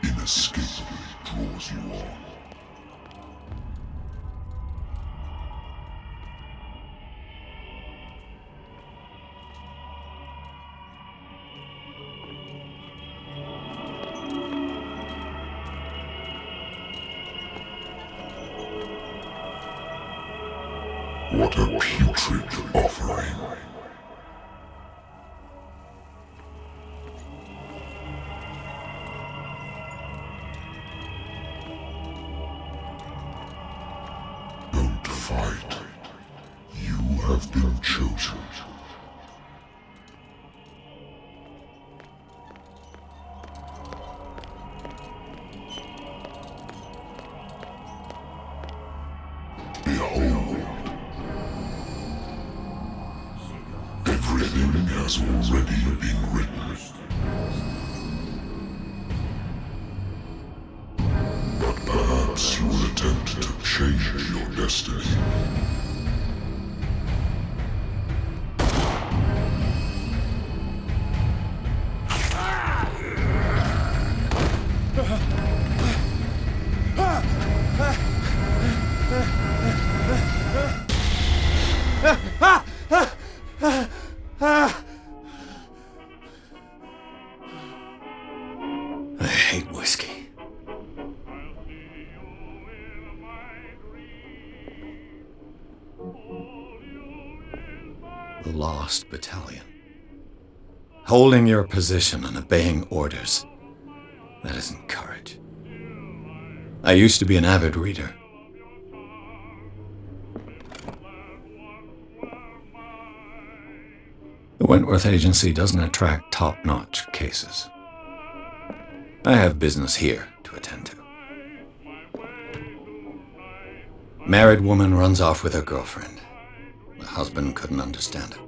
inescapably draws you on. What a putrid offering. Don't fight. You have been chosen. Behold. Everything has already been written. But perhaps you will attempt to change your destiny. I hate whiskey. The Lost Battalion. Holding your position and obeying orders. That isn't courage. I used to be an avid reader. The Wentworth Agency doesn't attract top-notch cases. I have business here to attend to. Married woman runs off with her girlfriend. The husband couldn't understand it.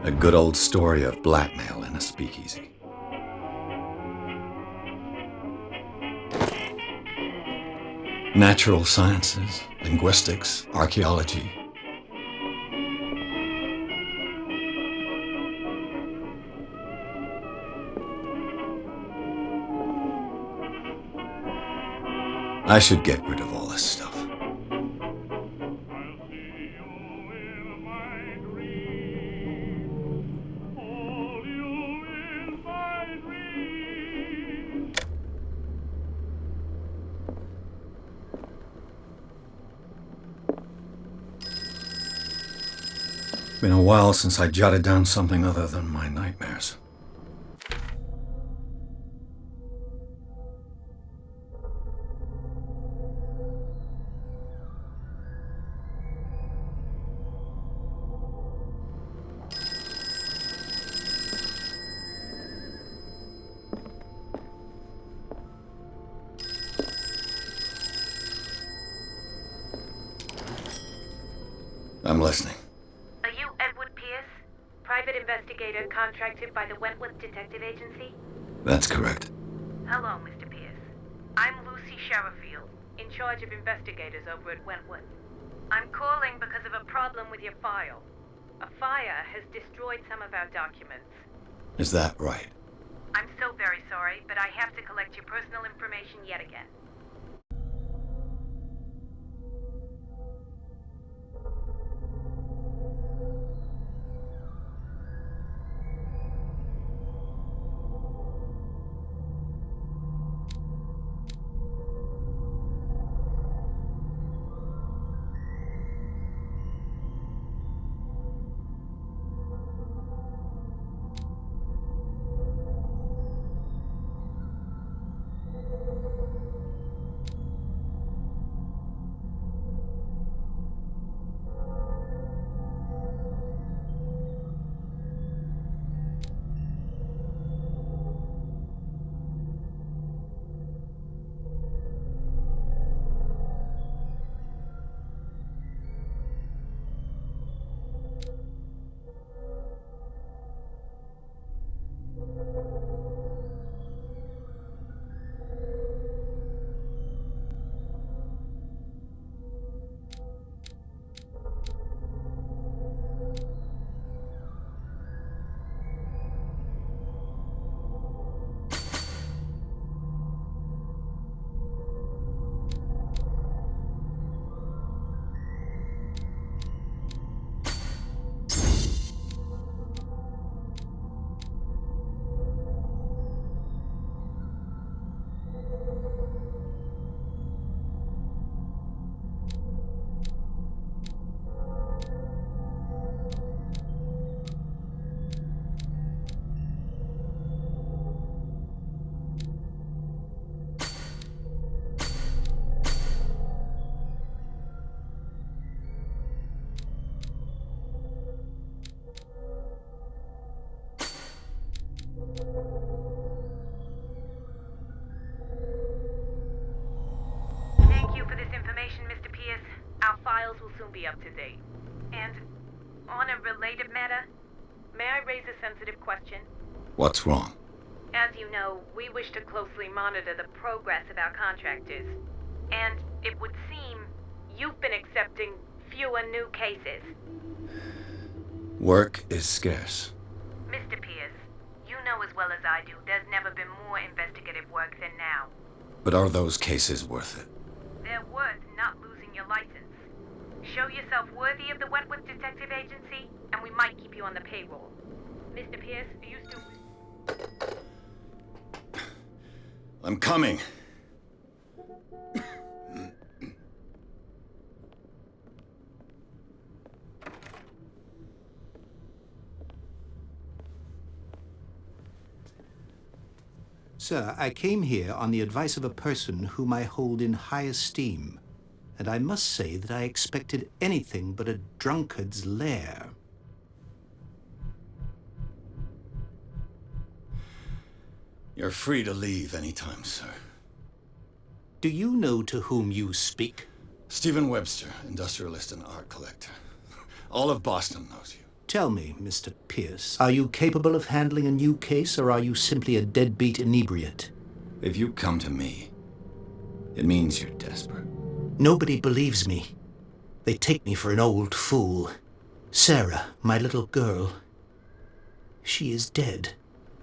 A good old story of blackmail in a speakeasy. Natural sciences, linguistics, archaeology. I should get rid of all this stuff. Been a while since I jotted down something other than my nightmares. I'm listening. Are you Edward Pierce, private investigator contracted by the Wentworth Detective Agency? That's correct. Hello, Mr. Pierce. I'm Lucy Sherrifield, in charge of investigators over at Wentworth. I'm calling because of a problem with your file. A fire has destroyed some of our documents. Is that right? I'm so very sorry, but I have to collect your personal information yet again. Thank you for this information, Mr. Pierce. Our files will soon be up to date. And on a related matter, may I raise a sensitive question? What's wrong? As you know, we wish to closely monitor the progress of our contractors. And it would seem you've been accepting fewer new cases. Work is scarce. Mr. Pierce, you know as well as I do, there's never been more investigative work than now. But are those cases worth it? They're worth not losing your license. Show yourself worthy of the Wentworth Detective Agency, and we might keep you on the payroll. Mr. Pierce, are you still... I'm coming. Sir, I came here on the advice of a person whom I hold in high esteem. and I must say that I expected anything but a drunkard's lair. You're free to leave anytime, sir. Do you know to whom you speak? Stephen Webster, industrialist and art collector. All of Boston knows you. Tell me, Mr. Pierce, are you capable of handling a new case, or are you simply a deadbeat inebriate? If you come to me, it means you're desperate. Nobody believes me. They take me for an old fool. Sarah, my little girl, she is dead.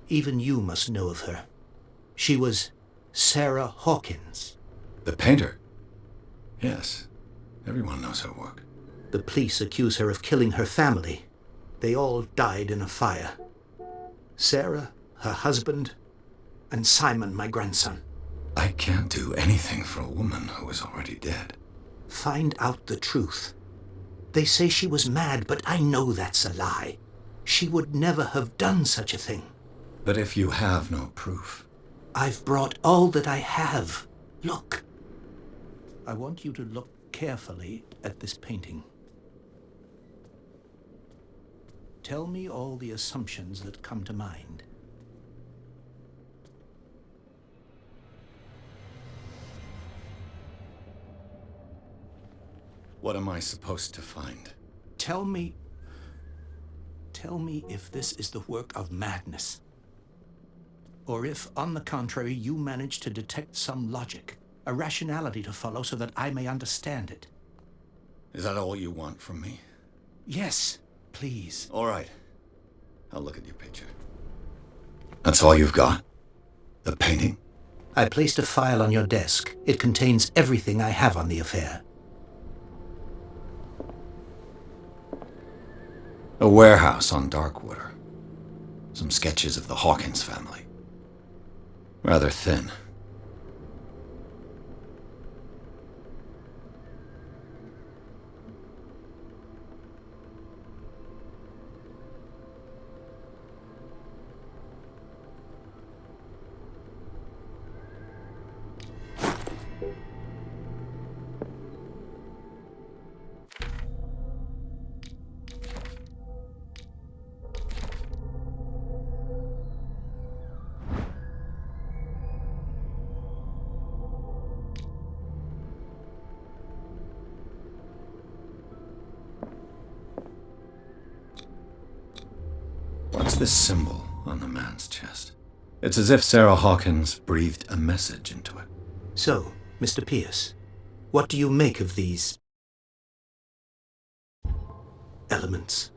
Even you must know of her. She was Sarah Hawkins. The painter? Yes. Everyone knows her work. The police accuse her of killing her family. They all died in a fire. Sarah, her husband, and Simon, my grandson. I can't do anything for a woman who is already dead. Find out the truth. They say she was mad, but I know that's a lie. She would never have done such a thing. But if you have no proof... I've brought all that I have. Look. I want you to look carefully at this painting. Tell me all the assumptions that come to mind. What am I supposed to find? Tell me if this is the work of madness. Or if, on the contrary, you manage to detect some logic, a rationality to follow so that I may understand it. Is that all you want from me? Yes, please. All right. I'll look at your picture. That's all you've got? The painting? I placed a file on your desk. It contains everything I have on the affair. A warehouse on Darkwater. Some sketches of the Hawkins family. Rather thin. What's this symbol on the man's chest? It's as if Sarah Hawkins breathed a message into it. So, Mr. Pierce, what do you make of these elements?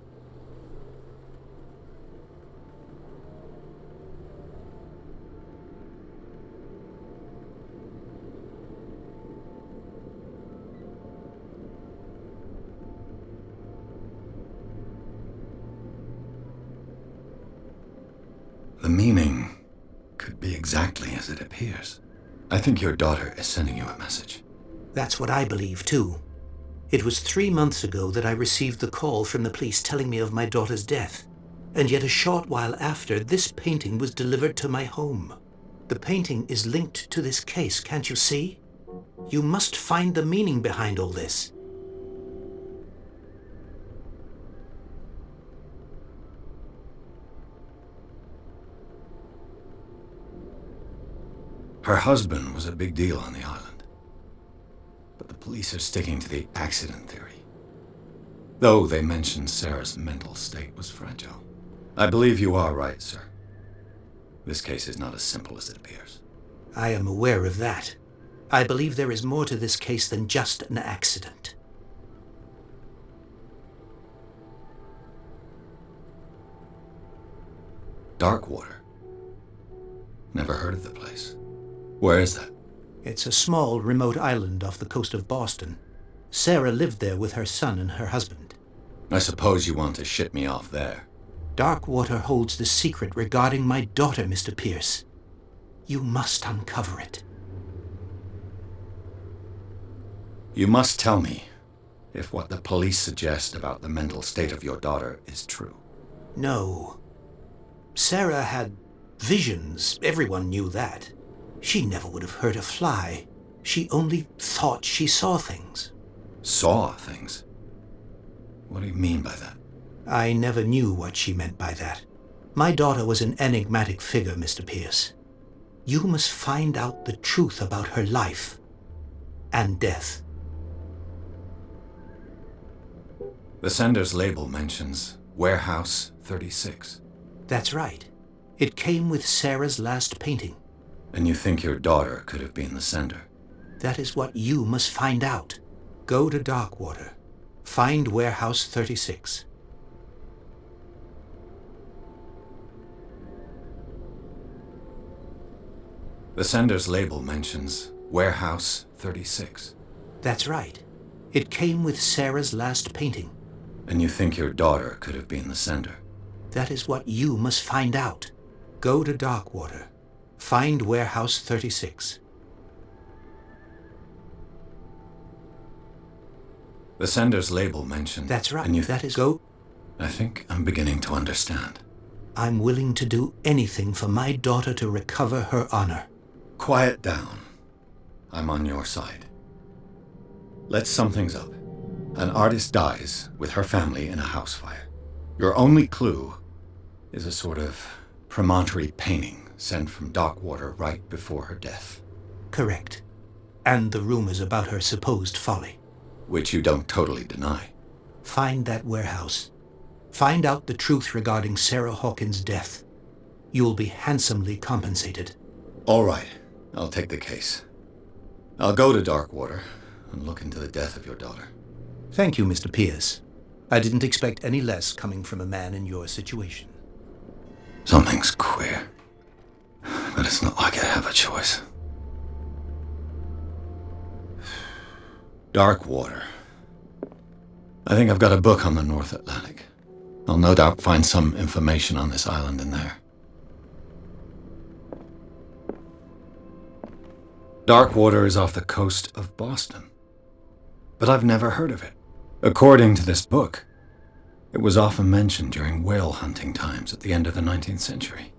The meaning could be exactly as it appears. I think your daughter is sending you a message. That's what I believe, too. It was 3 months ago that I received the call from the police telling me of my daughter's death. And yet a short while after, this painting was delivered to my home. The painting is linked to this case, can't you see? You must find the meaning behind all this. Her husband was a big deal on the island. But the police are sticking to the accident theory. Though they mentioned Sarah's mental state was fragile. I believe you are right, sir. This case is not as simple as it appears. I am aware of that. I believe there is more to this case than just an accident. Darkwater. Never heard of the place. Where is that? It's a small, remote island off the coast of Boston. Sarah lived there with her son and her husband. I suppose you want to ship me off there. Darkwater holds the secret regarding my daughter, Mr. Pierce. You must uncover it. You must tell me if what the police suggest about the mental state of your daughter is true. No. Sarah had visions. Everyone knew that. She never would have hurt a fly. She only thought she saw things. Saw things? What do you mean by that? I never knew what she meant by that. My daughter was an enigmatic figure, Mr. Pierce. You must find out the truth about her life and death. The sender's label mentions Warehouse 36. That's right. It came with Sarah's last painting. And you think your daughter could have been the sender? That is what you must find out. Go to Darkwater. Find Warehouse 36. The sender's label mentions Warehouse 36. That's right. It came with Sarah's last painting. And you think your daughter could have been the sender? That is what you must find out. Go to Darkwater. Find Warehouse 36. The sender's label mentioned... That's right. And you... That is go. I think I'm beginning to understand. I'm willing to do anything for my daughter to recover her honor. Quiet down. I'm on your side. Let's sum things up. An artist dies with her family in a house fire. Your only clue is a sort of premonitory painting sent from Darkwater right before her death. Correct. And the rumors about her supposed folly. Which you don't totally deny. Find that warehouse. Find out the truth regarding Sarah Hawkins' death. You'll be handsomely compensated. All right. I'll take the case. I'll go to Darkwater and look into the death of your daughter. Thank you, Mr. Pierce. I didn't expect any less coming from a man in your situation. Something's queer. But it's not like I have a choice. Darkwater. I think I've got a book on the North Atlantic. I'll no doubt find some information on this island in there. Darkwater is off the coast of Boston. But I've never heard of it. According to this book, it was often mentioned during whale hunting times at the end of the 19th century.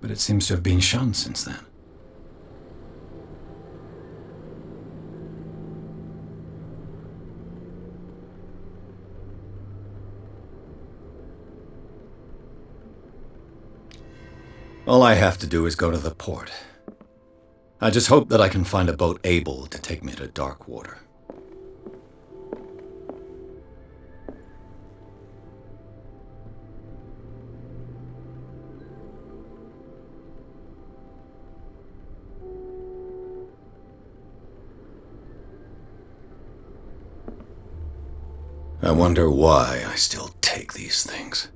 But it seems to have been shunned since then. All I have to do is go to the port. I just hope that I can find a boat able to take me to Darkwater. I wonder why I still take these things.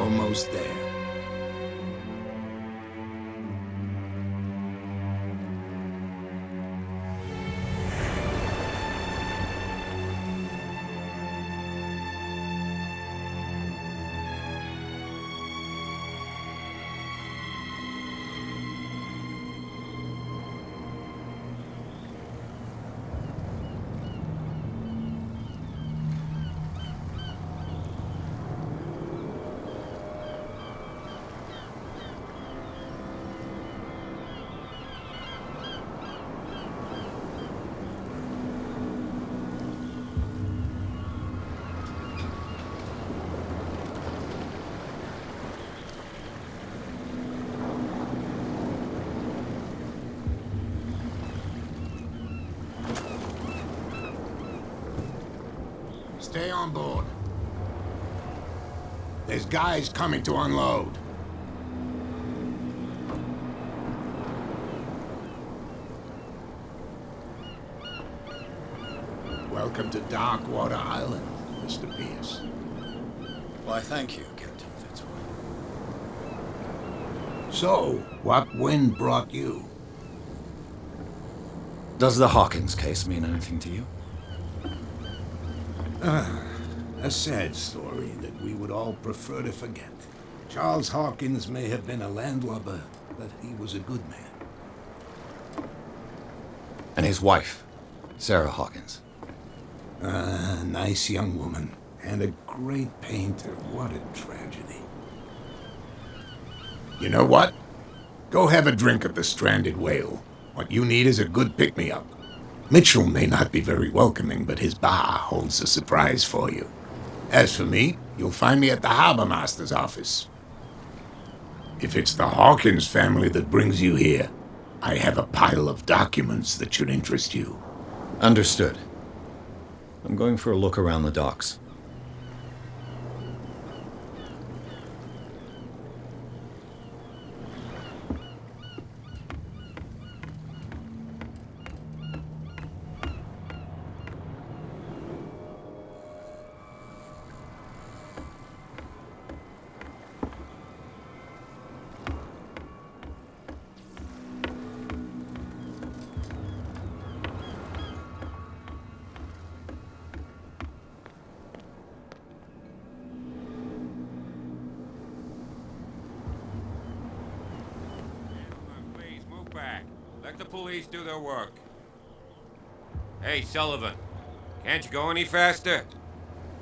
almost there. Stay on board. There's guys coming to unload. Welcome to Darkwater Island, Mr. Pierce. Why, thank you, Captain Fitzroy. So, what wind brought you? Does the Hawkins case mean anything to you? A sad story that we would all prefer to forget. Charles Hawkins may have been a landlubber, but he was a good man. And his wife, Sarah Hawkins. Nice young woman. And a great painter. What a tragedy. You know what? Go have a drink at the Stranded Whale. What you need is a good pick-me-up. Mitchell may not be very welcoming, but his bar holds a surprise for you. As for me, you'll find me at the Harbor Master's office. If it's the Hawkins family that brings you here, I have a pile of documents that should interest you. Understood. I'm going for a look around the docks. Let the police do their work. Hey, Sullivan. Can't you go any faster?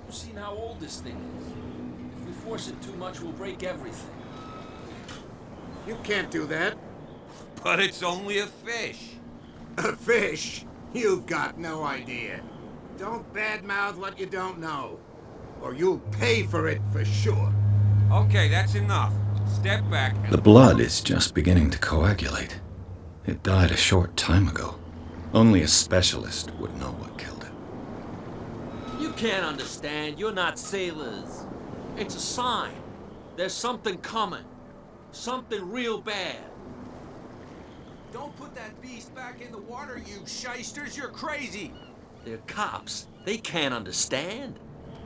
You've seen how old this thing is. If we force it too much, we'll break everything. You can't do that. But it's only a fish. A fish? You've got no idea. Don't badmouth what you don't know, or you'll pay for it for sure. Okay, that's enough. Step back and... The blood is just beginning to coagulate. It died a short time ago. Only a specialist would know what killed it. You can't understand. You're not sailors. It's a sign. There's something coming. Something real bad. Don't put that beast back in the water, you shysters. You're crazy. They're cops. They can't understand.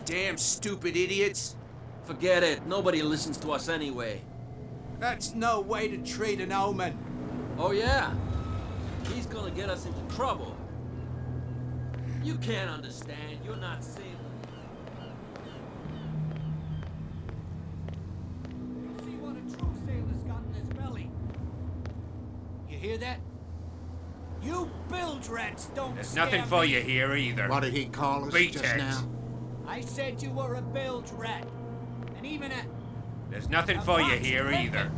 Damn stupid idiots. Forget it. Nobody listens to us anyway. That's no way to treat an omen. Oh, yeah? He's gonna get us into trouble. You can't understand. You're not sailors. See what a true sailor's got in his belly. You hear that? You bilge rats don't There's scare nothing for me. you here either. What did he call us Beat just it. now? I said you were a bilge rat. And even a... There's nothing for you here either.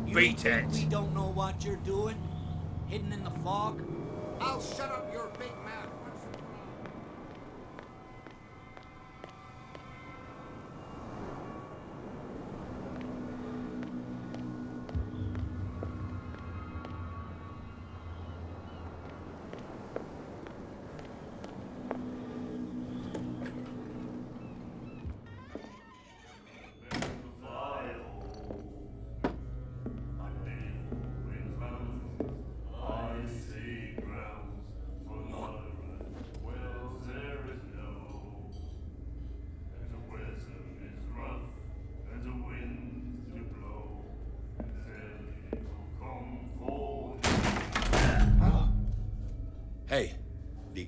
You Beat think it. we don't know what you're doing? Hidden in the fog? I'll shut up your big mouth once in a while.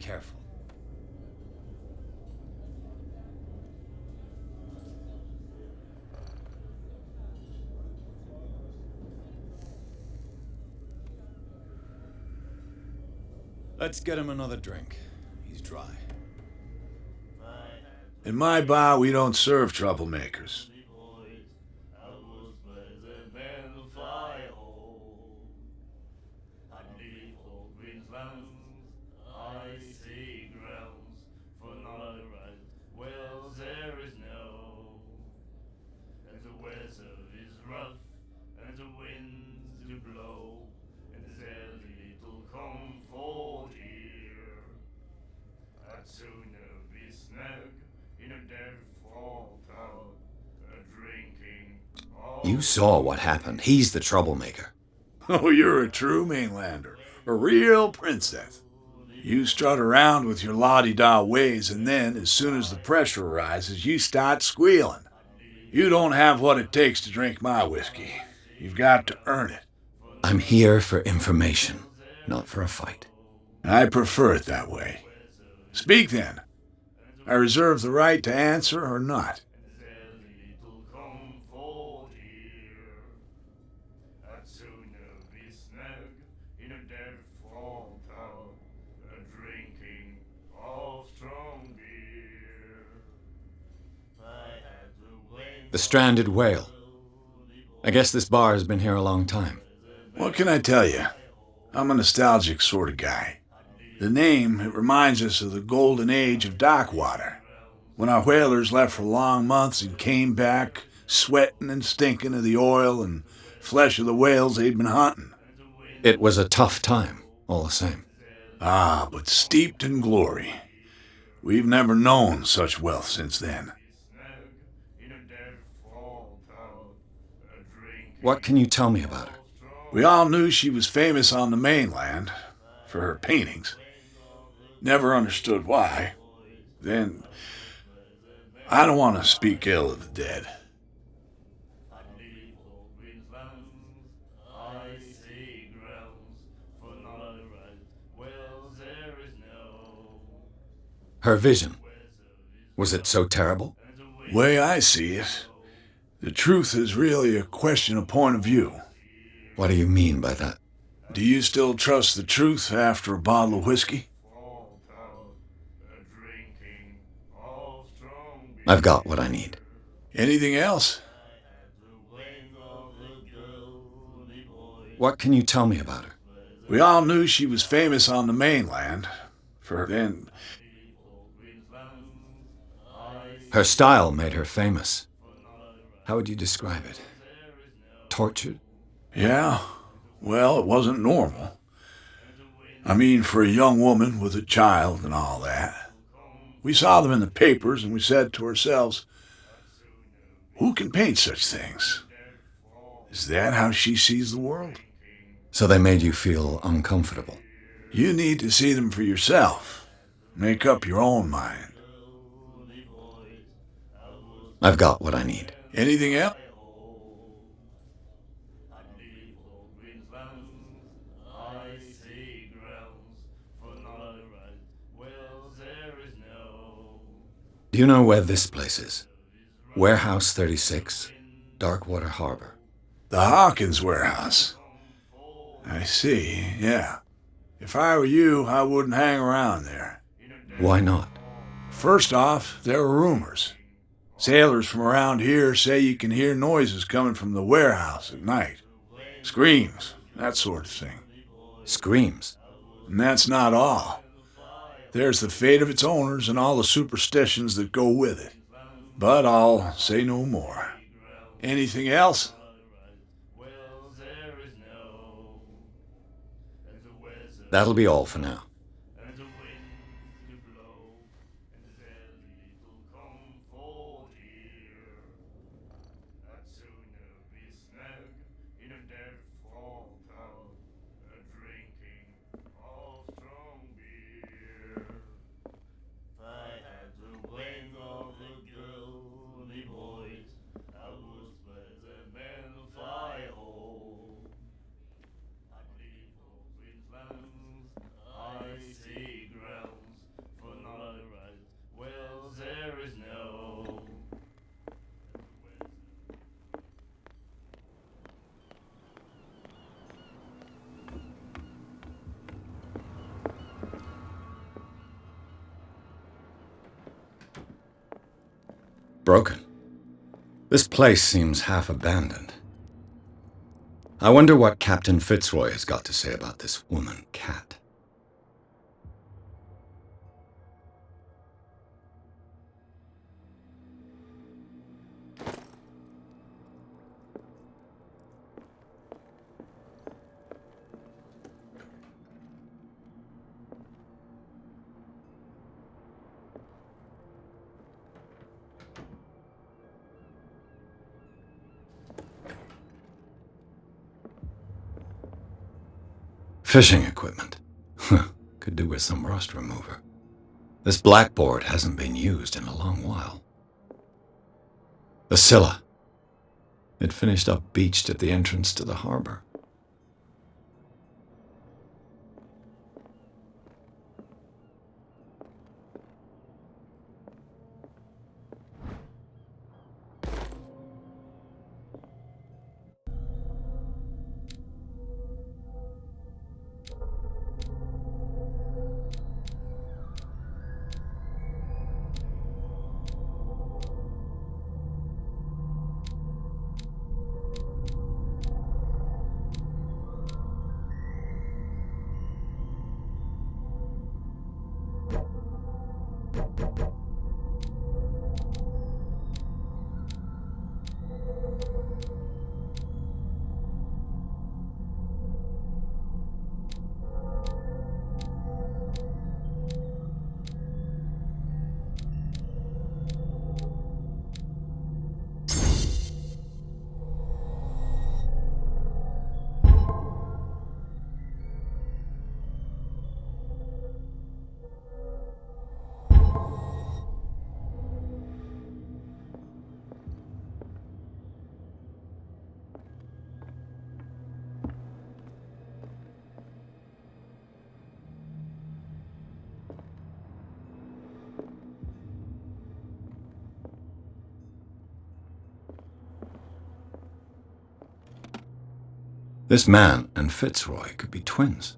careful. Let's get him another drink. He's dry. In my bar, we don't serve troublemakers. You saw what happened. He's the troublemaker. Oh, you're a true mainlander. A real princess. You strut around with your la-di-da ways, and then, as soon as the pressure arises, you start squealing. You don't have what it takes to drink my whiskey. You've got to earn it. I'm here for information, not for a fight. I prefer it that way. Speak then. I reserve the right to answer or not. The Stranded Whale. I guess this bar has been here a long time. What can I tell you? I'm a nostalgic sort of guy. The name, it reminds us of the golden age of Darkwater, when our whalers left for long months and came back sweating and stinking of the oil and flesh of the whales they'd been hunting. It was a tough time, all the same. Ah, but steeped in glory. We've never known such wealth since then. What can you tell me about her? We all knew she was famous on the mainland for her paintings. Never understood why. Then, I don't want to speak ill of the dead. Her vision. Was it so terrible? Way I see it, the truth is really a question of point of view. What do you mean by that? Do you still trust the truth after a bottle of whiskey? I've got what I need. Anything else? What can you tell me about her? We all knew she was famous on the mainland for her then. Her style made her famous. How would you describe it? Tortured? Yeah, well, it wasn't normal. I mean, for a young woman with a child and all that. We saw them in the papers and we said to ourselves, who can paint such things? Is that how she sees the world? So they made you feel uncomfortable. You need to see them for yourself. Make up your own mind. I've got what I need. Anything else? Do you know where this place is? Warehouse 36, Darkwater Harbor. The Hawkins warehouse. I see, yeah. If I were you, I wouldn't hang around there. Why not? First off, there are rumors. Sailors from around here say you can hear noises coming from the warehouse at night. Screams, that sort of thing. Screams? And that's not all. There's the fate of its owners and all the superstitions that go with it. But I'll say no more. Anything else? That'll be all for now. Broken. This place seems half abandoned. I wonder what Captain Fitzroy has got to say about this woman, Cat. Fishing equipment. Could do with some rust remover. This blackboard hasn't been used in a long while. The Scylla. It finished up beached at the entrance to the harbor. This man and Fitzroy could be twins.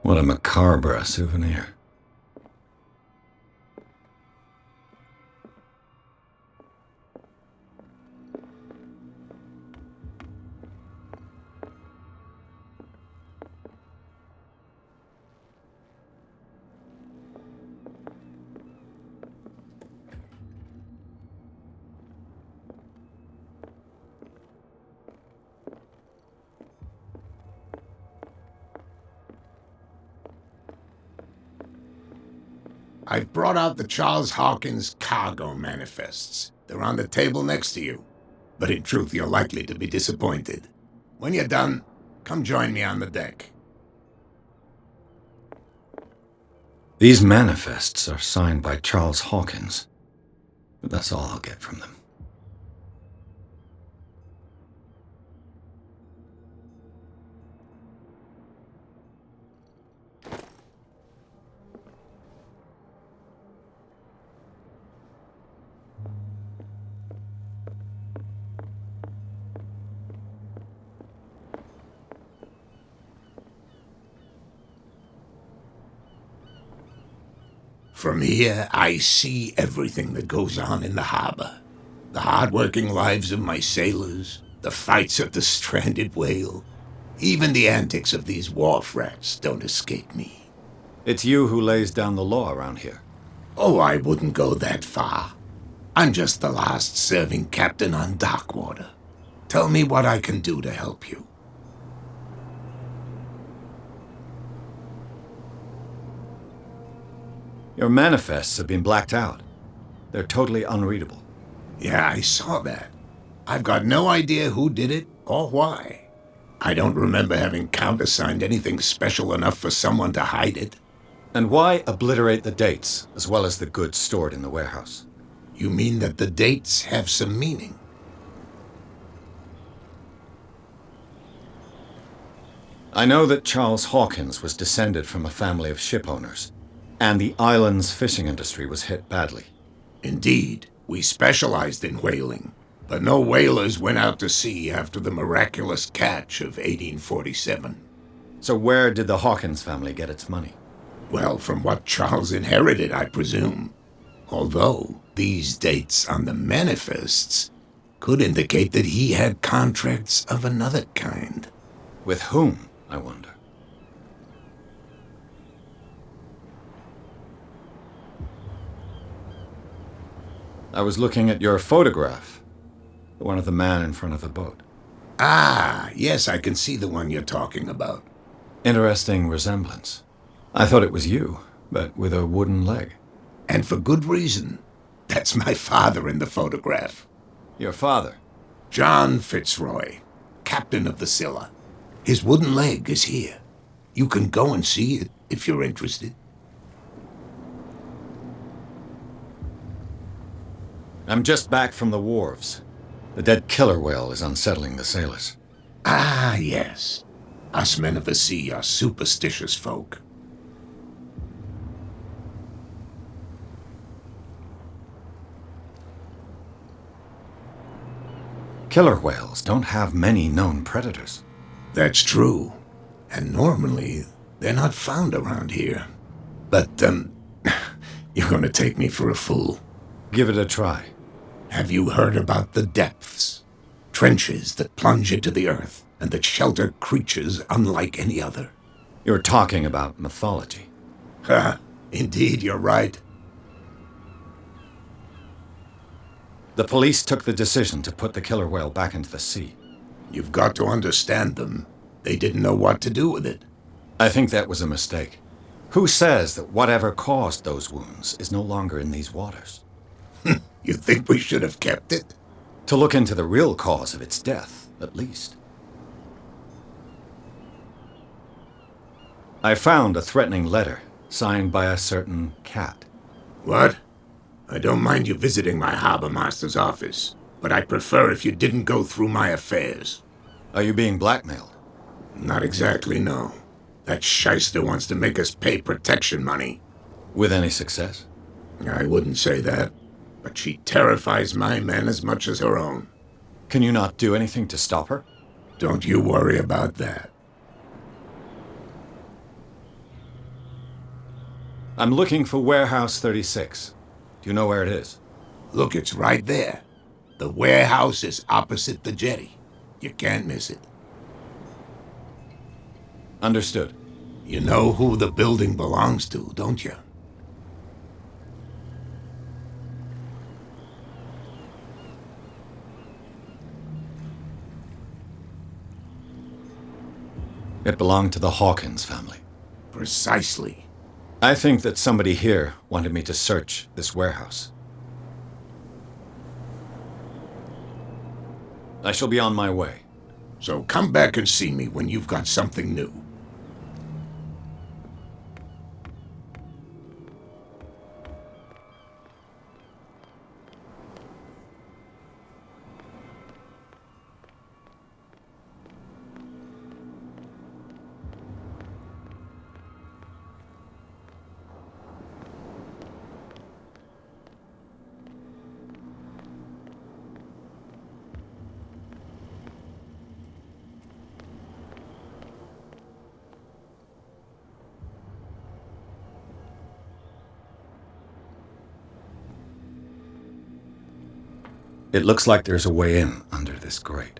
What a macabre souvenir. I've brought out the Charles Hawkins cargo manifests. They're on the table next to you. But in truth, you're likely to be disappointed. When you're done, come join me on the deck. These manifests are signed by Charles Hawkins, but that's all I'll get from them. From here, I see everything that goes on in the harbor. The hard-working lives of my sailors, the fights at the stranded whale. Even the antics of these wharf rats don't escape me. It's you who lays down the law around here. Oh, I wouldn't go that far. I'm just the last serving captain on Darkwater. Tell me what I can do to help you. Your manifests have been blacked out. They're totally unreadable. Yeah, I saw that. I've got no idea who did it or why. I don't remember having countersigned anything special enough for someone to hide it. And why obliterate the dates, as well as the goods stored in the warehouse? You mean that the dates have some meaning? I know that Charles Hawkins was descended from a family of ship owners, and the island's fishing industry was hit badly. Indeed, we specialized in whaling. but no whalers went out to sea after the miraculous catch of 1847. So where did the Hawkins family get its money? Well, from what Charles inherited, I presume. Although these dates on the manifests could indicate that he had contracts of another kind. With whom, I wonder? I was looking at your photograph. The one of the man in front of the boat. Ah, yes, I can see the one you're talking about. Interesting resemblance. I thought it was you, but with a wooden leg. And for good reason. That's my father in the photograph. Your father? John Fitzroy, captain of the Scylla. His wooden leg is here. You can go and see it if you're interested. I'm just back from the wharves. The dead killer whale is unsettling the sailors. Ah, yes. Us men of the sea are superstitious folk. Killer whales don't have many known predators. That's true. And normally, they're not found around here. But, you're gonna take me for a fool. Give it a try. Have you heard about the depths? Trenches that plunge into the earth and that shelter creatures unlike any other. You're talking about mythology. Ha! Indeed, you're right. The police took the decision to put the killer whale back into the sea. You've got to understand them. They didn't know what to do with it. I think that was a mistake. Who says that whatever caused those wounds is no longer in these waters? You think we should have kept it? To look into the real cause of its death, at least. I found a threatening letter signed by a certain cat. What? I don't mind you visiting my harbor master's office, but I'd prefer if you didn't go through my affairs. Are you being blackmailed? Not exactly, no. That shyster wants to make us pay protection money. With any success? I wouldn't say that, but she terrifies my men as much as her own. Can you not do anything to stop her? Don't you worry about that. I'm looking for Warehouse 36. Do you know where it is? Look, it's right there. The warehouse is opposite the jetty. You can't miss it. Understood. You know who the building belongs to, don't you? It belonged to the Hawkins family. Precisely. I think that somebody here wanted me to search this warehouse. I shall be on my way. So come back and see me when you've got something new. It looks like there's a way in under this grate.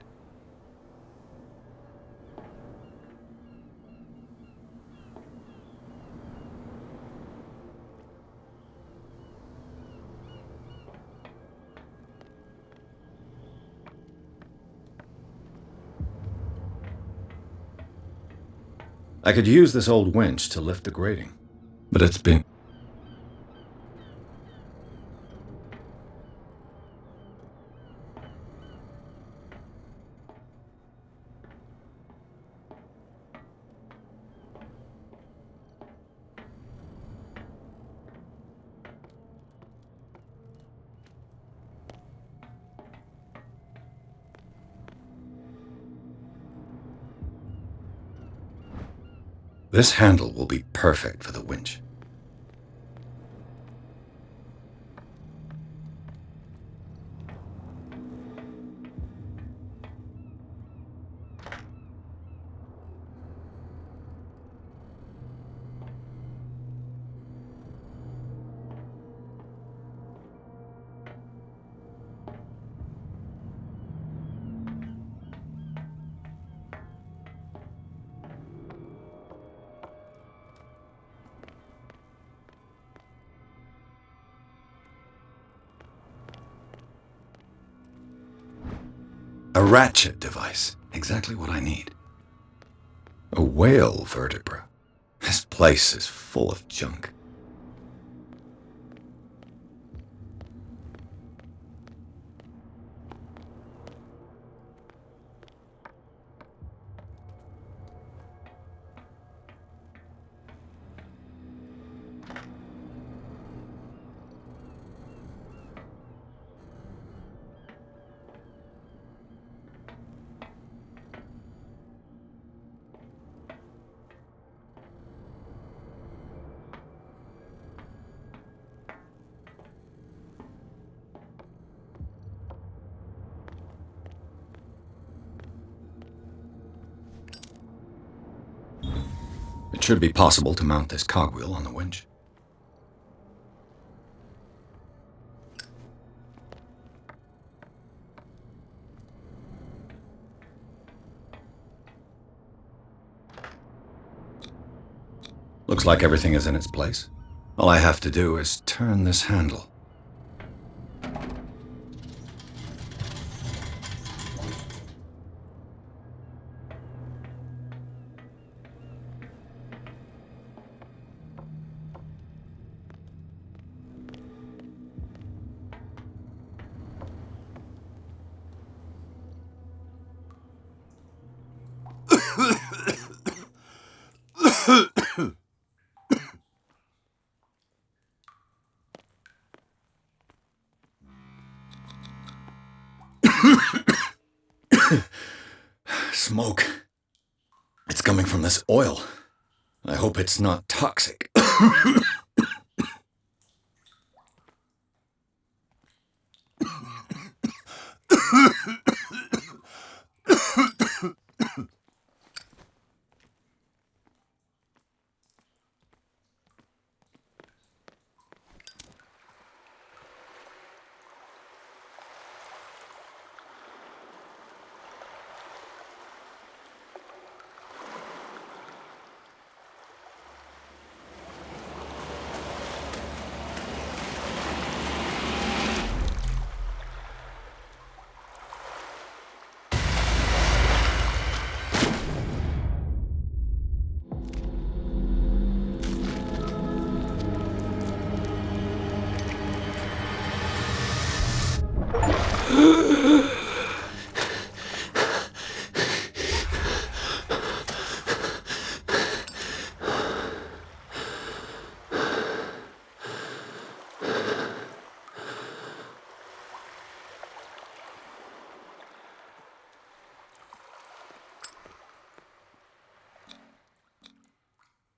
I could use this old winch to lift the grating, but it's been... This handle will be perfect for the winch. ratchet device. Exactly what I need. A whale vertebra. This place is full of junk. It should be possible to mount this cogwheel on the winch. Looks like everything is in its place. All I have to do is turn this handle. Smoke. It's coming from this oil. I hope it's not toxic.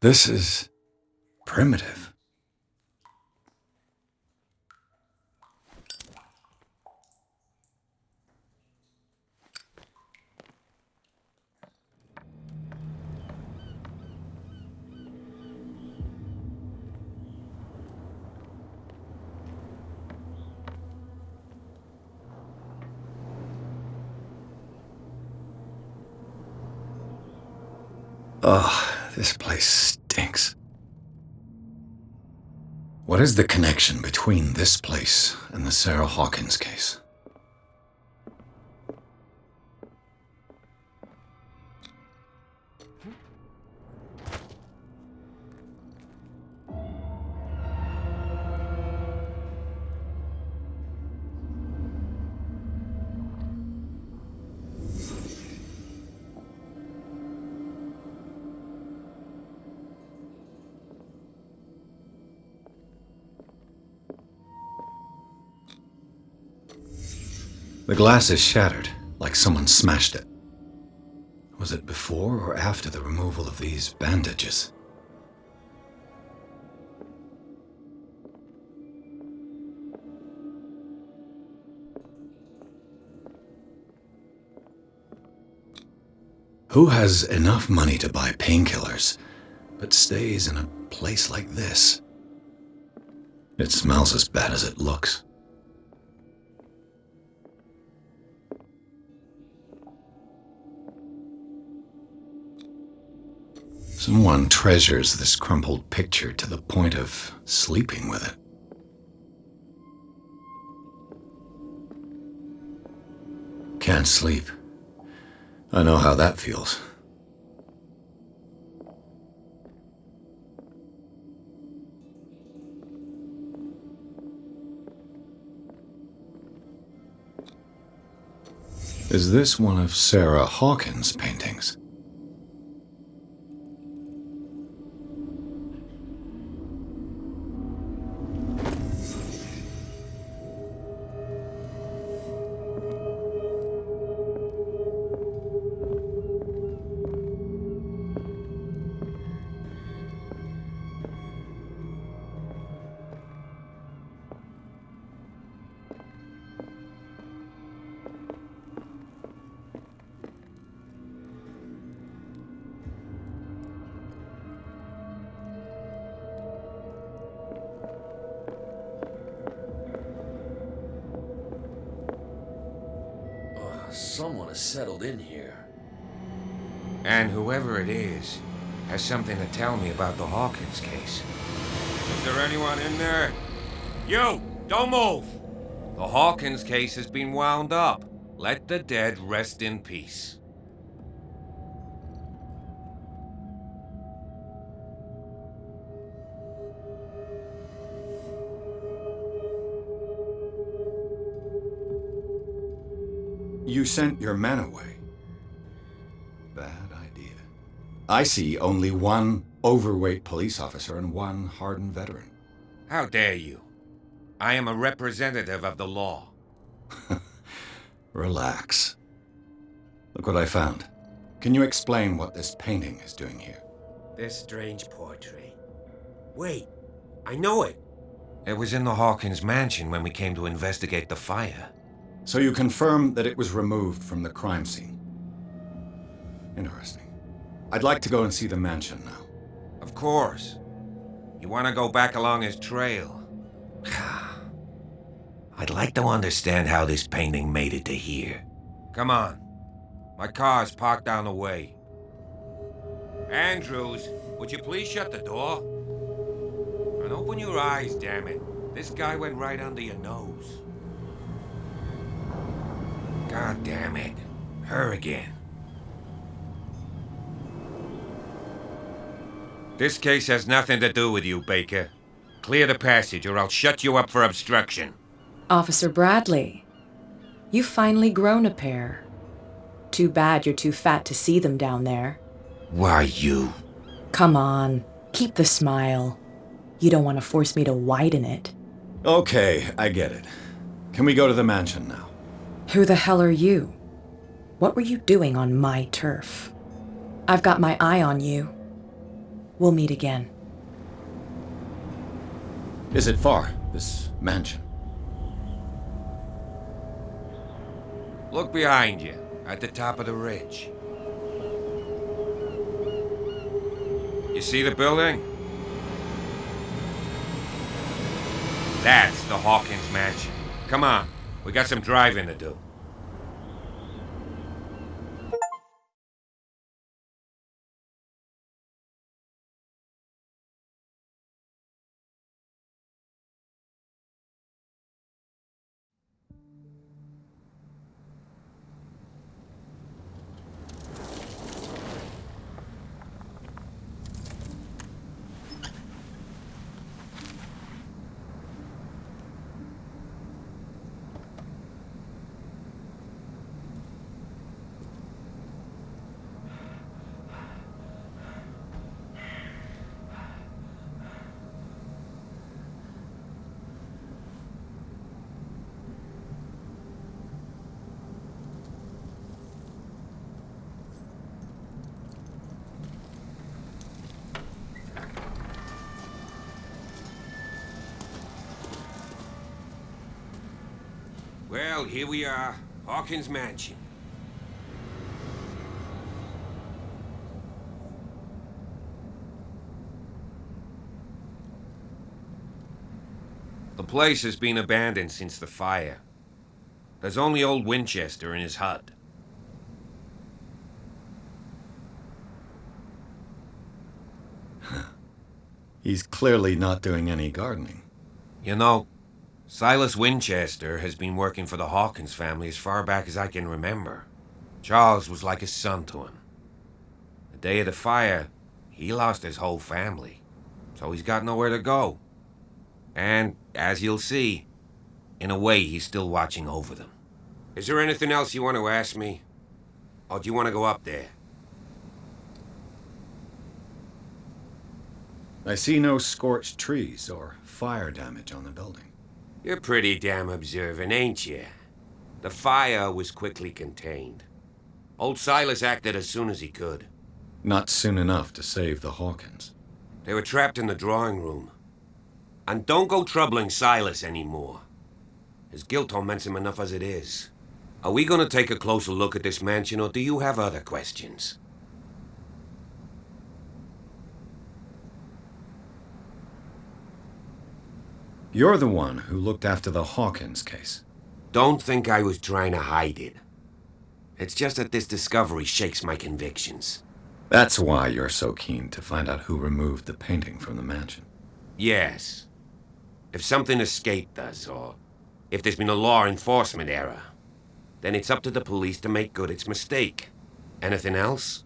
This is primitive. Ugh, this place stinks. What is the connection between this place and the Sarah Hawkins case? The glass is shattered, like someone smashed it. Was it before or after the removal of these bandages? Who has enough money to buy painkillers, but stays in a place like this? It smells as bad as it looks. Someone treasures this crumpled picture to the point of sleeping with it. Can't sleep. I know how that feels. Is this one of Sarah Hawkins' paintings? Someone has settled in here. And whoever it is has something to tell me about the Hawkins case. Is there anyone in there? You! Don't move! The Hawkins case has been wound up. Let the dead rest in peace. You sent your men away. Bad idea. I see only one overweight police officer and one hardened veteran. How dare you? I am a representative of the law. Relax. Look what I found. Can you explain what this painting is doing here? This strange portrait. Wait, I know it. It was in the Hawkins mansion when we came to investigate the fire. So you confirm that it was removed from the crime scene. Interesting. I'd like to go and see the mansion now. Of course. You want to go back along his trail? I'd like to understand how this painting made it to here. Come on. My car's parked down the way. Andrews, would you please shut the door? And open your eyes, damn it. This guy went right under your nose. God damn it. Her again. This case has nothing to do with you, Baker. Clear the passage or I'll shut you up for obstruction. Officer Bradley, you've finally grown a pair. Too bad you're too fat to see them down there. Why, you? Come on, keep the smile. You don't want to force me to widen it. Okay, I get it. Can we go to the mansion now? Who the hell are you? What were you doing on my turf? I've got my eye on you. We'll meet again. Is it far, this mansion? Look behind you, at the top of the ridge. You see the building? That's the Hawkins mansion. Come on, we got some driving to do. Well, here we are, Hawkins Mansion. The place has been abandoned since the fire. There's only old Winchester in his hut. He's clearly not doing any gardening. You know, Silas Winchester has been working for the Hawkins family as far back as I can remember. Charles was like a son to him. The day of the fire, he lost his whole family, so he's got nowhere to go. And, as you'll see, in a way, he's still watching over them. Is there anything else you want to ask me? Or do you want to go up there? I see no scorched trees or fire damage on the building. You're pretty damn observant, ain't you? The fire was quickly contained. Old Silas acted as soon as he could. Not soon enough to save the Hawkins. They were trapped in the drawing room. And don't go troubling Silas anymore. His guilt torments him enough as it is. Are we gonna take a closer look at this mansion, or do you have other questions? You're the one who looked after the Hawkins case. Don't think I was trying to hide it. It's just that this discovery shakes my convictions. That's why you're so keen to find out who removed the painting from the mansion. Yes. If something escaped us, or if there's been a law enforcement error, then it's up to the police to make good its mistake. Anything else?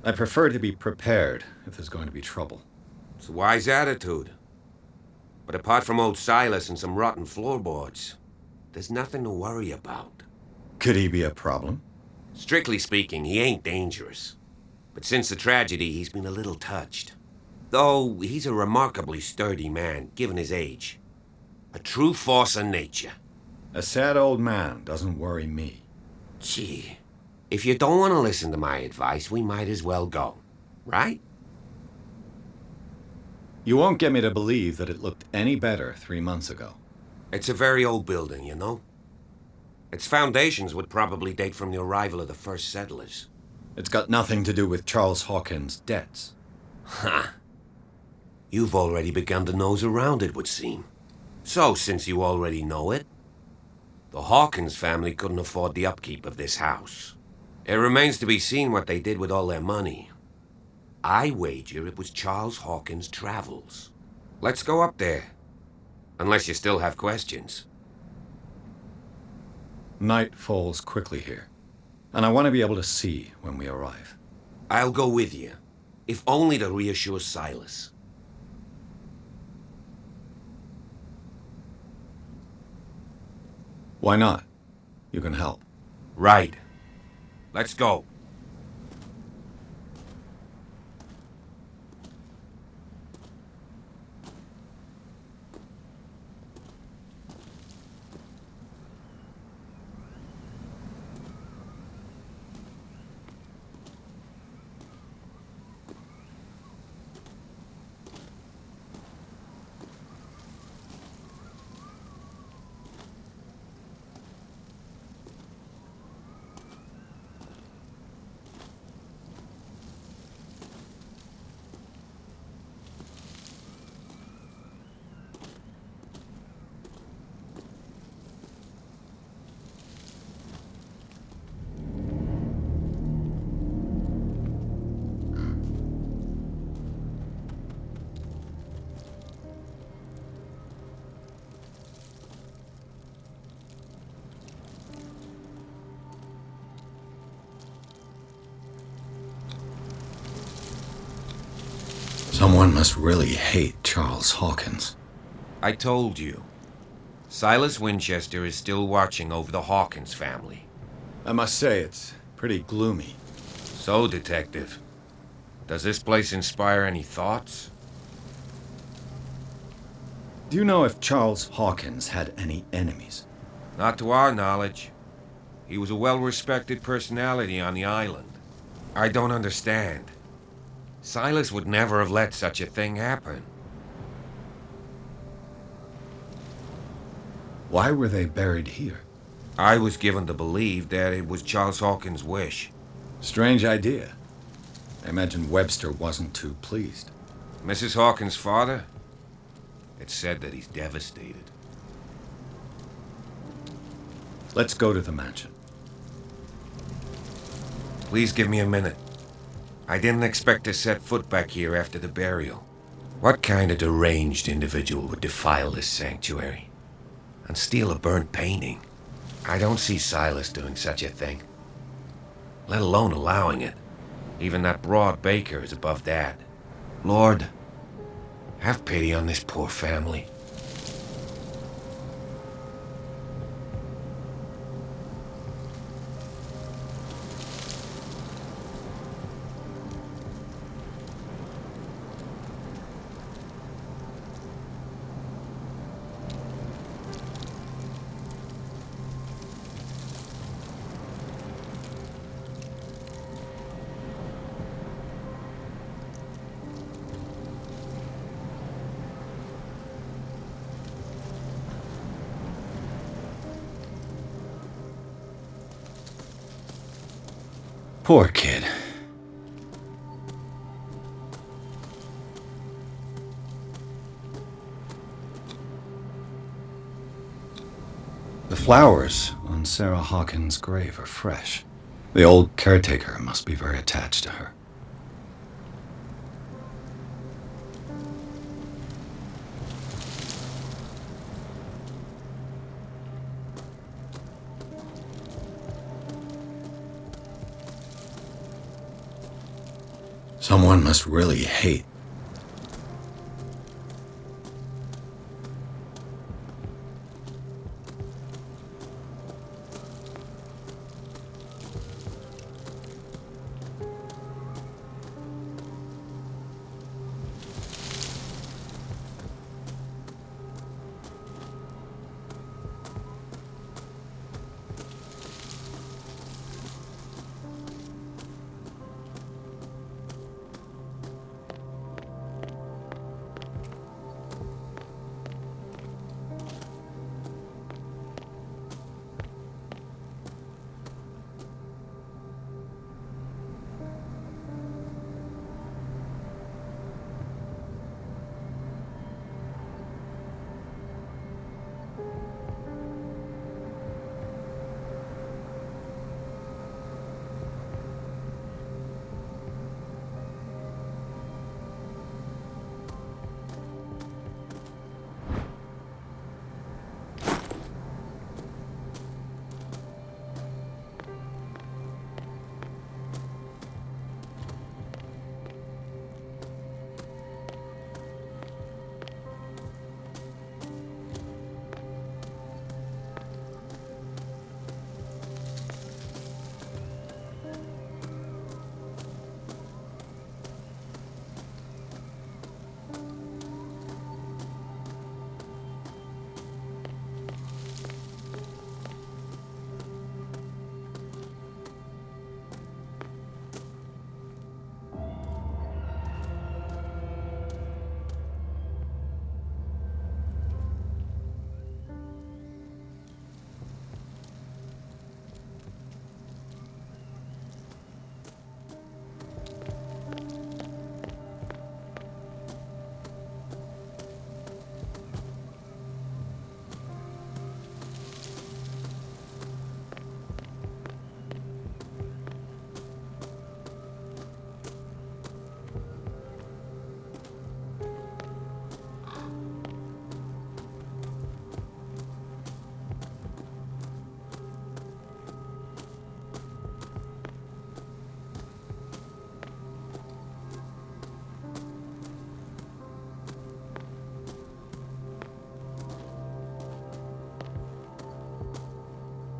I prefer to be prepared if there's going to be trouble. It's a wise attitude. But apart from old Silas and some rotten floorboards, there's nothing to worry about. Could he be a problem? Strictly speaking, he ain't dangerous. But since the tragedy, he's been a little touched. Though he's a remarkably sturdy man, given his age. A true force of nature. A sad old man doesn't worry me. Gee, if you don't want to listen to my advice, we might as well go. Right? You won't get me to believe that it looked any better 3 months ago. It's a very old building, you know? Its foundations would probably date from the arrival of the first settlers. It's got nothing to do with Charles Hawkins' debts. Ha! You've already begun to nose around, it would seem. So, since you already know it, the Hawkins family couldn't afford the upkeep of this house. It remains to be seen what they did with all their money. I wager it was Charles Hawkins' travels. Let's go up there. Unless you still have questions. Night falls quickly here, and I want to be able to see when we arrive. I'll go with you, if only to reassure Silas. Why not? You can help. Right. Let's go. Someone must really hate Charles Hawkins. I told you. Silas Winchester is still watching over the Hawkins family. I must say, it's pretty gloomy. So, Detective, does this place inspire any thoughts? Do you know if Charles Hawkins had any enemies? Not to our knowledge. He was a well-respected personality on the island. I don't understand. Silas would never have let such a thing happen. Why were they buried here? I was given to believe that it was Charles Hawkins' wish. Strange idea. I imagine Webster wasn't too pleased. Mrs. Hawkins' father? It's said that he's devastated. Let's go to the mansion. Please give me a minute. I didn't expect to set foot back here after the burial. What kind of deranged individual would defile this sanctuary and steal a burnt painting? I don't see Silas doing such a thing. Let alone allowing it. Even that broad baker is above that. Lord, have pity on this poor family. Poor kid. The flowers on Sarah Hawkins' grave are fresh. The old caretaker must be very attached to her. Someone must really hate.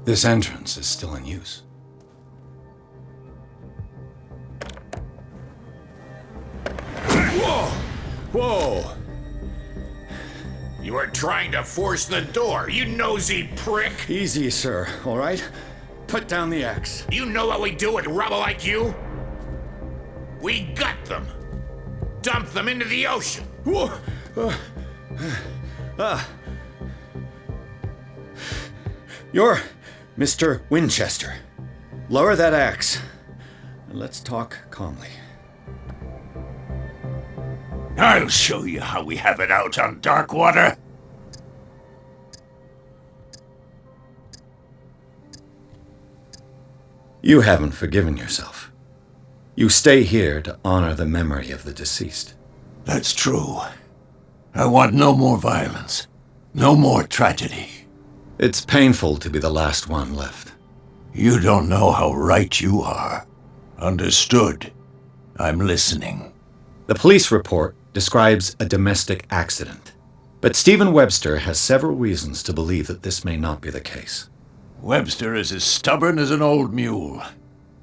This entrance is still in use. Whoa! Whoa! You are trying to force the door, you nosy prick! Easy, sir, all right? Put down the axe. You know what we do with rubble like you? We gut them. Dump them into the ocean. Whoa! You're Mr. Winchester. Lower that axe, and let's talk calmly. I'll show you how we have it out on Darkwater. You haven't forgiven yourself. You stay here to honor the memory of the deceased. That's true. I want no more violence. No more tragedy. It's painful to be the last one left. You don't know how right you are. Understood. I'm listening. The police report describes a domestic accident, but Stephen Webster has several reasons to believe that this may not be the case. Webster is as stubborn as an old mule,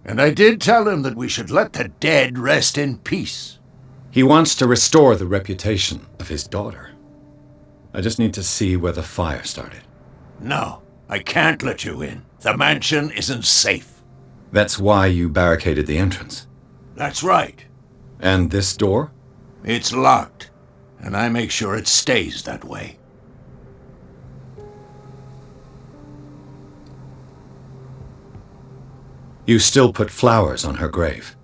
and I did tell him that we should let the dead rest in peace. He wants to restore the reputation of his daughter. I just need to see where the fire started. No, I can't let you in. The mansion isn't safe. That's why you barricaded the entrance. That's right. And this door? It's locked, and I make sure it stays that way. You still put flowers on her grave.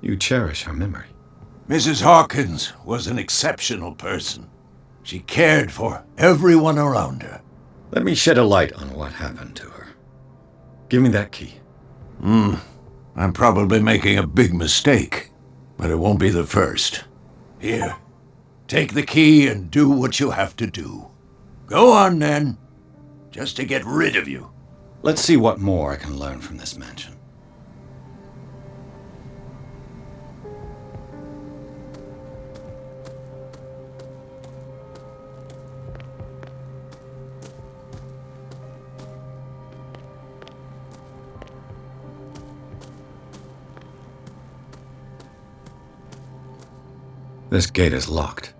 You cherish her memory. Mrs. Hawkins was an exceptional person. She cared for everyone around her. Let me shed a light on what happened to her. Give me that key. I'm probably making a big mistake, but it won't be the first. Here, take the key and do what you have to do. Go on then, just to get rid of you. Let's see what more I can learn from this mansion. This gate is locked.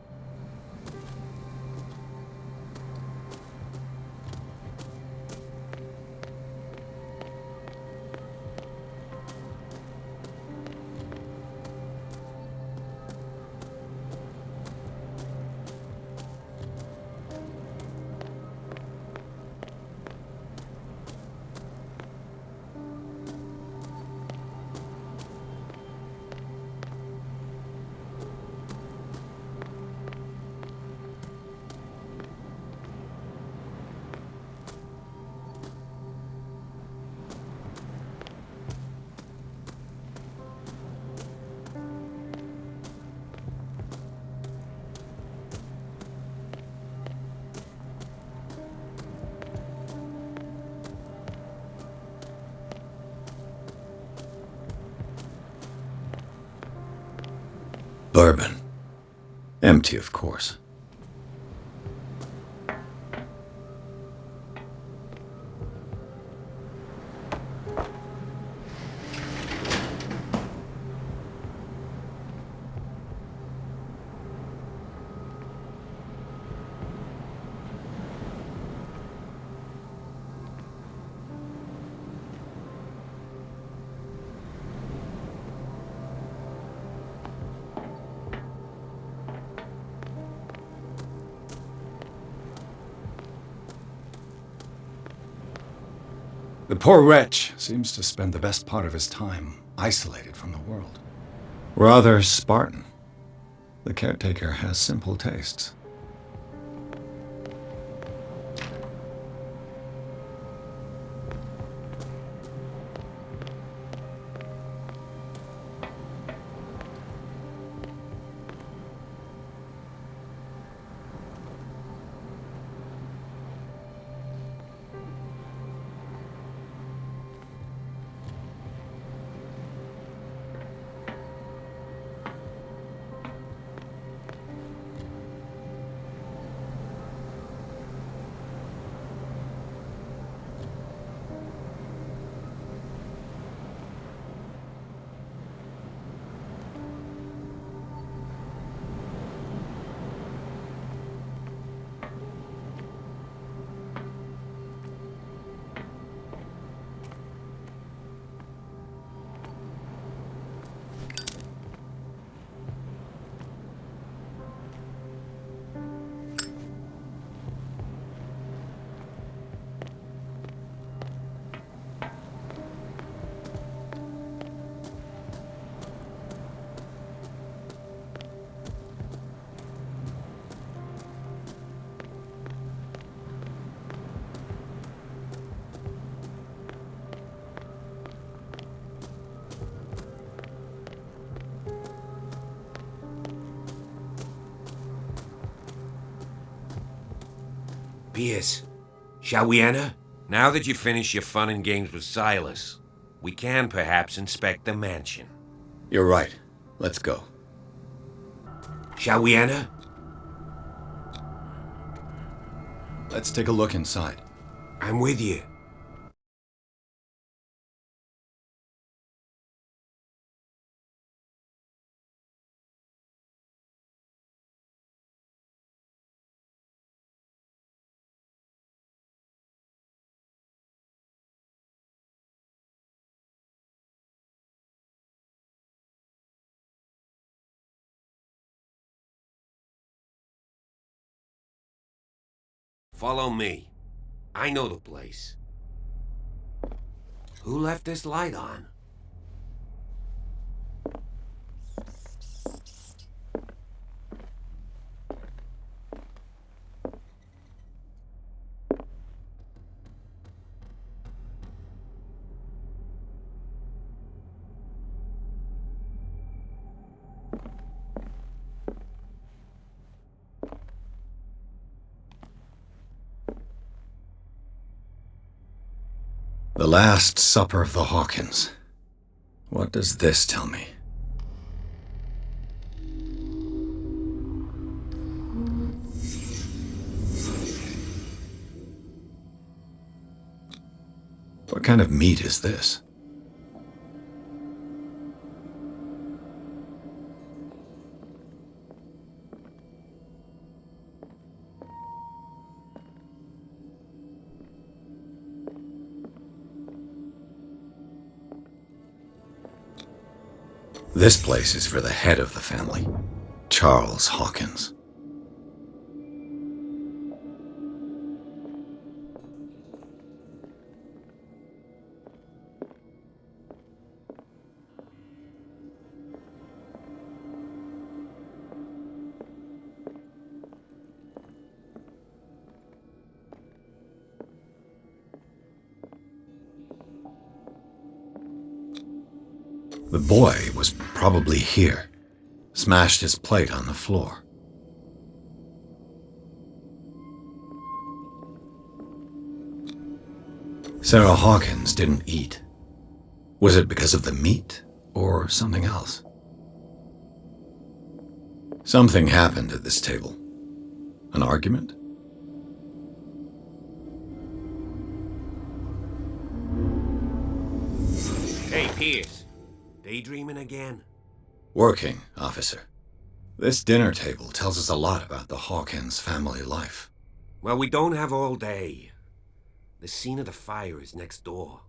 Bourbon. Empty, of course. The poor wretch seems to spend the best part of his time isolated from the world. Rather Spartan. The caretaker has simple tastes. Pierce, Shall we enter? Now that you've finished your fun and games with Silas, we can perhaps inspect the mansion. You're right. Let's go. Shall we enter? Let's take a look inside. I'm with you. Follow me. I know the place. Who left this light on? The Last Supper of the Hawkins. What does this tell me? What kind of meat is this? This place is for the head of the family, Charles Hawkins. The boy was probably here, smashed his plate on the floor. Sarah Hawkins didn't eat. Was it because of the meat or something else? Something happened at this table. An argument? Hey, Pierce. Daydreaming again? Working, officer. This dinner table tells us a lot about the Hawkins family life. Well, we don't have all day. The scene of the fire is next door.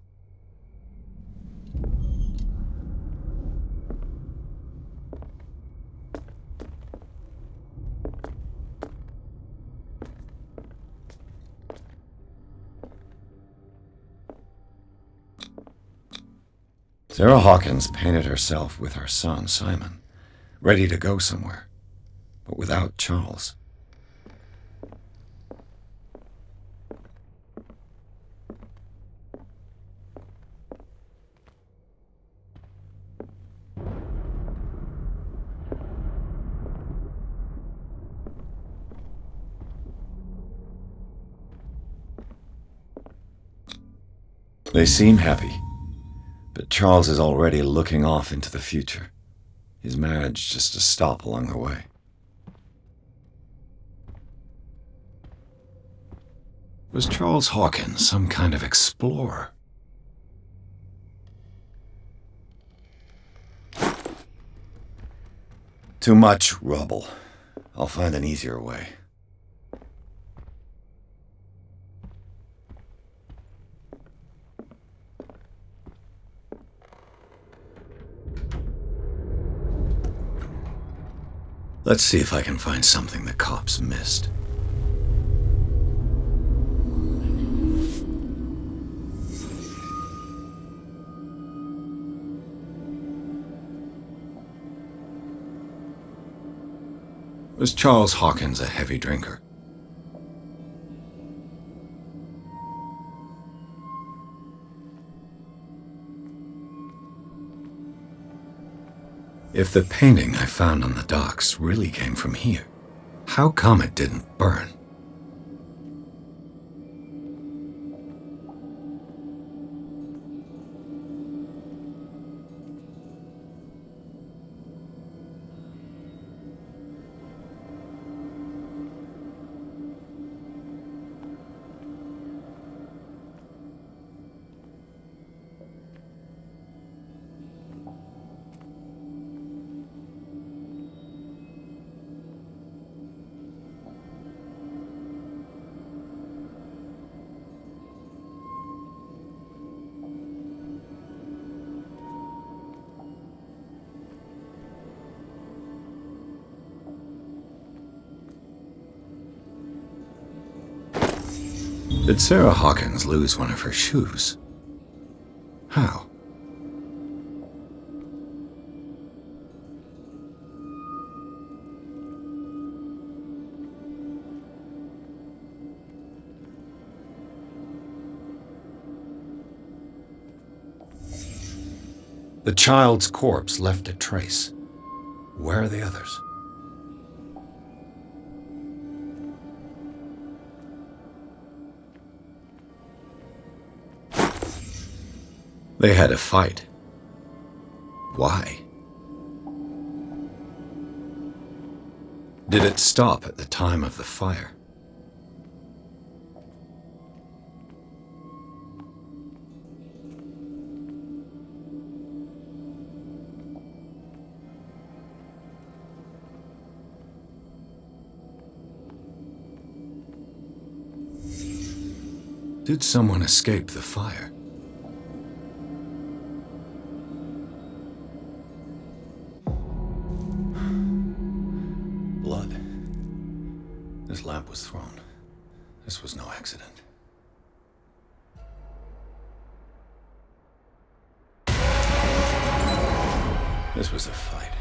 Sarah Hawkins painted herself with her son, Simon, ready to go somewhere, but without Charles. They seem happy. But Charles is already looking off into the future. His marriage just a stop along the way. Was Charles Hawkins some kind of explorer? Too much rubble. I'll find an easier way. Let's see if I can find something the cops missed. Was Charles Hawkins a heavy drinker? If the painting I found on the docks really came from here, how come it didn't burn? Did Sarah Hawkins lose one of her shoes? How? The child's corpse left a trace. Where are the others? They had a fight. Why? Did it stop at the time of the fire? Did someone escape the fire? Blood. This lamp was thrown. This was no accident. This was a fight.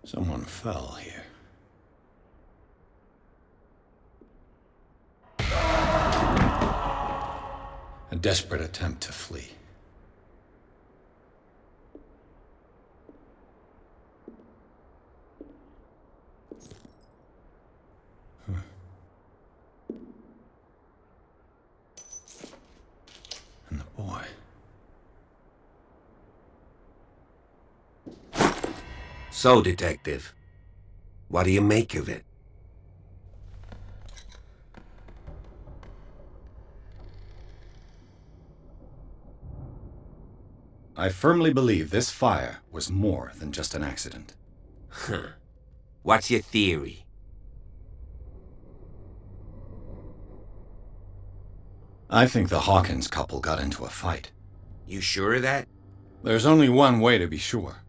Someone fell here. A desperate attempt to flee. And the boy. So, Detective, what do you make of it? I firmly believe this fire was more than just an accident. Huh. What's your theory? I think the Hawkins couple got into a fight. You sure of that? There's only one way to be sure.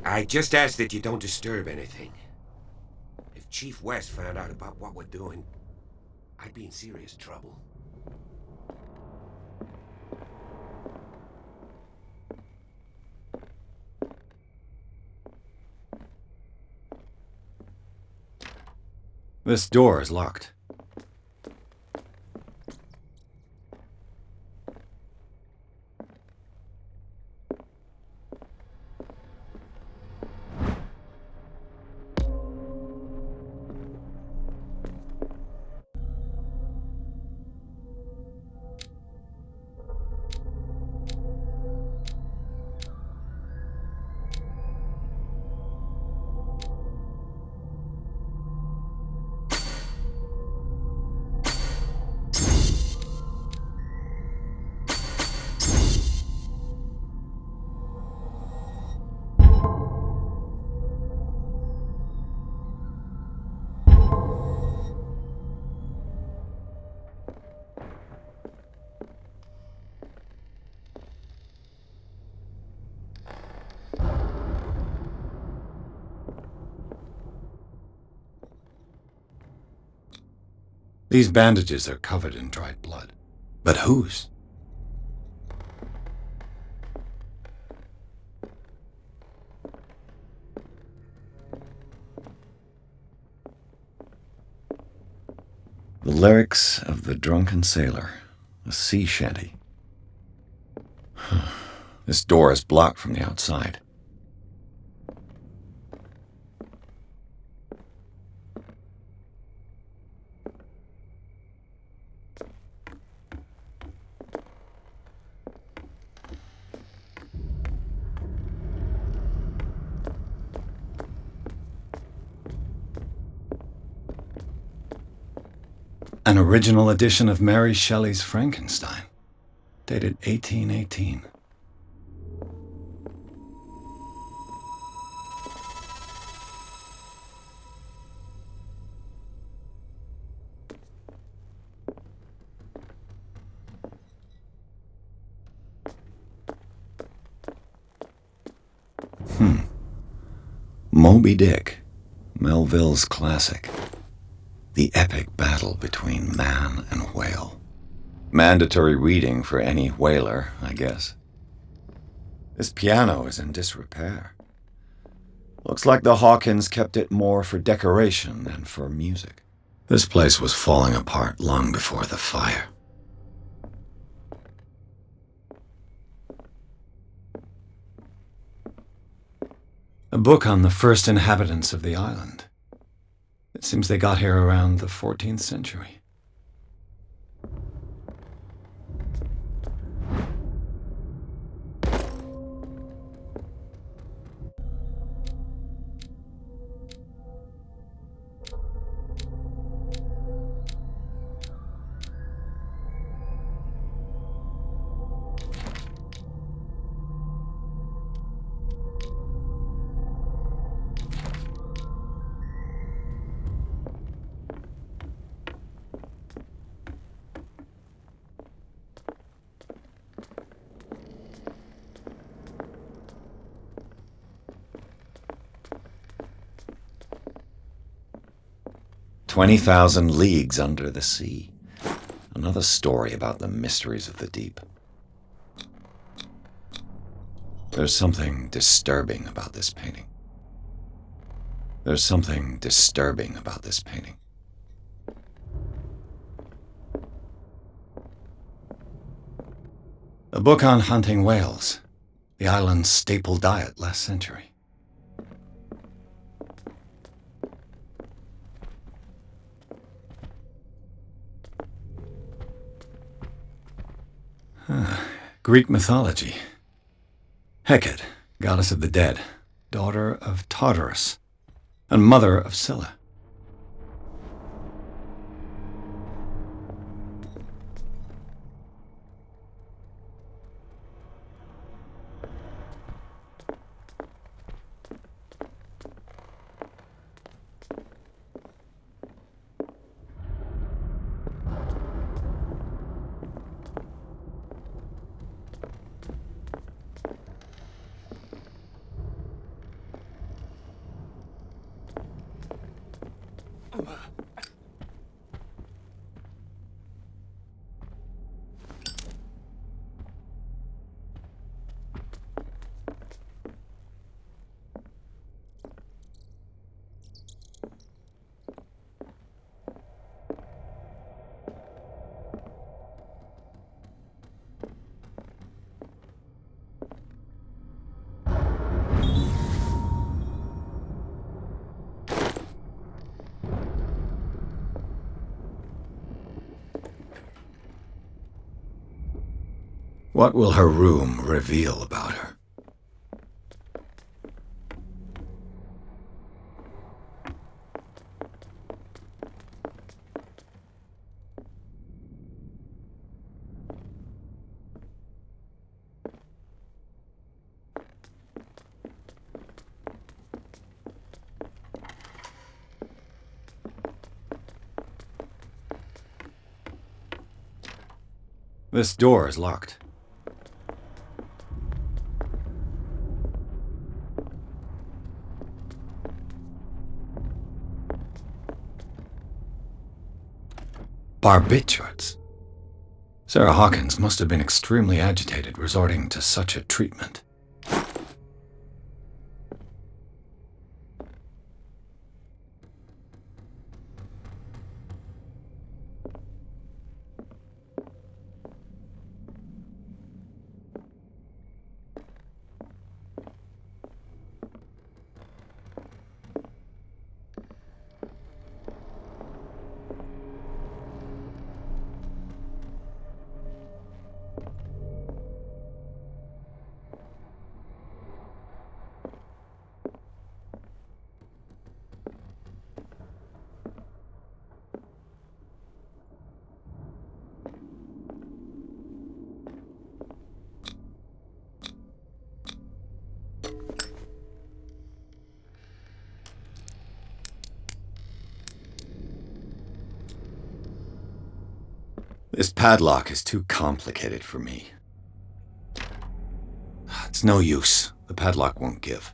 I just ask that you don't disturb anything. If Chief West found out about what we're doing, I'd be in serious trouble. This door is locked. These bandages are covered in dried blood. But whose? The lyrics of the drunken sailor, a sea shanty. This door is blocked from the outside. An original edition of Mary Shelley's Frankenstein, dated 1818. Moby Dick, Melville's classic. The epic battle between man and whale. Mandatory reading for any whaler, I guess. This piano is in disrepair. Looks like the Hawkins kept it more for decoration than for music. This place was falling apart long before the fire. A book on the first inhabitants of the island. It seems they got here around the 14th century. "20,000 Leagues Under the Sea." Another story about the mysteries of the deep. There's something disturbing about this painting. There's something disturbing about this painting. A book on hunting whales, the island's staple diet last century. Greek mythology. Hecate, goddess of the dead, daughter of Tartarus, and mother of Scylla. What will her room reveal about her? This door is locked. Barbiturates. Sarah Hawkins must have been extremely agitated resorting to such a treatment. This padlock is too complicated for me. It's no use. The padlock won't give.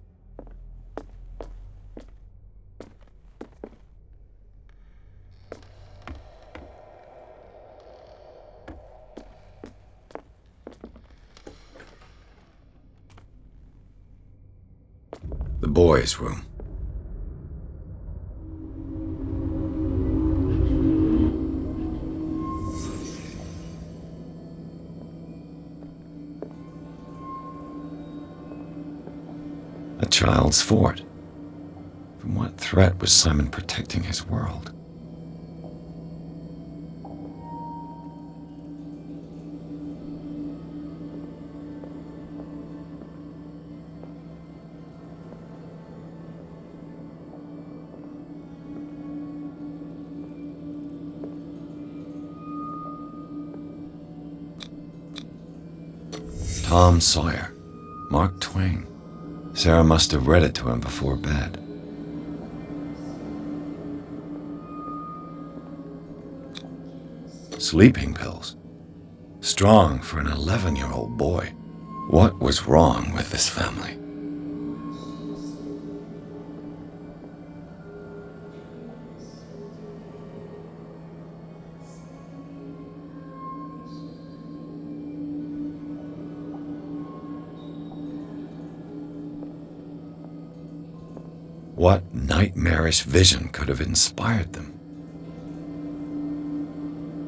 boys' room. A child's fort. From what threat was Simon protecting his world? Tom Sawyer, Mark Twain. Sarah must have read it to him before bed. Sleeping pills. Strong for an 11-year-old boy. What was wrong with this family? What nightmarish vision could have inspired them?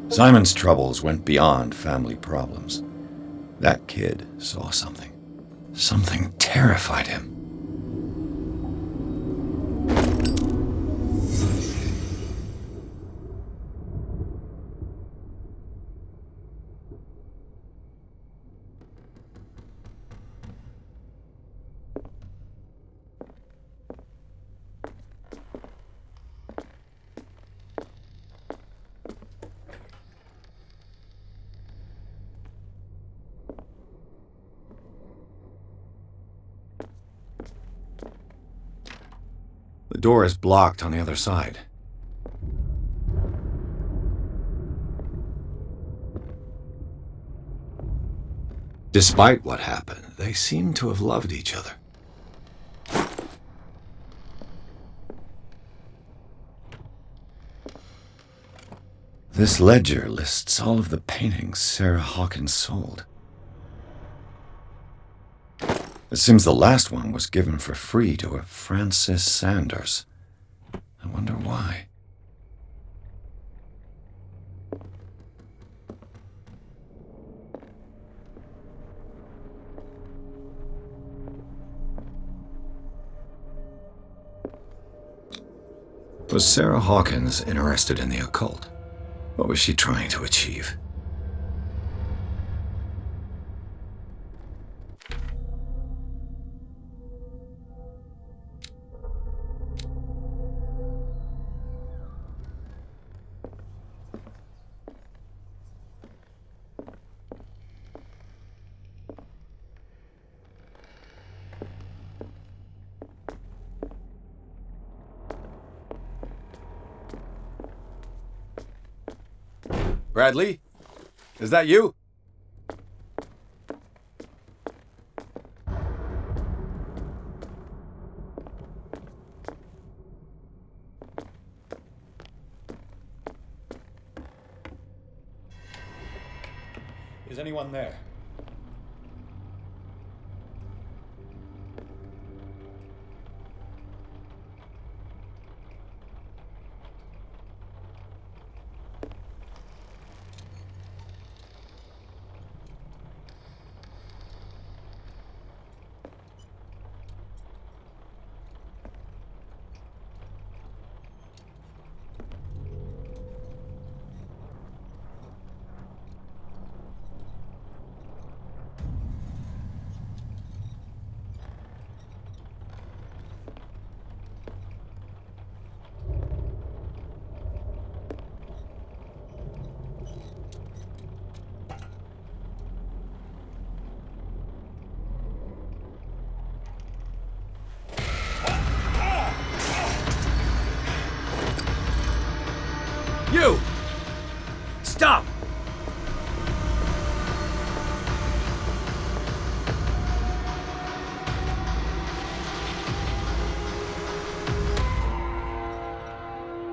Simon's troubles went beyond family problems. That kid saw something. Something terrified him. The door is blocked on the other side. Despite what happened, they seem to have loved each other. This ledger lists all of the paintings Sarah Hawkins sold. It seems the last one was given for free to a Francis Sanders. I wonder why. Was Sarah Hawkins interested in the occult? What was she trying to achieve? Bradley? Is that you? Is anyone there? You! Stop!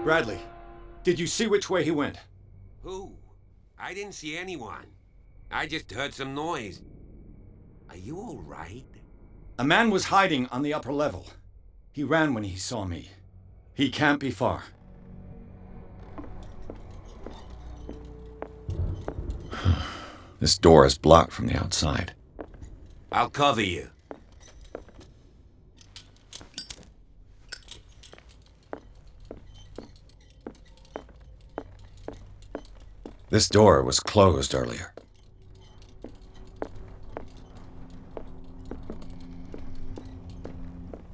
Bradley, did you see which way he went? Who? I didn't see anyone. I just heard some noise. Are you all right? A man was hiding on the upper level. He ran when he saw me. He can't be far. This door is blocked from the outside. I'll cover you. This door was closed earlier.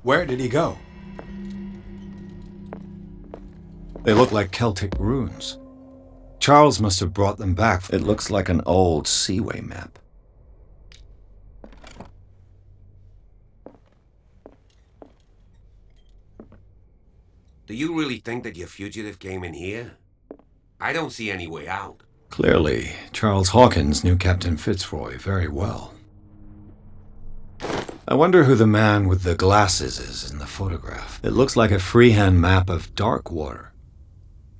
Where did he go? They look like Celtic runes. Charles must have brought them back. It looks like an old seaway map. Do you really think that your fugitive came in here? I don't see any way out. Clearly, Charles Hawkins knew Captain Fitzroy very well. I wonder who the man with the glasses is in the photograph. It looks like a freehand map of Darkwater.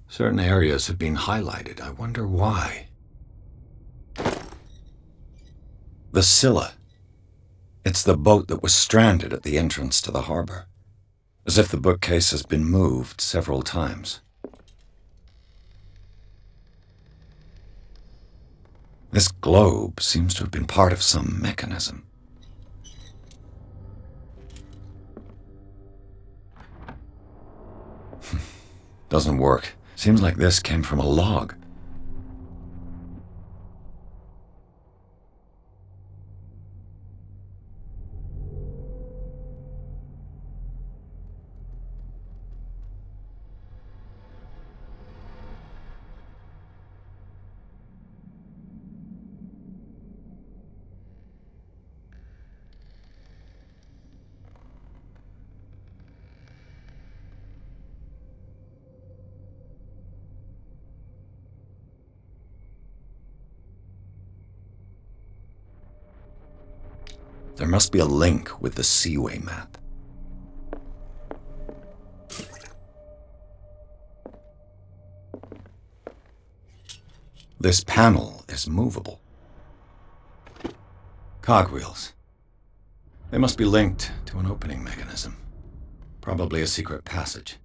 Certain areas have been highlighted. I wonder why. The Scylla. It's the boat that was stranded at the entrance to the harbor. As if the bookcase has been moved several times. This globe seems to have been part of some mechanism. Doesn't work. Seems like this came from a log. There must be a link with the Seaway map. This panel is movable. Cogwheels. They must be linked to an opening mechanism. Probably a secret passage.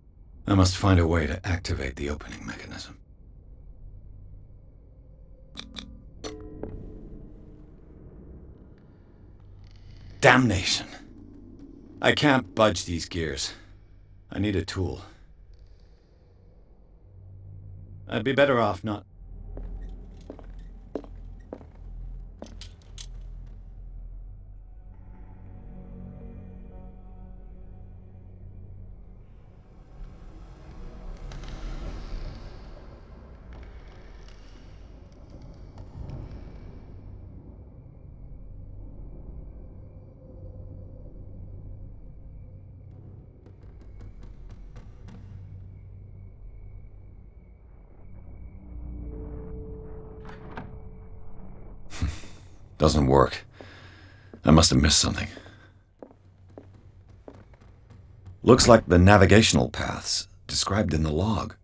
I must find a way to activate the opening mechanism. Damnation. I can't budge these gears. I need a tool. I'd be better off not... Doesn't work. I must have missed something. Looks like the navigational paths described in the log.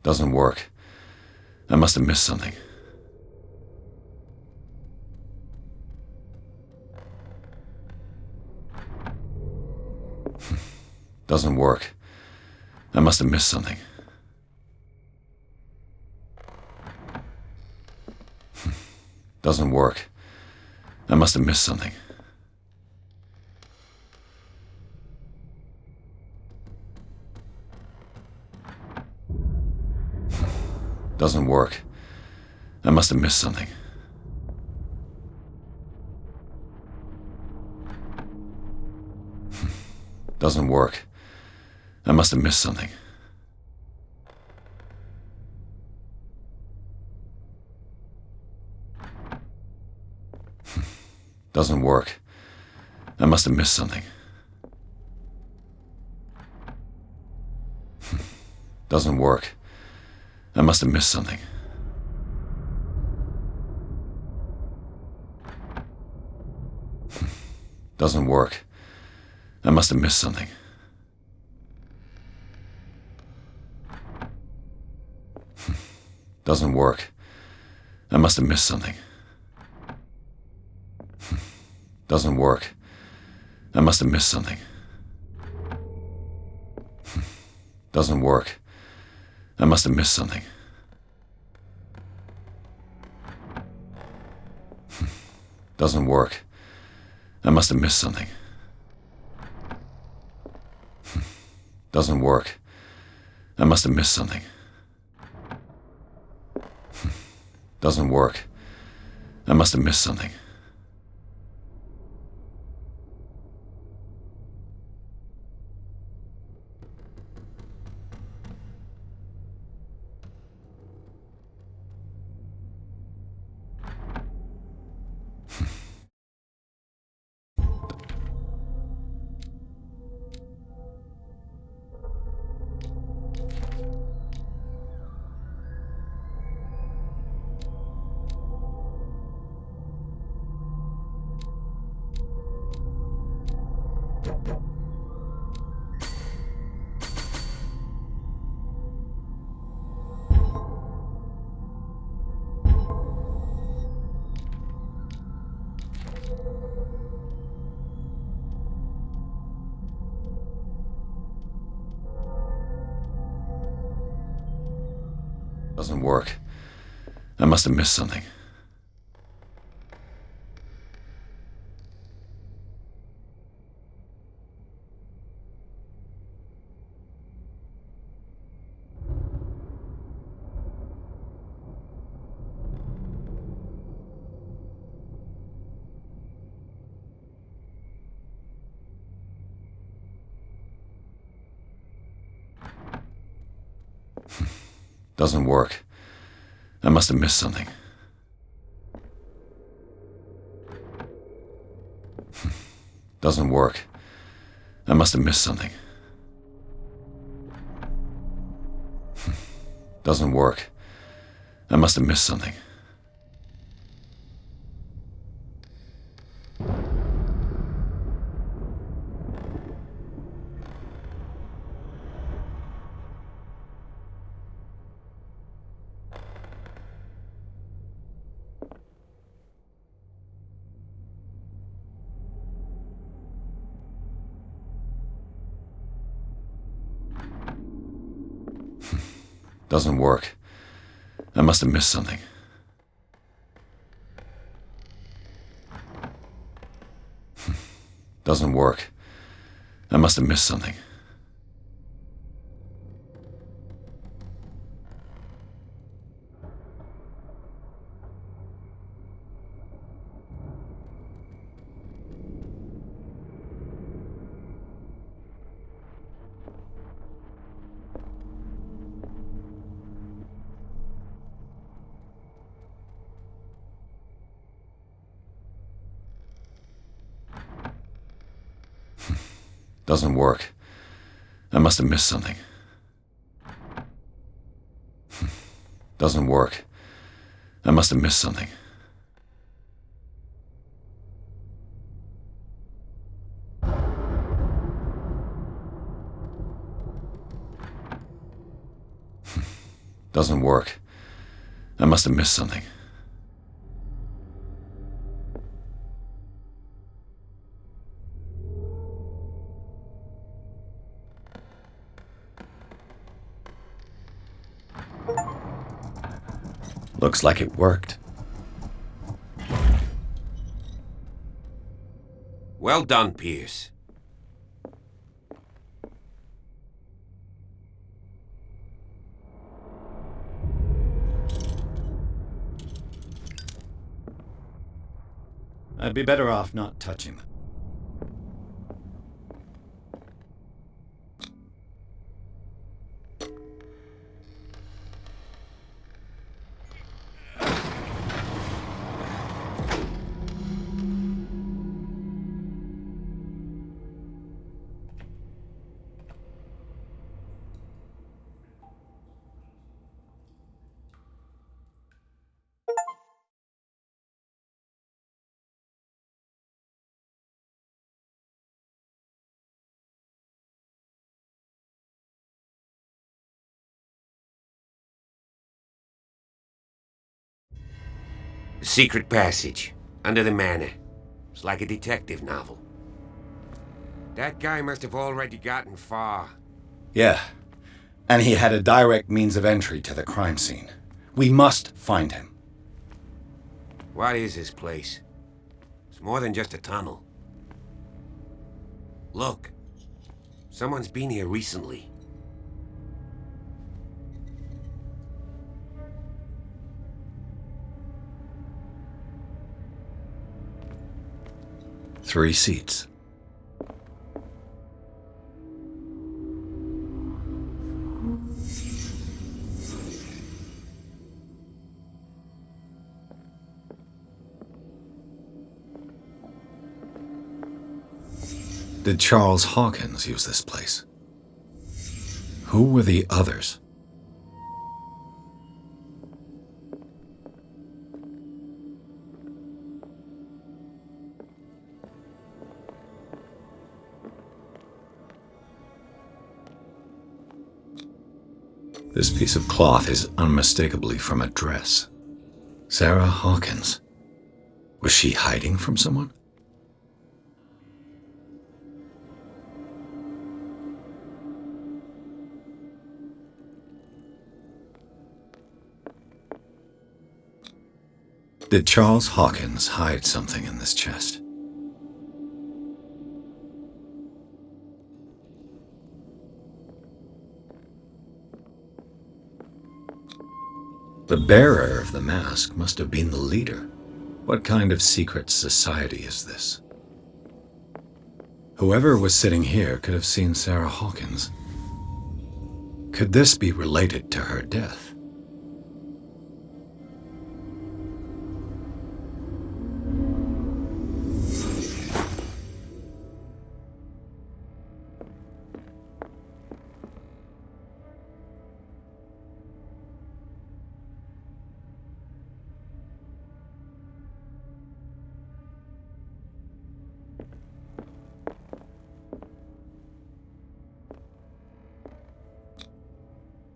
Doesn't work. I must have missed something. Doesn't work. I must have missed something. Doesn't work. I must have missed something. Doesn't work. I must have missed something. Doesn't work. I must have missed something. Doesn't work. I must have missed something. Doesn't work. I must have missed something. Doesn't work. I must have missed something. Doesn't work. I must have missed something. Doesn't work. I must have missed something. Doesn't work. I must have missed something. Doesn't work. I must have missed something. Doesn't work. I must have missed something. Doesn't work. I must have missed something. Doesn't work. I must have missed something. Doesn't work. I must have missed something. Doesn't work. I must have missed something. Doesn't work. I must have missed something. Doesn't work. I must have missed something. Doesn't work. I must have missed something. Doesn't work. I must have missed something. Doesn't work. I must have missed something. Doesn't work. I must have missed something. Looks like it worked. Well done, Pierce. I'd be better off not touching them. A secret passage, under the manor. It's like a detective novel. That guy must have already gotten far. Yeah, and he had a direct means of entry to the crime scene. We must find him. What is this place? It's more than just a tunnel. Look. Someone's been here recently. Three seats. Did Charles Hawkins use this place? Who were the others? This piece of cloth is unmistakably from a dress. Sarah Hawkins. Was she hiding from someone? Did Charles Hawkins hide something in this chest? The bearer of the mask must have been the leader. What kind of secret society is this? Whoever was sitting here could have seen Sarah Hawkins. Could this be related to her death?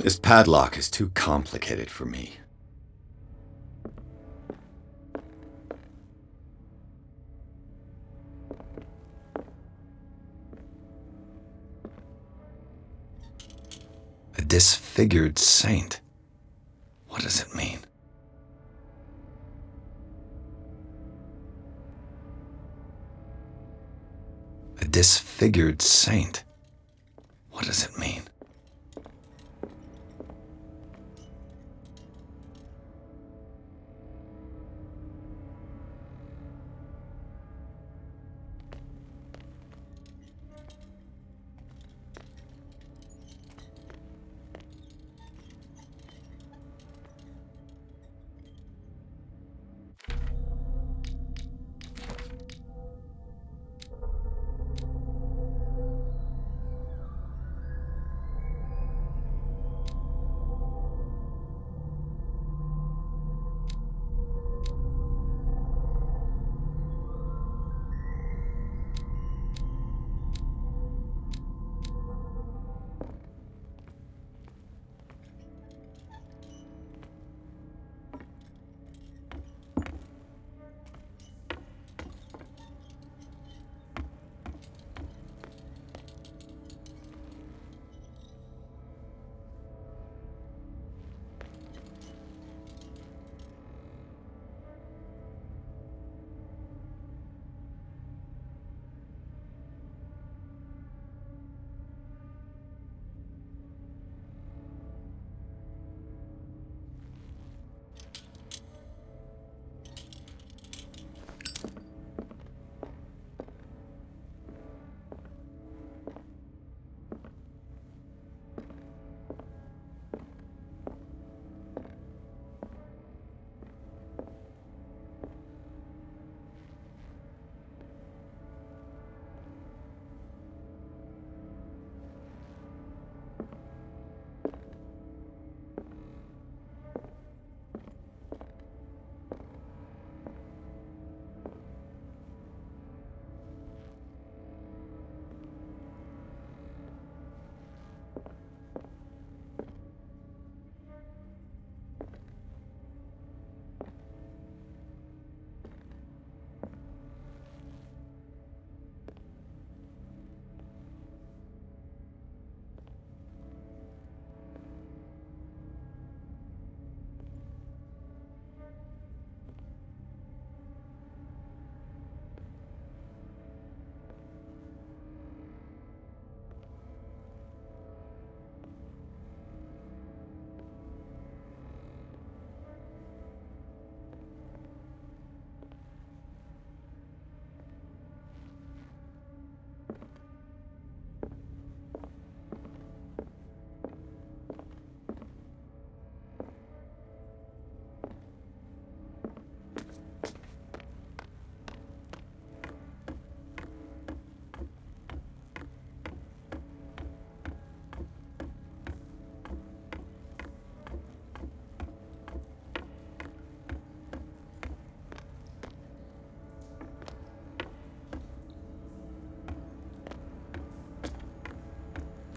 This padlock is too complicated for me. A disfigured saint. What does it mean? A disfigured saint. What does it mean?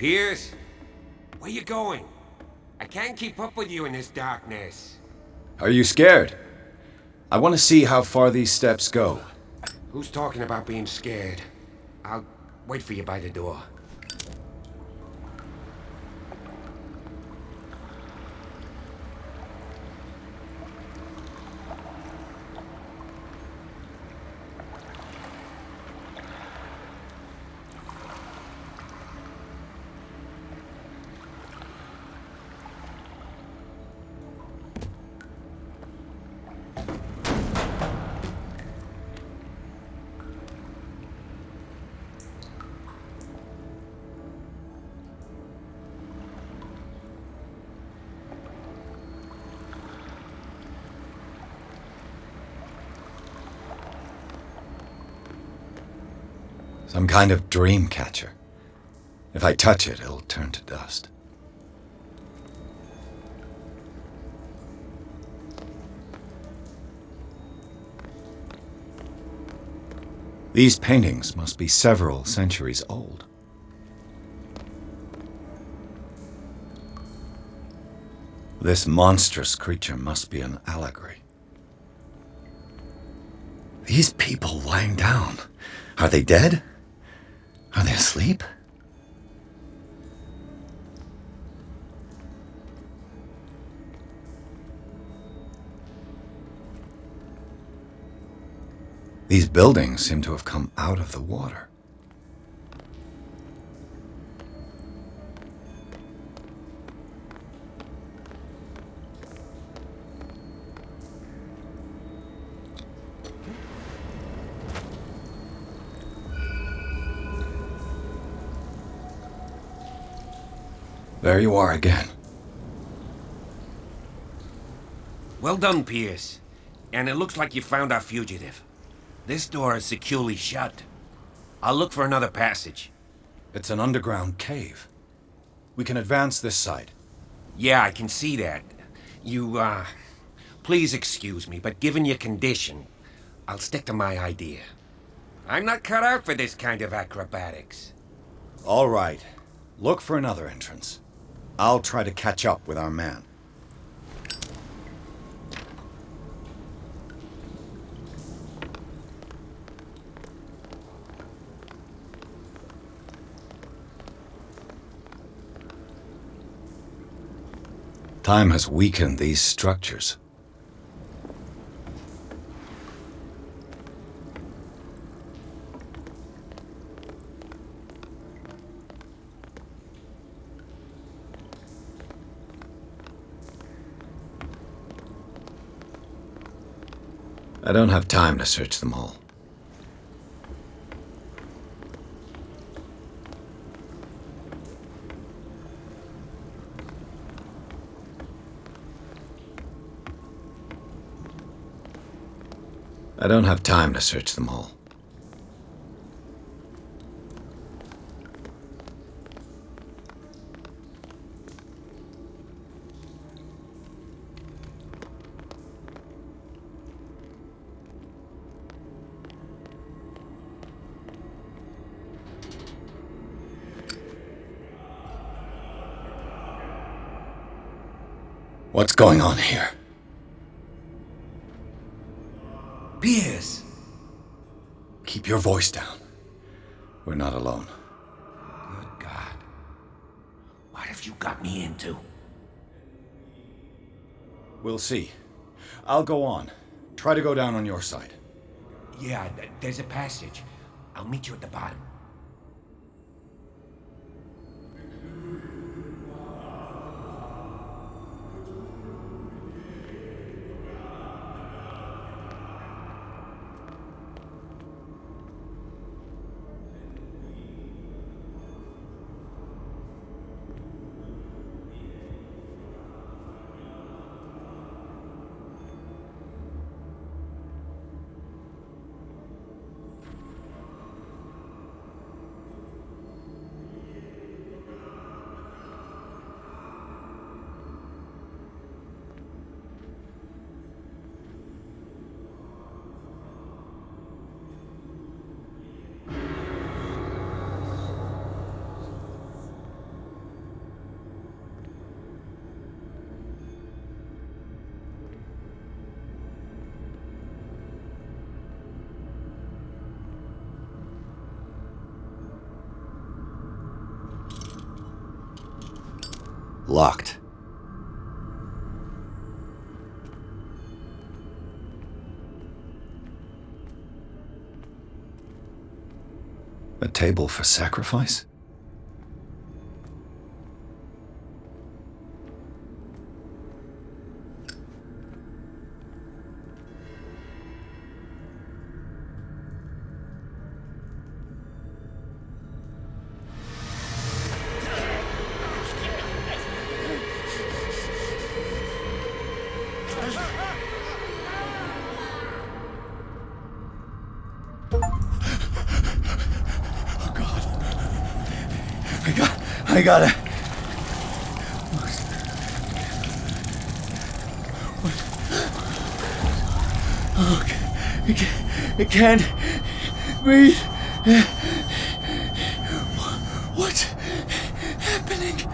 Pierce? Where you going? I can't keep up with you in this darkness. Are you scared? I want to see how far these steps go. Who's talking about being scared? I'll wait for you by the door. Some kind of dream catcher. If I touch it, it'll turn to dust. These paintings must be several centuries old. This monstrous creature must be an allegory. These people lying down, are they dead? Are they asleep? These buildings seem to have come out of the water. There you are again. Well done, Pierce. And it looks like you found our fugitive. This door is securely shut. I'll look for another passage. It's an underground cave. We can advance this side. Yeah, I can see that. Please excuse me, but given your condition, I'll stick to my idea. I'm not cut out for this kind of acrobatics. All right. Look for another entrance. I'll try to catch up with our man. Time has weakened these structures. I don't have time to search them all. I don't have time to search them all. What's going on here? Pierce! Keep your voice down. We're not alone. Good God. What have you got me into? We'll see. I'll go on. Try to go down on your side. Yeah, there's a passage. I'll meet you at the bottom. Locked. A table for sacrifice? I gotta... Oh, it can't breathe. What's happening?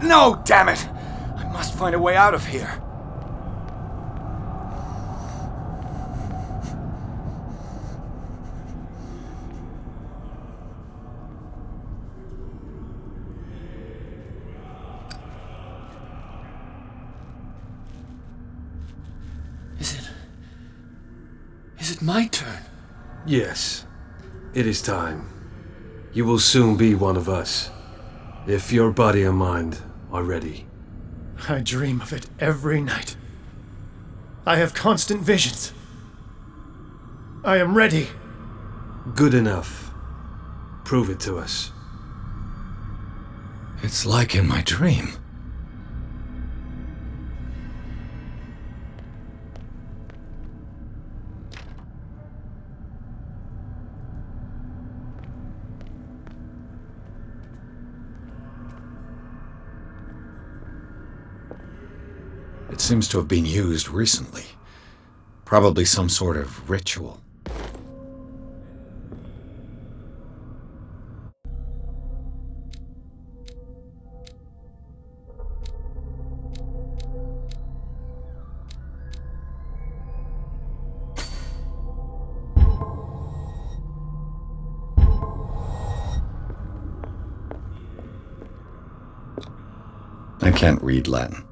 No, damn it! I must find a way out of here. Is it my turn? Yes. It is time. You will soon be one of us, if your body and mind are ready. I dream of it every night. I have constant visions. I am ready. Good enough. Prove it to us. It's like in my dream. It seems to have been used recently. Probably some sort of ritual. I can't read Latin.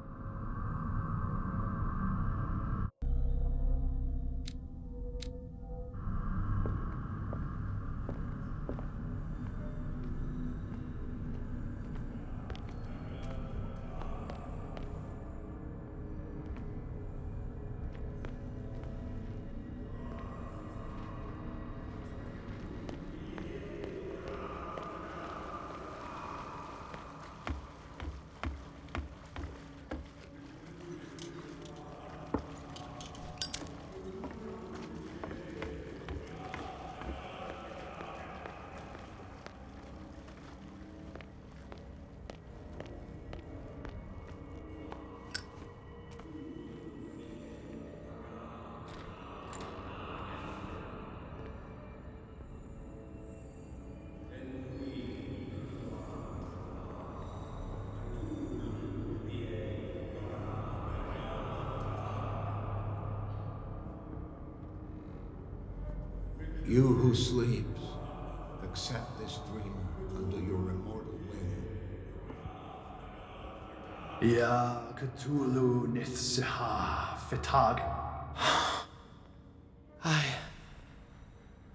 You who sleeps, accept this dreamer under your immortal wing. Ya Cthulhu Nithsiha Fitag.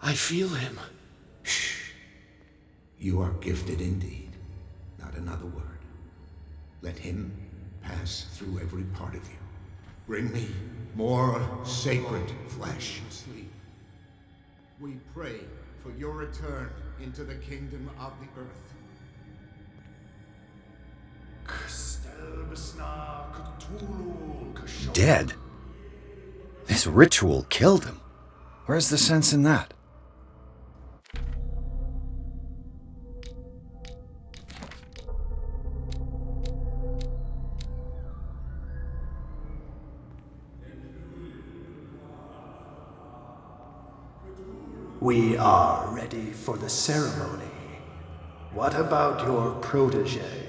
I feel him. Shh. You are gifted indeed. Not another word. Let him pass through every part of you. Bring me more sacred flesh. Sleep. We pray for your return into the kingdom of the earth. Dead? This ritual killed him. Where's the sense in that? We are ready for the ceremony. What about your protege?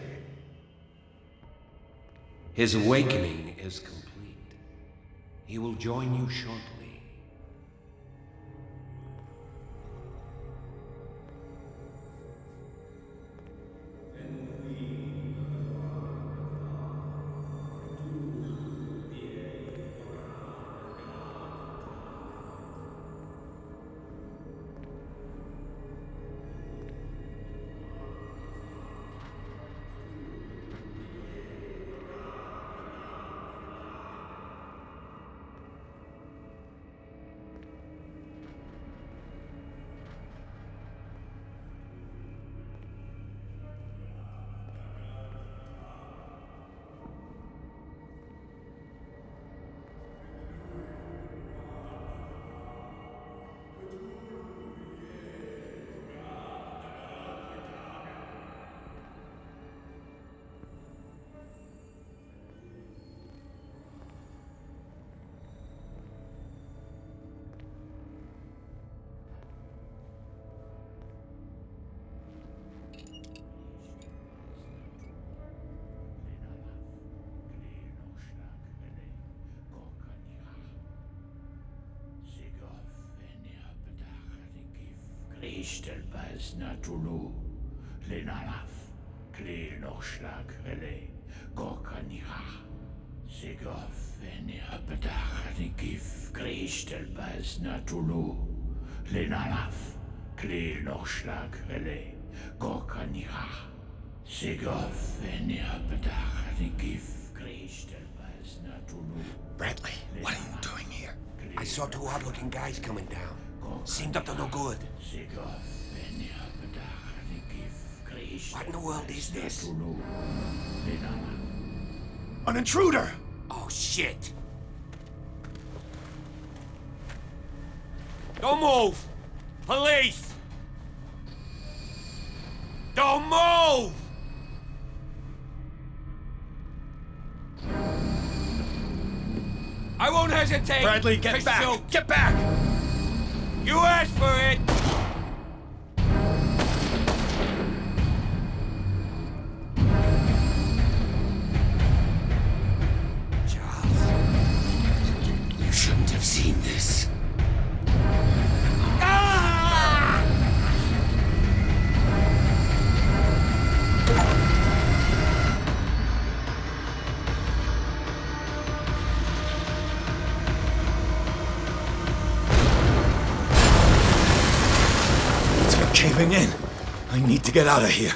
His awakening is complete. He will join you shortly. Ishtelbaz Natulu, Lenalaf, Klil Nochschlag, Rele, Gorkanira, Sigov, Eniapetach, Nikif, Krishtelbaz Natulu, Lenalaf, Klil Nochschlag, Rele, Gorkanira, Sigov, Eniapetach, Nikif, Krishtelbaz Natulu. Bradley, what are you doing here? I saw two odd-looking guys coming down. Seemed up to no good. What in the world is this? An intruder! Oh, shit! Don't move! Police! Don't move! I won't hesitate! Bradley, get back! Shoot. Get back! You asked for it! Charles, you shouldn't have seen this. Caving in. I need to get out of here.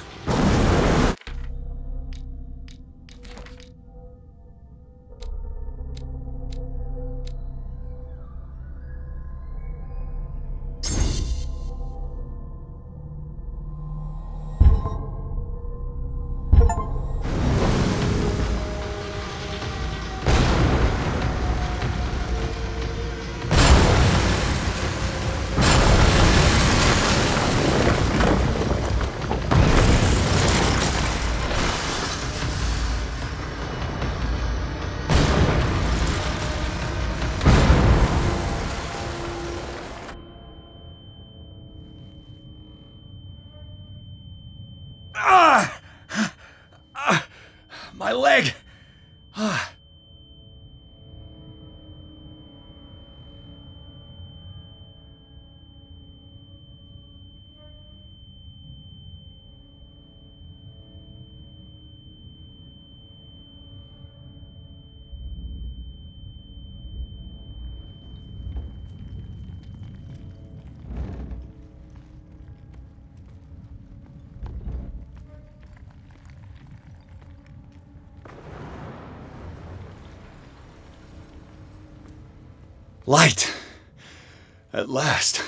My leg! Light! At last.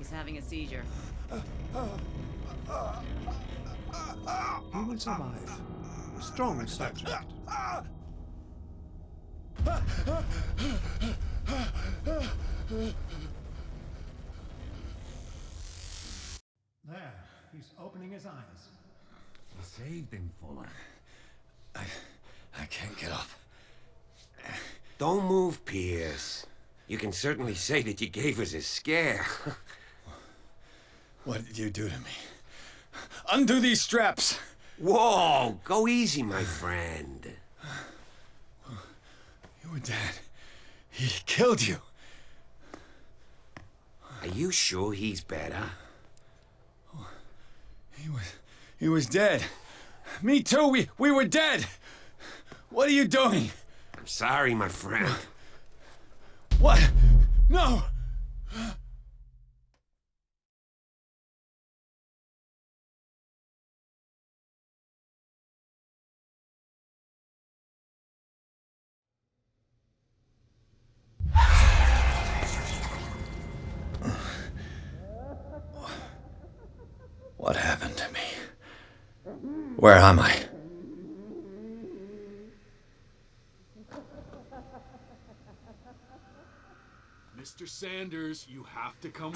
He's having a seizure. He will survive. Strong subject. There, he's opening his eyes. You saved him, Fuller. I can't get up. Don't move, Pierce. You can certainly say that you gave us a scare. What did you do to me? Undo these straps! Whoa! Go easy, my friend. You were dead. He killed you. Are you sure he's better? He was dead. Me too. We were dead. What are you doing? I'm sorry, my friend. What? No! What happened to me? Where am I? Mr. Sanders, you have to come.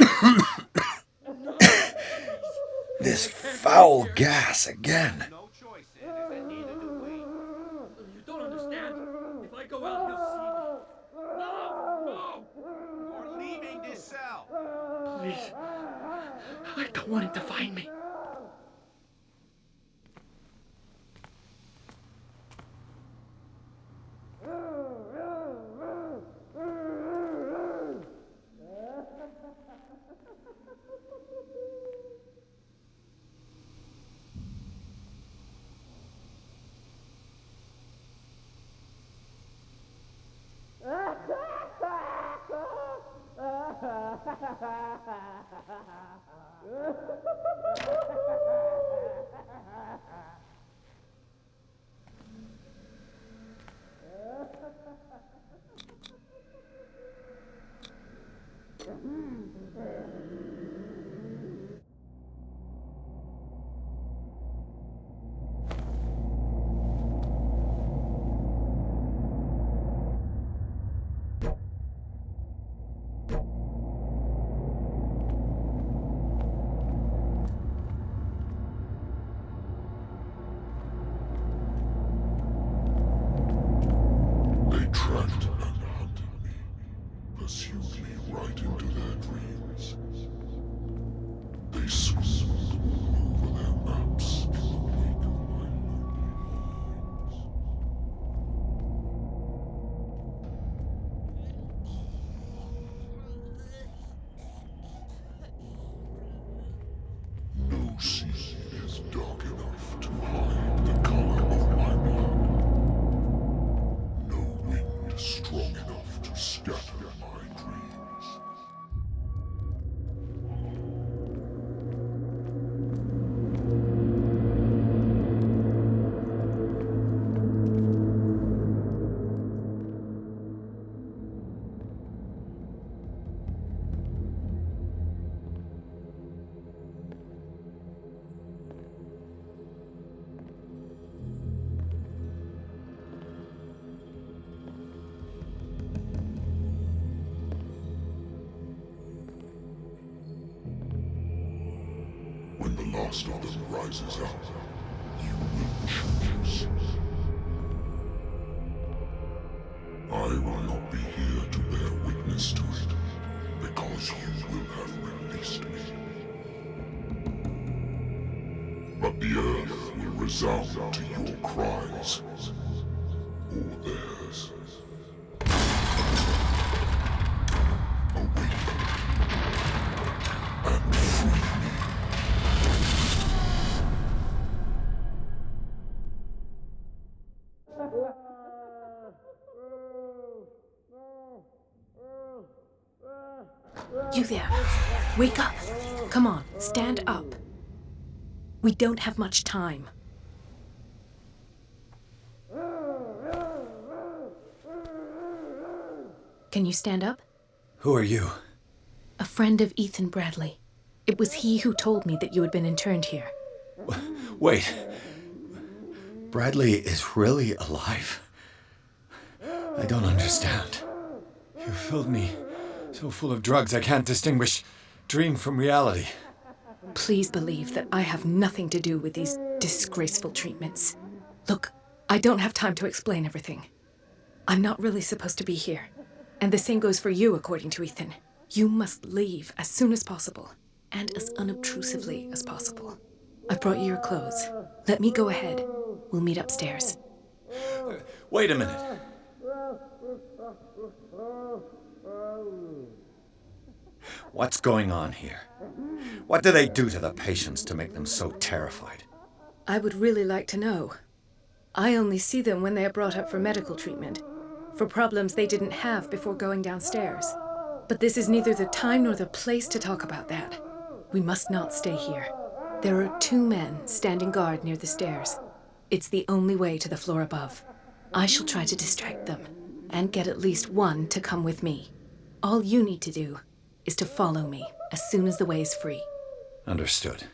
This foul gas again. No choice, Sanders, and neither do we. You don't understand. If I go out, he'll see me. No! You're leaving this cell. Please. I don't want him to find me. They tracked and hunted me, pursued me right into their dreams. They swooped all over their maps in the wake of my lonely dreams. No sea is dark enough to hide the color of my blood. No wind strong enough to scatter my dreams. When the last of them rises up, you will choose. I will not be here to bear witness to it, because you will have released me. But the earth will resound to your cries, or theirs. Awake and free me. You there. Wake up. Come on, stand up. We don't have much time. Can you stand up? Who are you? A A friend of Ethan Bradley. It was he who told me that you had been interned here. Wait. Bradley is really alive? I don't understand. You filled me so full of drugs I can't distinguish dream from reality. Please believe that I have nothing to do with these disgraceful treatments. Look, I don't have time to explain everything. I'm not really supposed to be here. And the same goes for you, according to Ethan. You must leave as soon as possible, and as unobtrusively as possible. I've brought you your clothes. Let me go ahead. We'll meet upstairs. Wait a minute. What's going on here? What do they do to the patients to make them so terrified? I would really like to know. I only see them when they are brought up for medical treatment, for problems they didn't have before going downstairs. But this is neither the time nor the place to talk about that. We must not stay here. There are 2 men standing guard near the stairs. It's the only way to the floor above. I shall try to distract them, and get at least one to come with me. All you need to do is to follow me as soon as the way is free. Understood.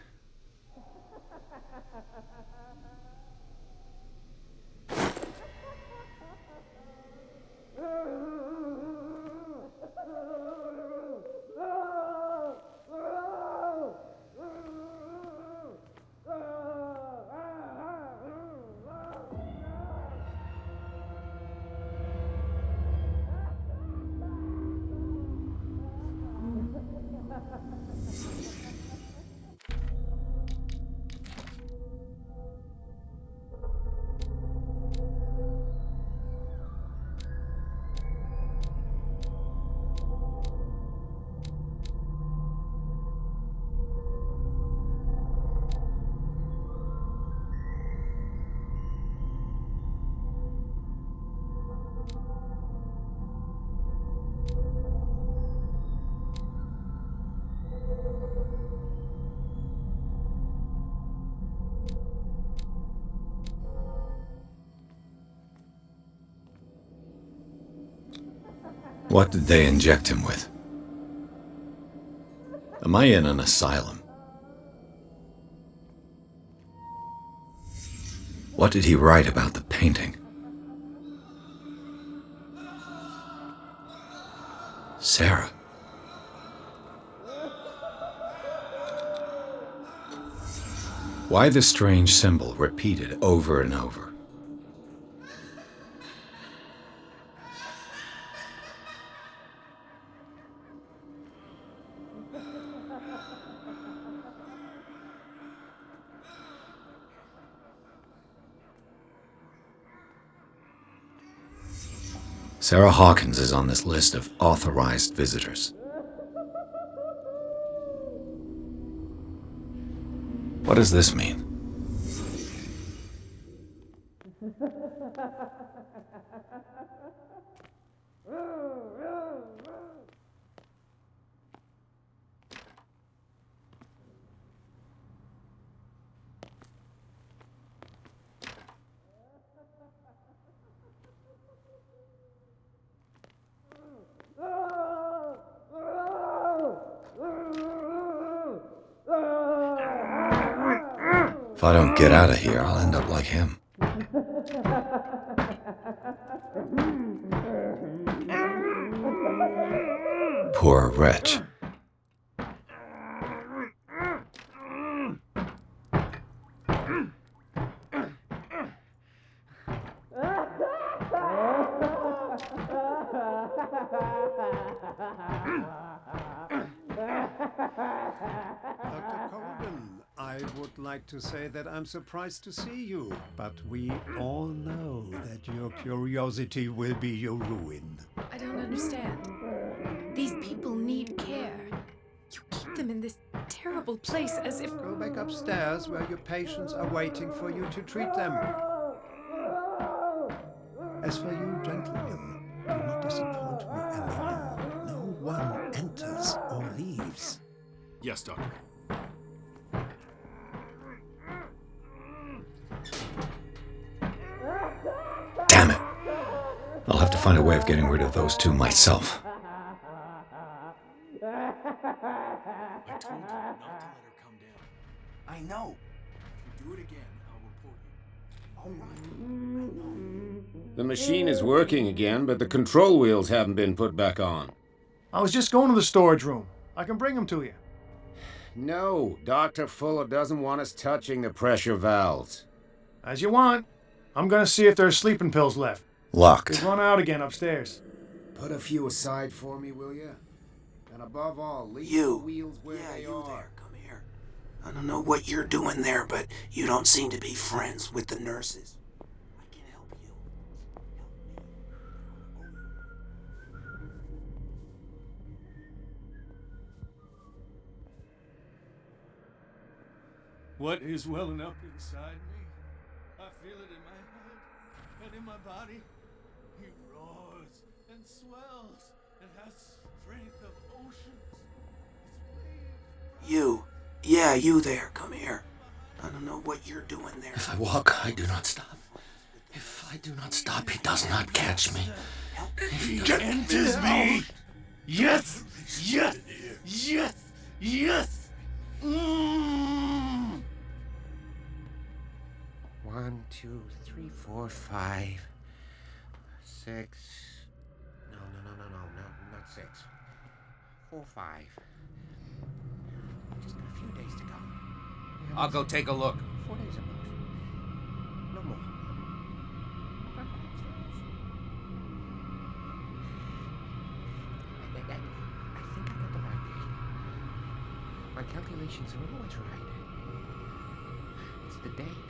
What did they inject him with? Am I in an asylum? What did he write about the painting? Sarah. Why the strange symbol repeated over and over? Sarah Hawkins is on this list of authorized visitors. What does this mean? If I don't get out of here, I'll end up like him. Poor wretch. I would like to say that I'm surprised to see you, but we all know that your curiosity will be your ruin. I don't understand. These people need care. You keep them in this terrible place as if... Go back upstairs where your patients are waiting for you to treat them. As for you, gentlemen, do not disappoint me anymore. No one enters or leaves. Yes, Doctor. Damn it. I'll have to find a way of getting rid of those 2 myself. I told you not to let her come down. I know. If you do it again, I'll report you. The machine is working again, but the control wheels haven't been put back on. I was just going to the storage room. I can bring them to you. No, Dr. Fuller doesn't want us touching the pressure valves. As you want. I'm gonna see if there's sleeping pills left. Locked. They've run out again upstairs. Put a few aside for me, will you? And above all, leave You. the wheels where they are. There, come here. I don't know what you're doing there, but you don't seem to be friends with the nurses. I can help you. What is welling up inside me? I feel it in my head and in my body. He roars and swells and has strength of oceans. You there, come here. I don't know what you're doing there. If I walk, I do not stop. If I do not stop, he does not catch me. He enters me. Yes, yes, yes, yes. 1, 2, 3, 4, 5, 6. No, not 6. 4, 5. Just got a few days to go. I'll go take a look. 4 days at most. No more. I think I got the right date. My calculations are always right. It's the date.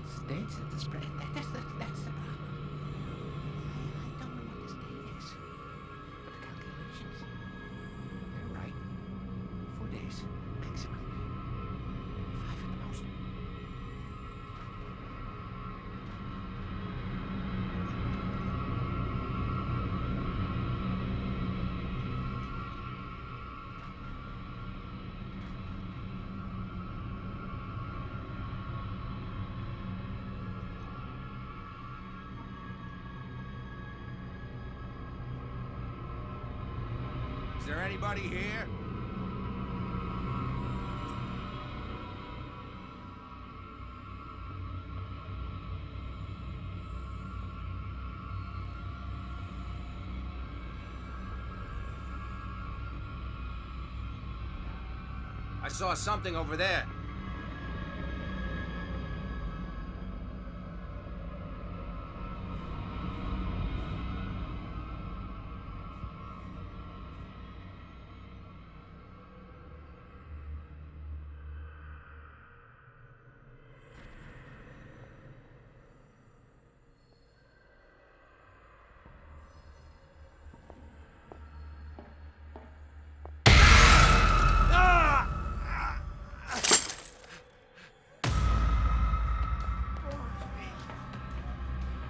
It's the date that the spread. That's the problem. I don't know what this date is, but the calculations, they're right. 4 days maximum. 5 at the most. Is there anybody here? I saw something over there.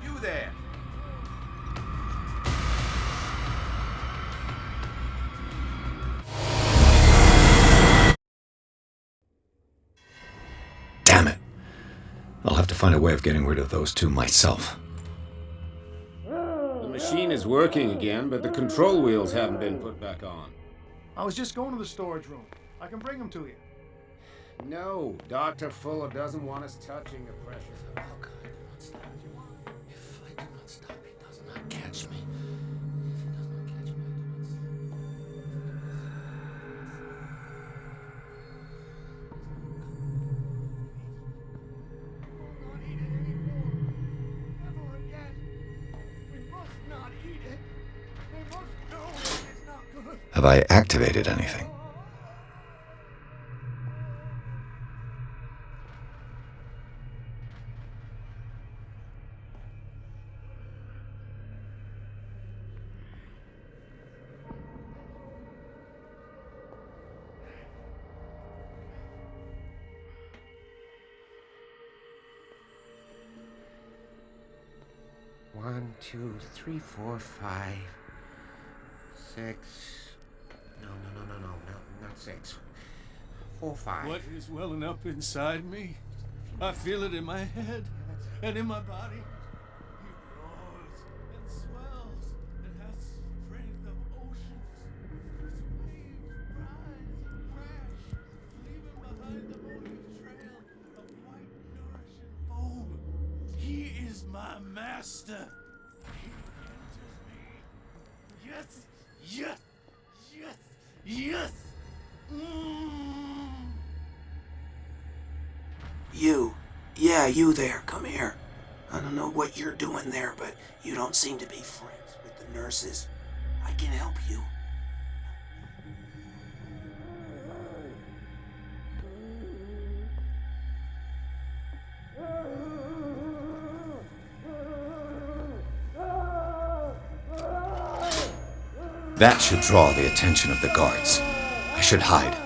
You there? Damn it. I'll have to find a way of getting rid of those two myself. The machine is working again, but the control wheels haven't been put back on. I was just going to the storage room. I can bring them to you. No, Dr. Fuller doesn't want us touching the pressure. Walk, I do not stop. If I do not stop, he does not catch me. Have I activated anything? One, 2, 3, 4, 5, 6. No, not 6. 4, 5. What is welling up inside me? I feel it in my head and in my body. He roars and swells and has strength of oceans. His waves rise master. He enters me. Yes, yes, yes, yes. You. Yeah, you there. Come here. I don't know what you're doing there, but you don't seem to be friends with the nurses. I can help you. That should draw the attention of the guards. I should hide.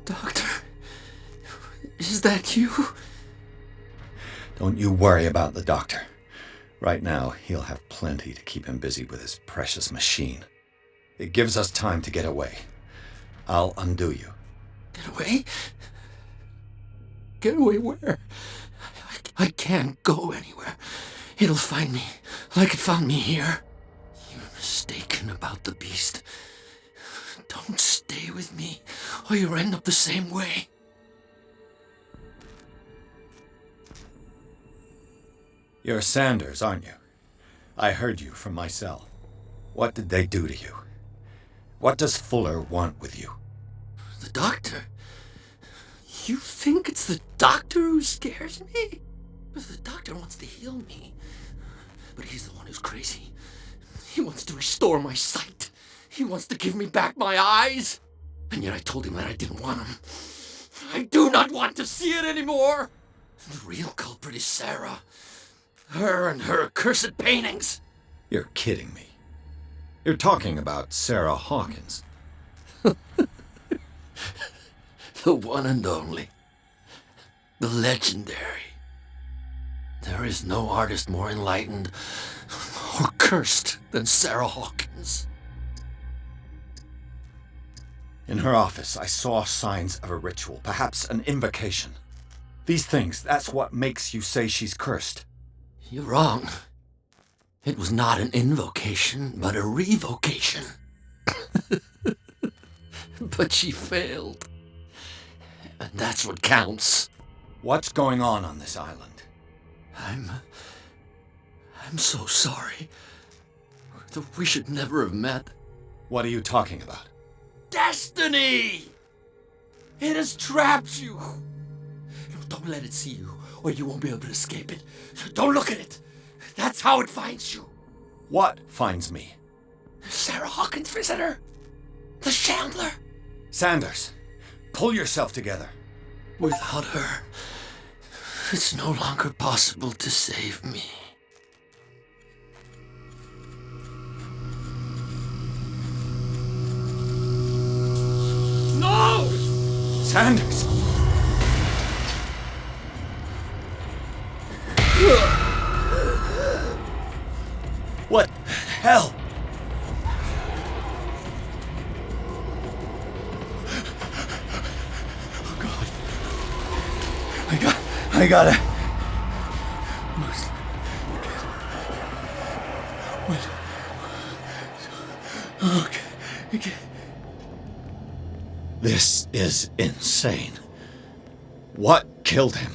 Doctor, is that you? Don't you worry about the doctor. Right now, he'll have plenty to keep him busy with his precious machine. It gives us time to get away. I'll undo you. Get away? Get away where? I can't go anywhere. It'll find me, like it found me here. You're mistaken about the beast. Don't stay with me, or you'll end up the same way. You're Sanders, aren't you? I heard you from my cell. What did they do to you? What does Fuller want with you? The doctor? You think it's the doctor who scares me? The doctor wants to heal me. But he's the one who's crazy. He wants to restore my sight. He wants to give me back my eyes. And yet I told him that I didn't want him. I do not want to see it anymore. The real culprit is Sarah. Her and her accursed paintings. You're kidding me. You're talking about Sarah Hawkins. The one and only. The legendary. There is no artist more enlightened or cursed than Sarah Hawkins. In her office, I saw signs of a ritual, perhaps an invocation. These things, that's what makes you say she's cursed. You're wrong. It was not an invocation, but a revocation. But she failed. And that's what counts. What's going on this island? I'm so sorry. We should never have met. What are you talking about? Destiny! It has trapped you. Don't let it see you, or you won't be able to escape it. Don't look at it. That's how it finds you. What finds me? Sarah Hawkins' visitor. The Shambler. Sanders, pull yourself together. Without her, it's no longer possible to save me. No! Sanders! What the hell? Oh God. I gotta. What? Okay. This is insane. What killed him?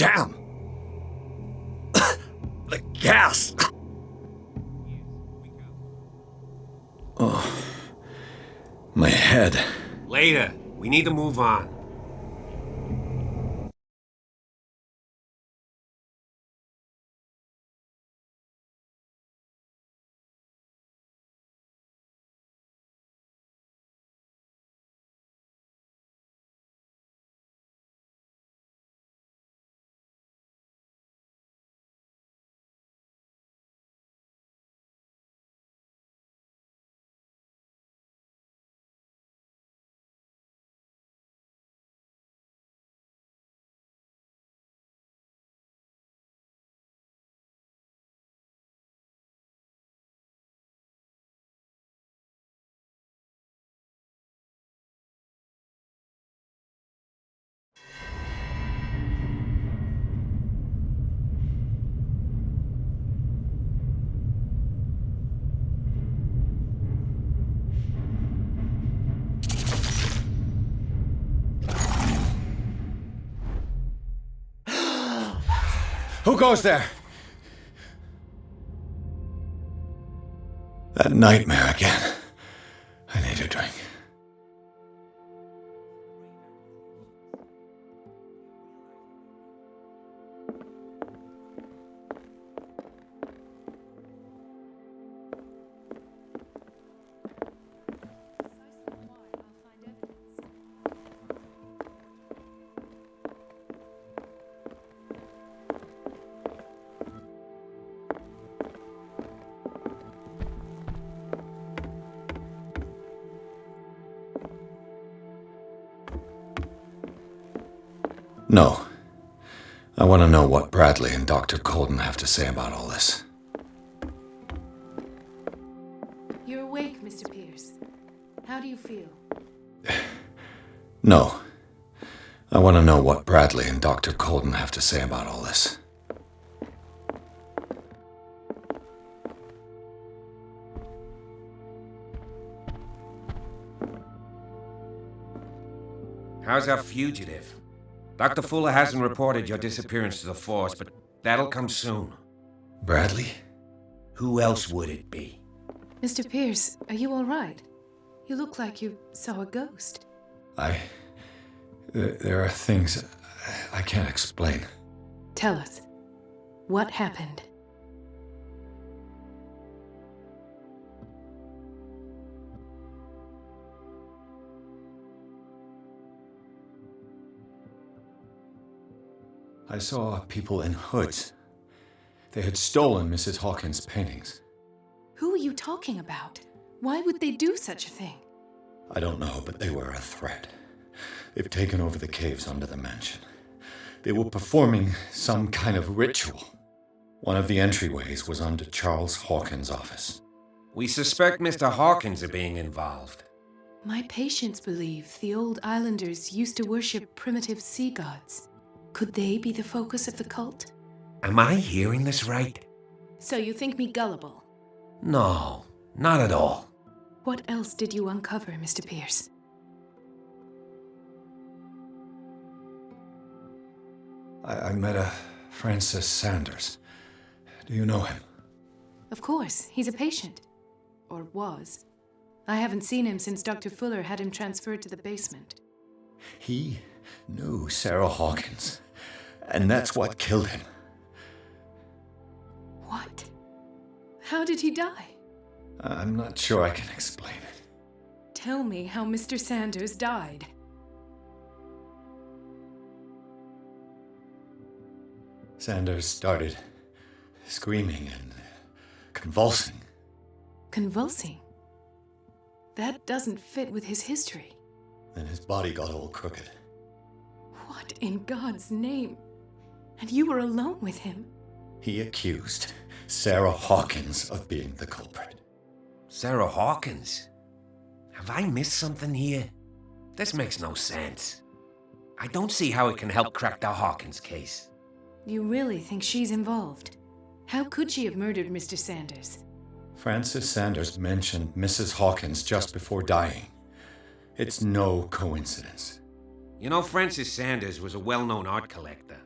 Damn! The gas! Oh, my head. Later. We need to move on. Who goes there? That nightmare again. I need a drink. No. I want to know what Bradley and Dr. Colden have to say about all this. You're awake, Mr. Pierce. How do you feel? No. I want to know what Bradley and Dr. Colden have to say about all this. How's our fugitive? Dr. Fuller hasn't reported your disappearance to the force, but that'll come soon. Bradley? Who else would it be? Mr. Pierce, are you all right? You look like you saw a ghost. There are things I can't explain. Tell us. What happened? I saw people in hoods. They had stolen Mrs. Hawkins' paintings. Who are you talking about? Why would they do such a thing? I don't know, but they were a threat. They've taken over the caves under the mansion. They were performing some kind of ritual. One of the entryways was under Charles Hawkins' office. We suspect Mr. Hawkins of being involved. My patients believe the old islanders used to worship primitive sea gods. Could they be the focus of the cult? Am I hearing this right? So you think me gullible? No, not at all. What else did you uncover, Mr. Pierce? I met a Francis Sanders. Do you know him? Of course, he's a patient. Or was. I haven't seen him since Dr. Fuller had him transferred to the basement. He knew Sarah Hawkins, and that's what killed him. What? How did he die? I'm not sure I can explain it. Tell me how Mr. Sanders died. Sanders started screaming and convulsing. Convulsing? That doesn't fit with his history. Then his body got all crooked. What in God's name? And you were alone with him? He accused Sarah Hawkins of being the culprit. Sarah Hawkins? Have I missed something here? This makes no sense. I don't see how it can help crack the Hawkins case. You really think she's involved? How could she have murdered Mr. Sanders? Francis Sanders mentioned Mrs. Hawkins just before dying. It's no coincidence. You know, Francis Sanders was a well-known art collector.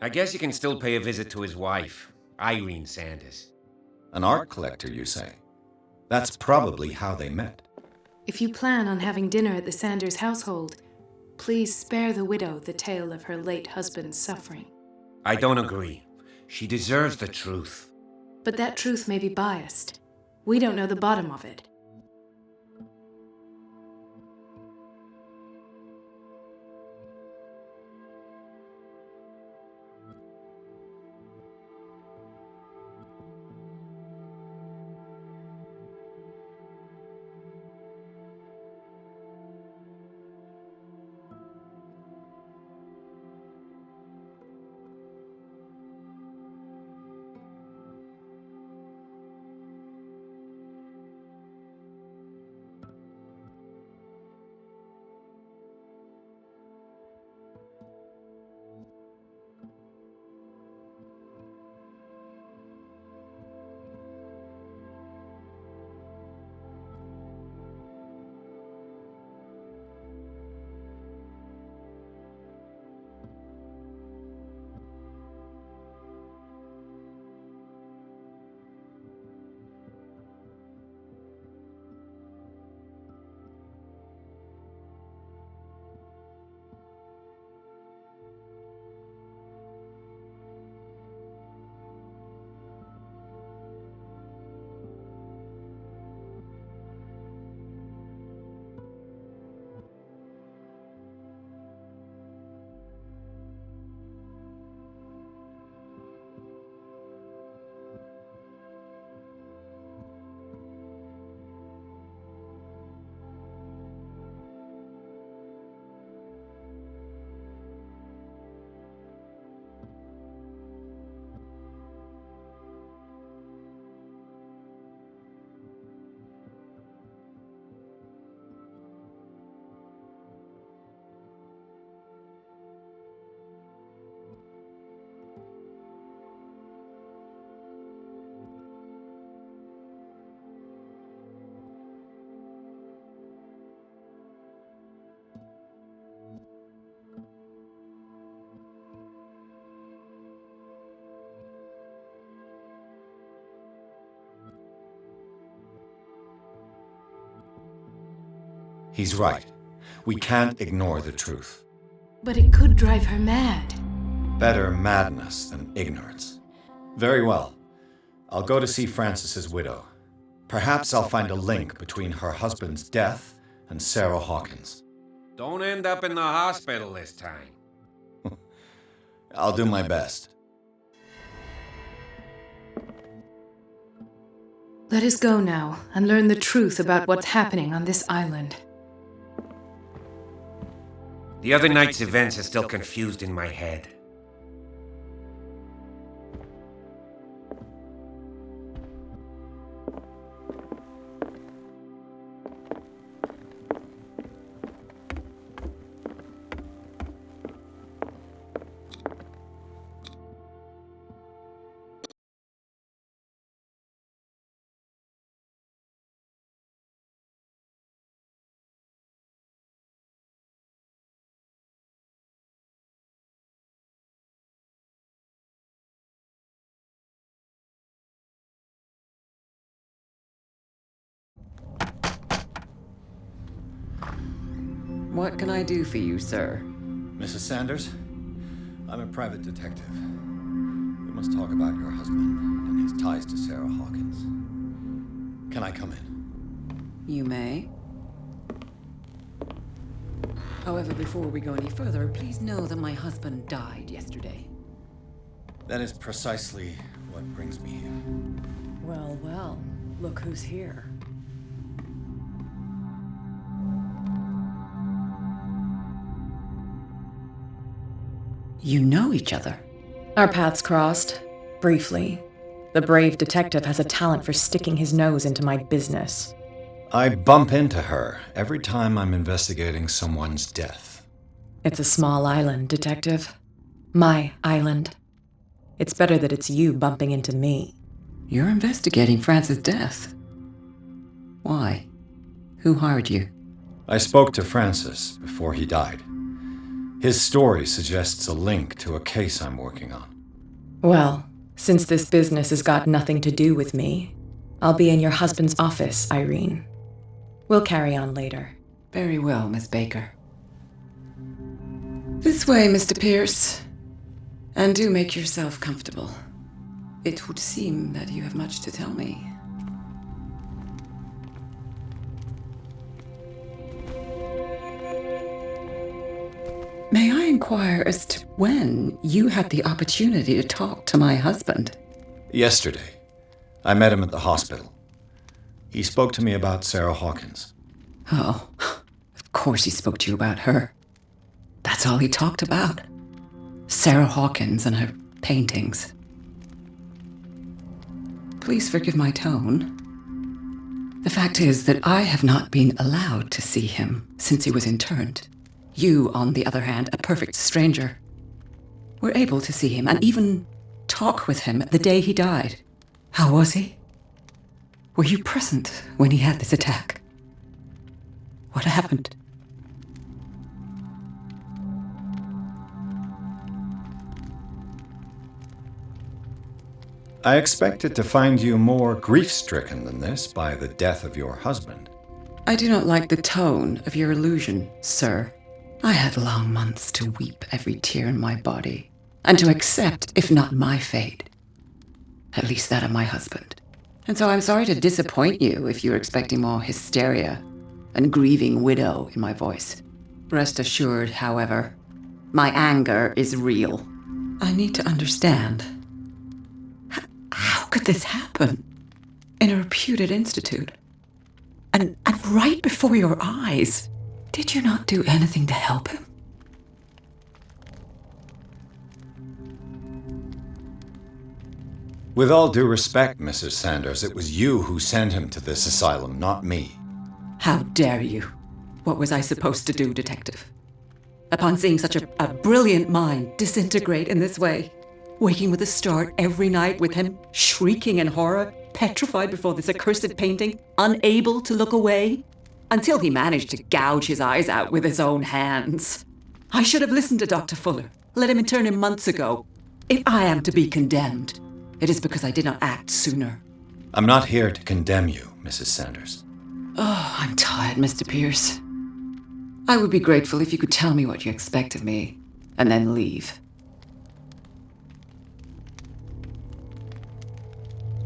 I guess you can still pay a visit to his wife, Irene Sanders. An art collector, you say? That's probably how they met. If you plan on having dinner at the Sanders household, please spare the widow the tale of her late husband's suffering. I don't agree. She deserves the truth. But that truth may be biased. We don't know the bottom of it. He's right. We can't ignore the truth. But it could drive her mad. Better madness than ignorance. Very well. I'll go to see Francis's widow. Perhaps I'll find a link between her husband's death and Sarah Hawkins. Don't end up in the hospital this time. I'll do my best. Let us go now and learn the truth about what's happening on this island. The other night's events are still confused in my head. What can I do for you, sir? Mrs. Sanders, I'm a private detective. We must talk about your husband and his ties to Sarah Hawkins. Can I come in? You may. However, before we go any further, please know that my husband died yesterday. That is precisely what brings me here. Well, well, look who's here. You know each other? Our paths crossed, briefly. The brave detective has a talent for sticking his nose into my business. I bump into her every time I'm investigating someone's death. It's a small island, Detective. My island. It's better that it's you bumping into me. You're investigating Francis' death. Why? Who hired you? I spoke to Francis before he died. His story suggests a link to a case I'm working on. Well, since this business has got nothing to do with me, I'll be in your husband's office, Irene. We'll carry on later. Very well, Miss Baker. This way, Mr. Pierce. And do make yourself comfortable. It would seem that you have much to tell me. May I inquire as to when you had the opportunity to talk to my husband? Yesterday, I met him at the hospital. He spoke to me about Sarah Hawkins. Oh, of course he spoke to you about her. That's all he talked about. Sarah Hawkins and her paintings. Please forgive my tone. The fact is that I have not been allowed to see him since he was interned. You, on the other hand, a perfect stranger, were able to see him and even talk with him the day he died. How was he? Were you present when he had this attack? What happened? I expected to find you more grief-stricken than this by the death of your husband. I do not like the tone of your allusion, sir. I had long months to weep every tear in my body, and to accept, if not my fate, at least that of my husband. And so I'm sorry to disappoint you if you're expecting more hysteria and grieving widow in my voice. Rest assured, however, my anger is real. I need to understand. How could this happen? In a reputed institute? And right before your eyes? Did you not do anything to help him? With all due respect, Mrs. Sanders, it was you who sent him to this asylum, not me. How dare you? What was I supposed to do, detective? Upon seeing such a brilliant mind disintegrate in this way, waking with a start every night with him shrieking in horror, petrified before this accursed painting, unable to look away, until he managed to gouge his eyes out with his own hands. I should have listened to Dr. Fuller, let him intern him months ago. If I am to be condemned, it is because I did not act sooner. I'm not here to condemn you, Mrs. Sanders. Oh, I'm tired, Mr. Pierce. I would be grateful if you could tell me what you expect of me, and then leave.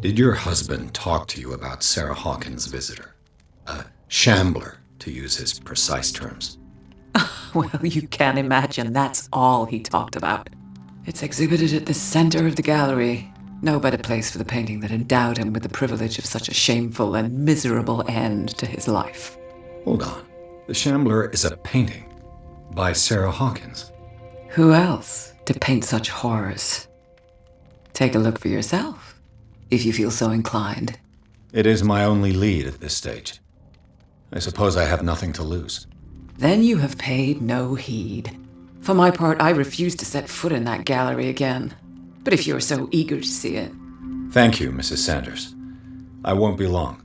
Did your husband talk to you about Sarah Hawkins' visitor? A shambler, to use his precise terms. Well, you can imagine that's all he talked about. It's exhibited at the center of the gallery. No better place for the painting that endowed him with the privilege of such a shameful and miserable end to his life. Hold on. The Shambler is a painting by Sarah Hawkins. Who else to paint such horrors? Take a look for yourself, if you feel so inclined. It is my only lead at this stage. I suppose I have nothing to lose. Then you have paid no heed. For my part, I refuse to set foot in that gallery again. But if you're so eager to see it... Thank you, Mrs. Sanders. I won't be long.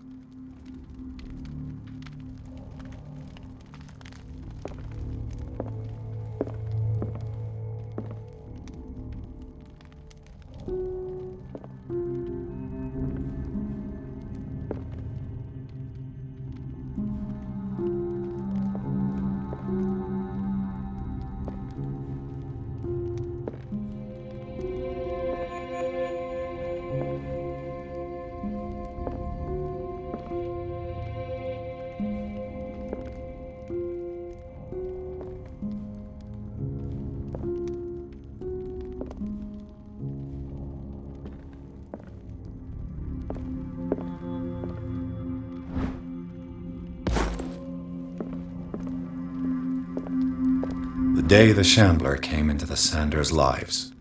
The day the Shambler came into the Sanders' lives.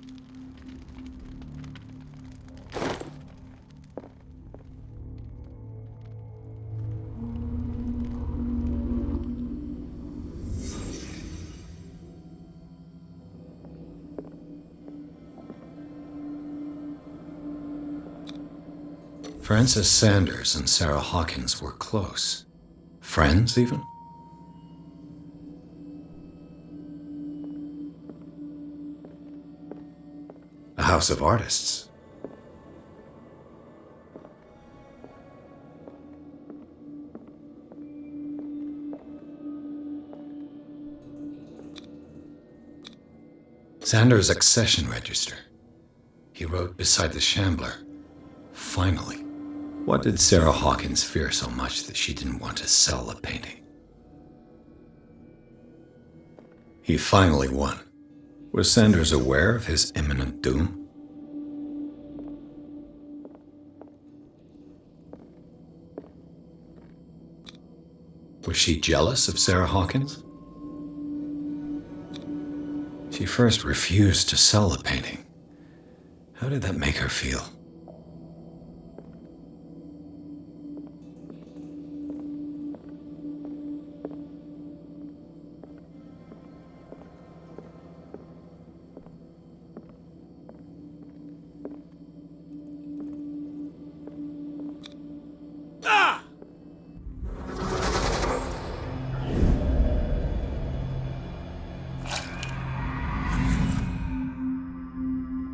Frances Sanders and Sarah Hawkins were close. Friends, even? house of artists. Xander's accession register. He wrote beside the Shambler, "Finally." What did Sarah Hawkins fear so much that she didn't want to sell the painting? He finally won. Was Sanders aware of his imminent doom? Was she jealous of Sarah Hawkins? She first refused to sell the painting. How did that make her feel?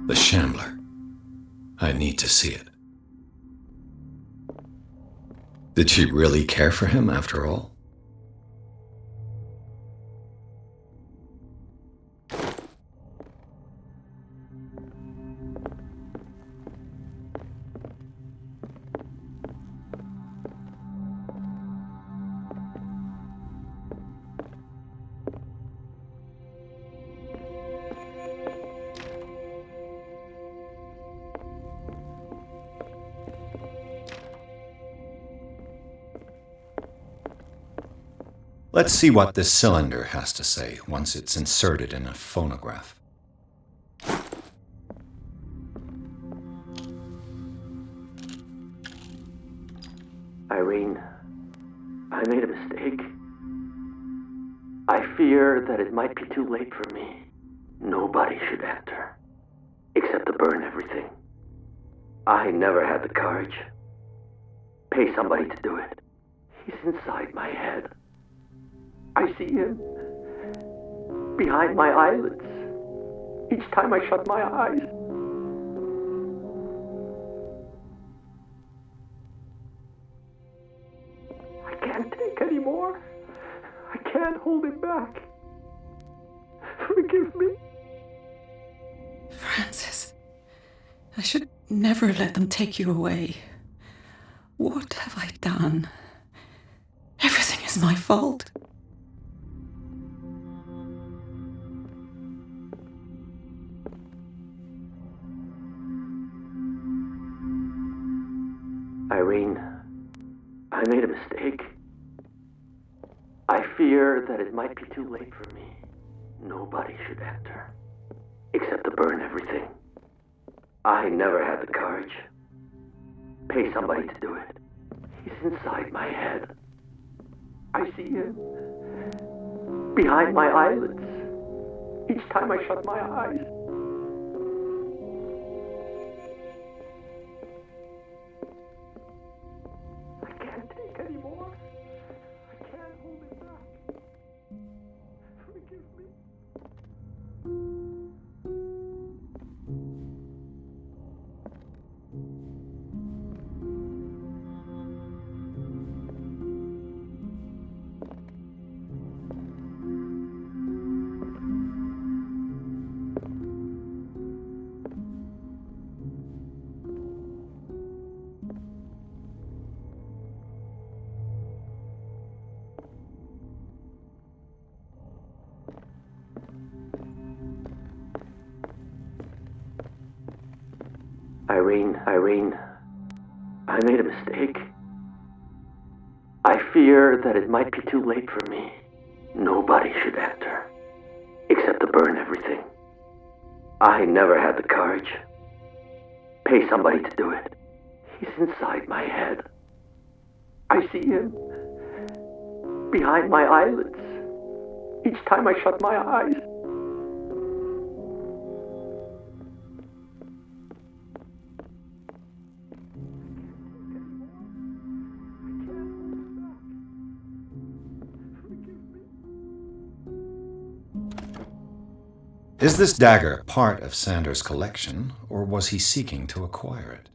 The Shambler. I need to see it. Did she really care for him after all? Let's see what this cylinder has to say once it's inserted in a phonograph. Irene, I made a mistake. I fear that it might be too late for me. Nobody should enter, except to burn everything. I never had the courage. Pay somebody to do it. He's inside my head. I see him behind my eyelids each time I shut my eyes. I can't take anymore. I can't hold him back. Forgive me. Francis, I should never let them take you away. What have I done? Everything is my fault. Irene, I made a mistake. I fear that it might be too late for me. Nobody should enter, except to burn everything. I never had the courage. Pay somebody to do it. He's inside my head. I see him behind my eyelids each time I shut my eyes. Irene, I made a mistake. I fear that it might be too late for me. Nobody should enter, except to burn everything. I never had the courage. Pay somebody to do it. He's inside my head. I see him behind my eyelids each time I shut my eyes. Is this dagger part of Sanders' collection, or was he seeking to acquire it?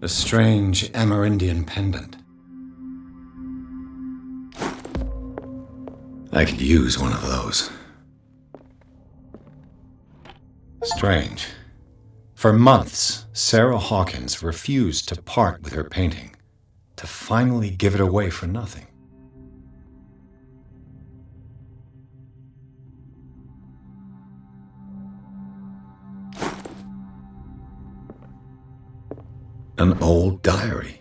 A strange Amerindian pendant. I could use one of those. Strange. For months, Sarah Hawkins refused to part with her painting, to finally give it away for nothing. An old diary.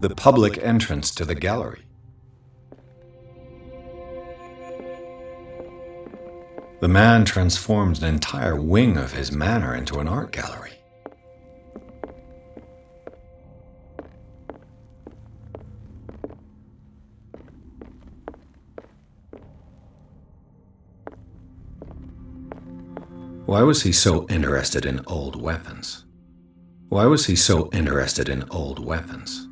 The public entrance to the gallery. The man transformed an entire wing of his manor into an art gallery. Why was he so interested in old weapons? Why was he so interested in old weapons?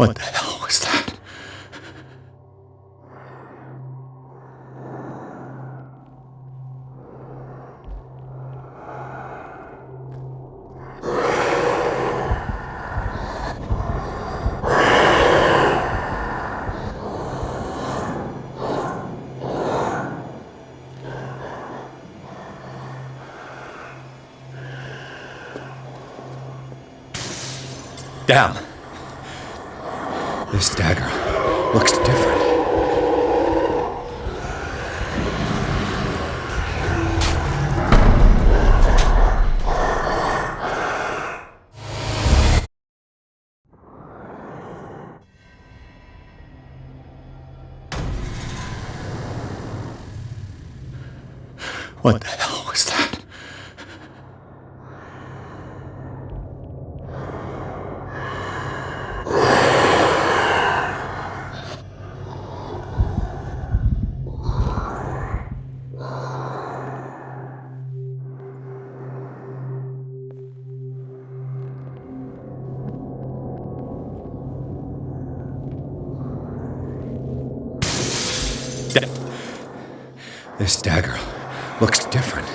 What the hell was that? Damn. This dagger looks different. What the hell was that? This dagger looks different.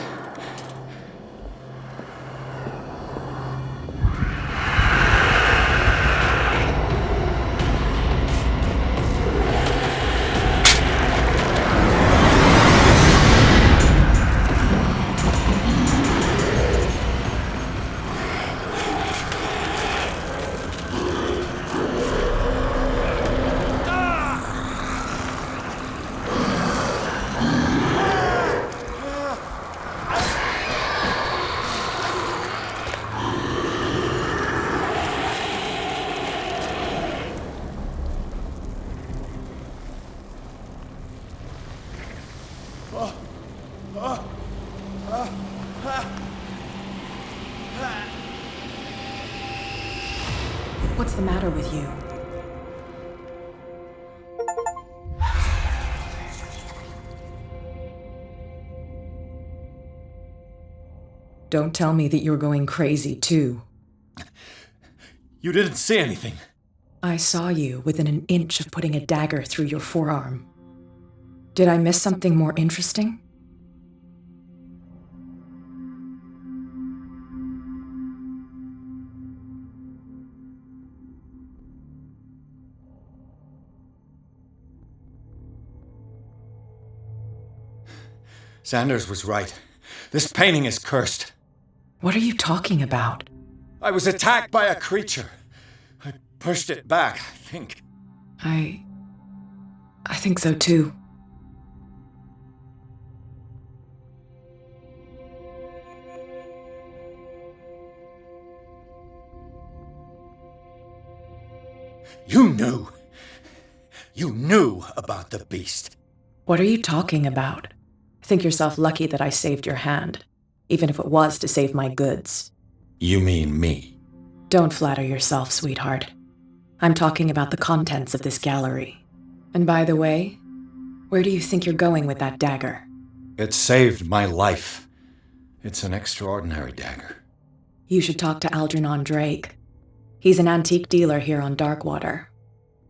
What's the matter with you? Don't tell me that you're going crazy, too. You didn't see anything. I saw you within an inch of putting a dagger through your forearm. Did I miss something more interesting? Sanders was right. This painting is cursed. What are you talking about? I was attacked by a creature. I pushed it back, I think. I think so too. You knew. You knew about the beast. What are you talking about? Think yourself lucky that I saved your hand, even if it was to save my goods. You mean me? Don't flatter yourself, sweetheart. I'm talking about the contents of this gallery. And by the way, where do you think you're going with that dagger? It saved my life. It's an extraordinary dagger. You should talk to Algernon Drake. He's an antique dealer here on Darkwater.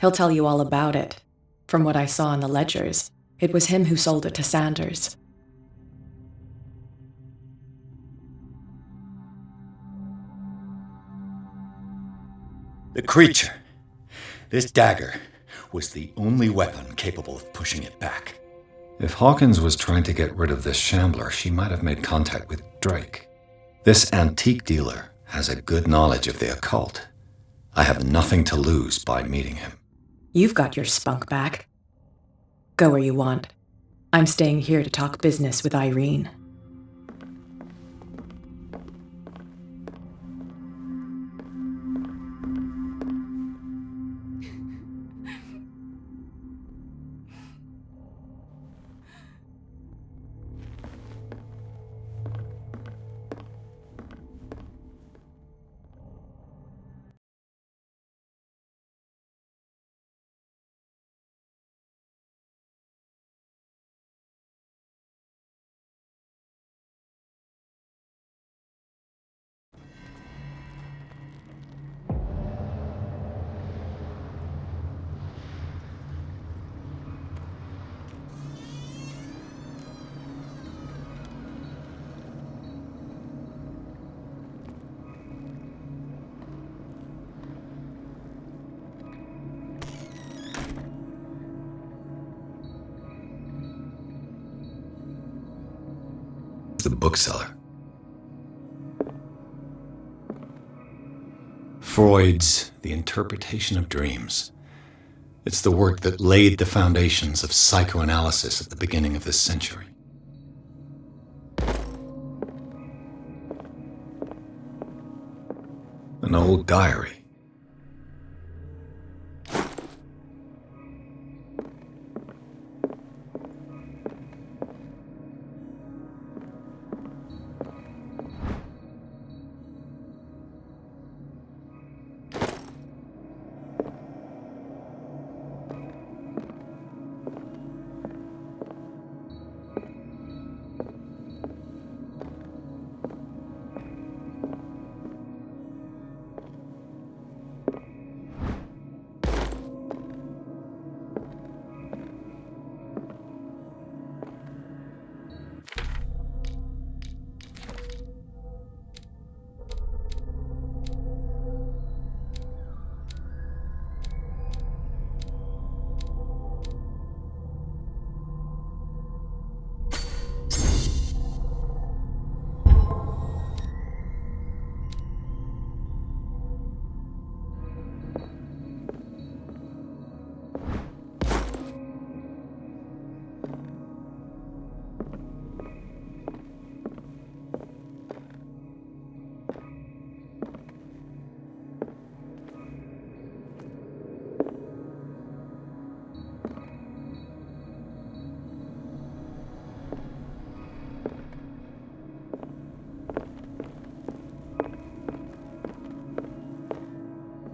He'll tell you all about it. From what I saw in the ledgers, it was him who sold it to Sanders. The creature. This dagger was the only weapon capable of pushing it back. If Hawkins was trying to get rid of this shambler, she might have made contact with Drake. This antique dealer has a good knowledge of the occult. I have nothing to lose by meeting him. You've got your spunk back. Go where you want. I'm staying here to talk business with Irene. the bookseller. Freud's The Interpretation of Dreams. It's the work that laid the foundations of psychoanalysis at the beginning of this century. An old diary.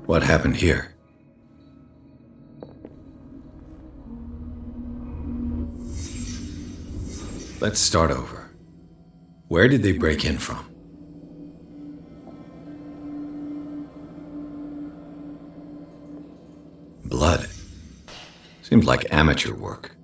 What happened here? Let's start over. Where did they break in from? Blood. Seemed like amateur work.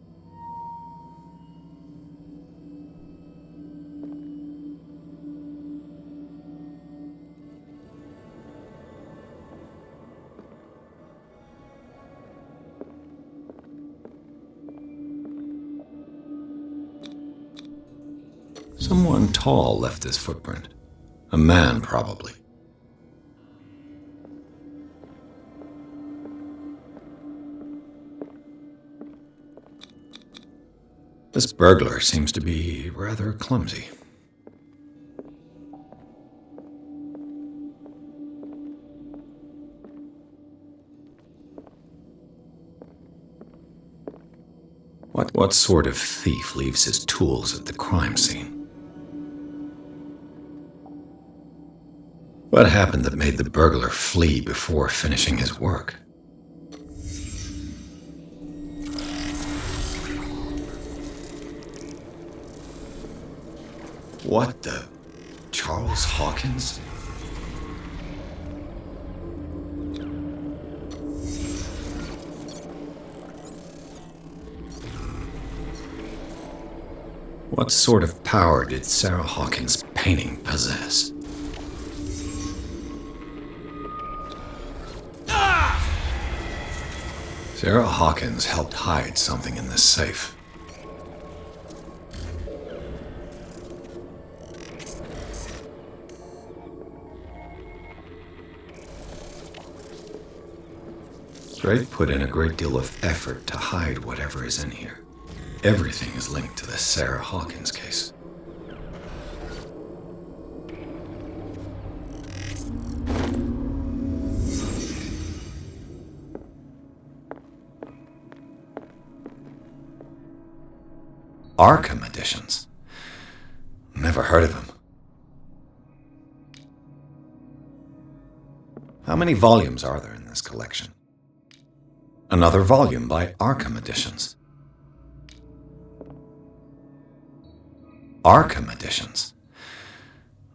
Someone tall left this footprint. A man, probably. This burglar seems to be rather clumsy. What sort of thief leaves his tools at the crime scene? What happened that made the burglar flee before finishing his work? What the? Charles Hawkins? What sort of power did Sarah Hawkins' painting possess? Sarah Hawkins helped hide something in this safe. Drake put in a great deal of effort to hide whatever is in here. Everything is linked to the Sarah Hawkins case. Arkham editions. Never heard of them. How many volumes are there in this collection? Another volume by Arkham Editions. Arkham Editions.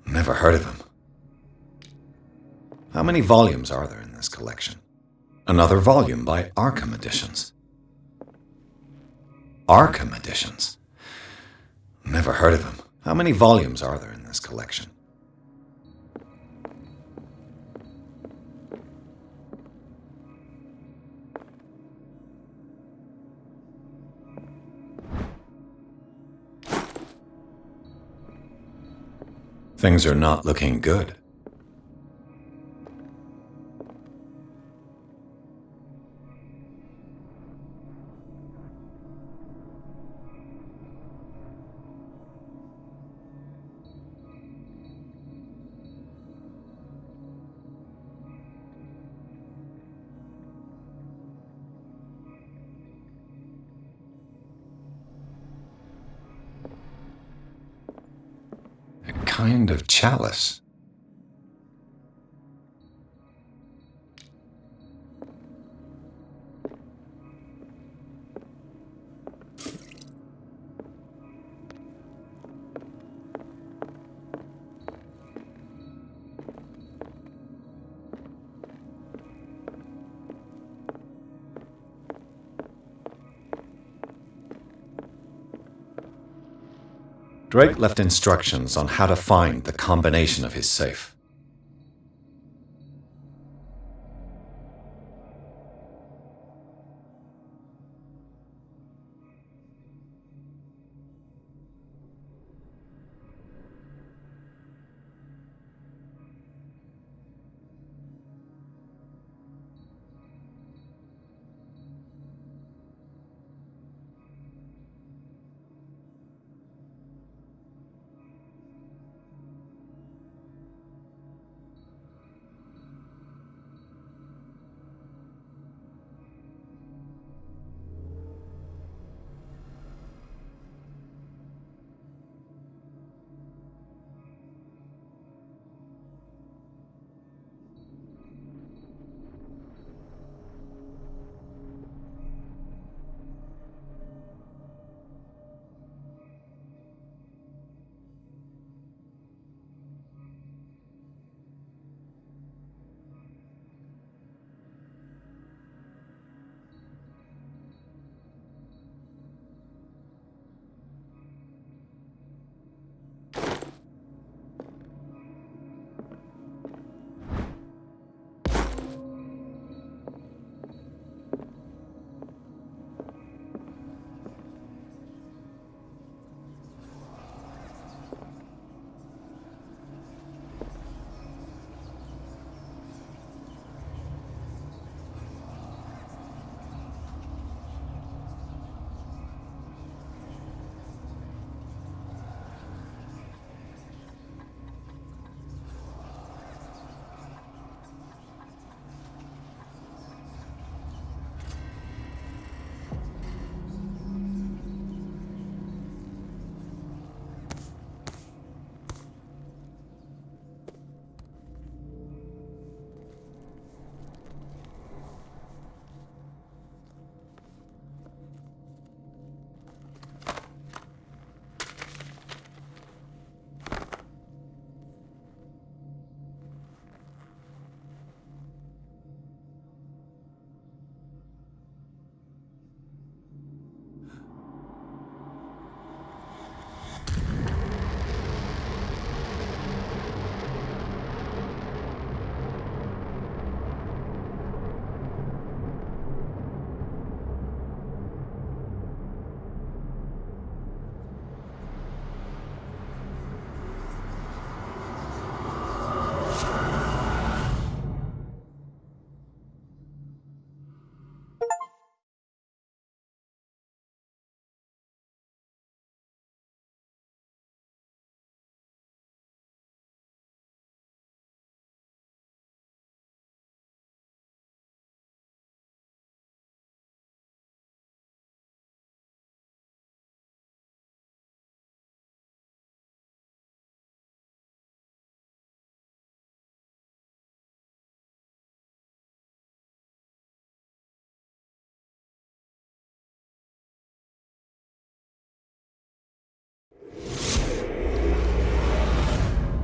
Never heard of them. How many volumes are there in this collection? Another volume by Arkham Editions. Arkham Editions. Never heard of them. How many volumes are there in this collection? Things are not looking good. A kind of chalice. Drake left instructions on how to find the combination of his safe.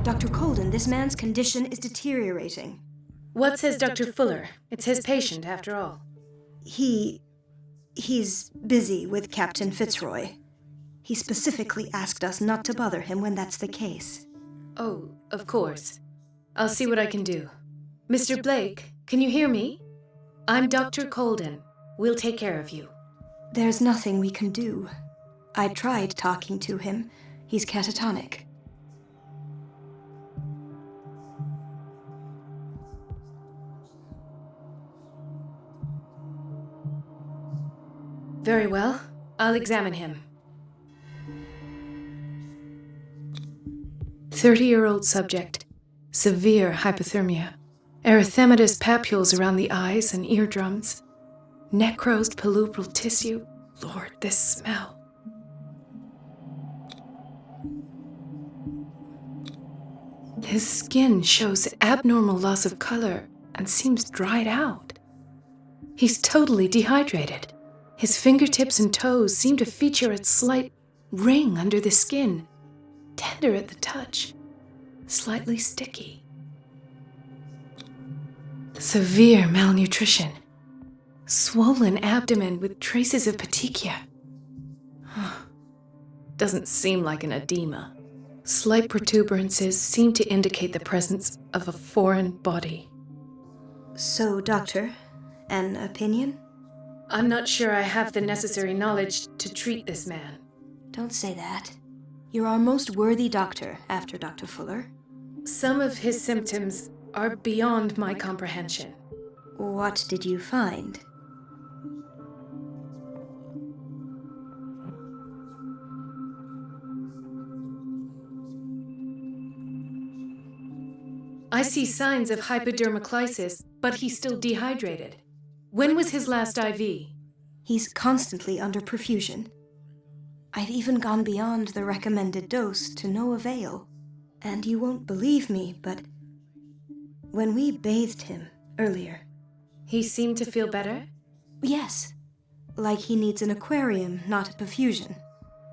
Dr. Colden, this man's condition is deteriorating. What says Dr. Fuller? It's his patient, after all. He's busy with Captain Fitzroy. He specifically asked us not to bother him when that's the case. Oh, of course. I'll see what I can do. Mr. Blake, can you hear me? I'm Dr. Colden. We'll take care of you. There's nothing we can do. I tried talking to him. He's catatonic. Very well. I'll examine him. 30-year-old subject. Severe hypothermia. Erythematous papules around the eyes and eardrums. Necrosed palpebral tissue. Lord, this smell. His skin shows abnormal loss of color and seems dried out. He's totally dehydrated. His fingertips and toes seem to feature a slight ring under the skin, tender at the touch, slightly sticky. Severe malnutrition. Swollen abdomen with traces of petechia. Doesn't seem like an edema. Slight protuberances seem to indicate the presence of a foreign body. So, Doctor, an opinion? I'm not sure I have the necessary knowledge to treat this man. Don't say that. You're our most worthy doctor after Dr. Fuller. Some of his symptoms are beyond my comprehension. What did you find? I see signs of hypodermoclysis, but he's still dehydrated. When was his last IV? He's constantly under perfusion. I've even gone beyond the recommended dose to no avail. And you won't believe me, but when we bathed him earlier... He seemed to feel better? Yes. Like he needs an aquarium, not a perfusion.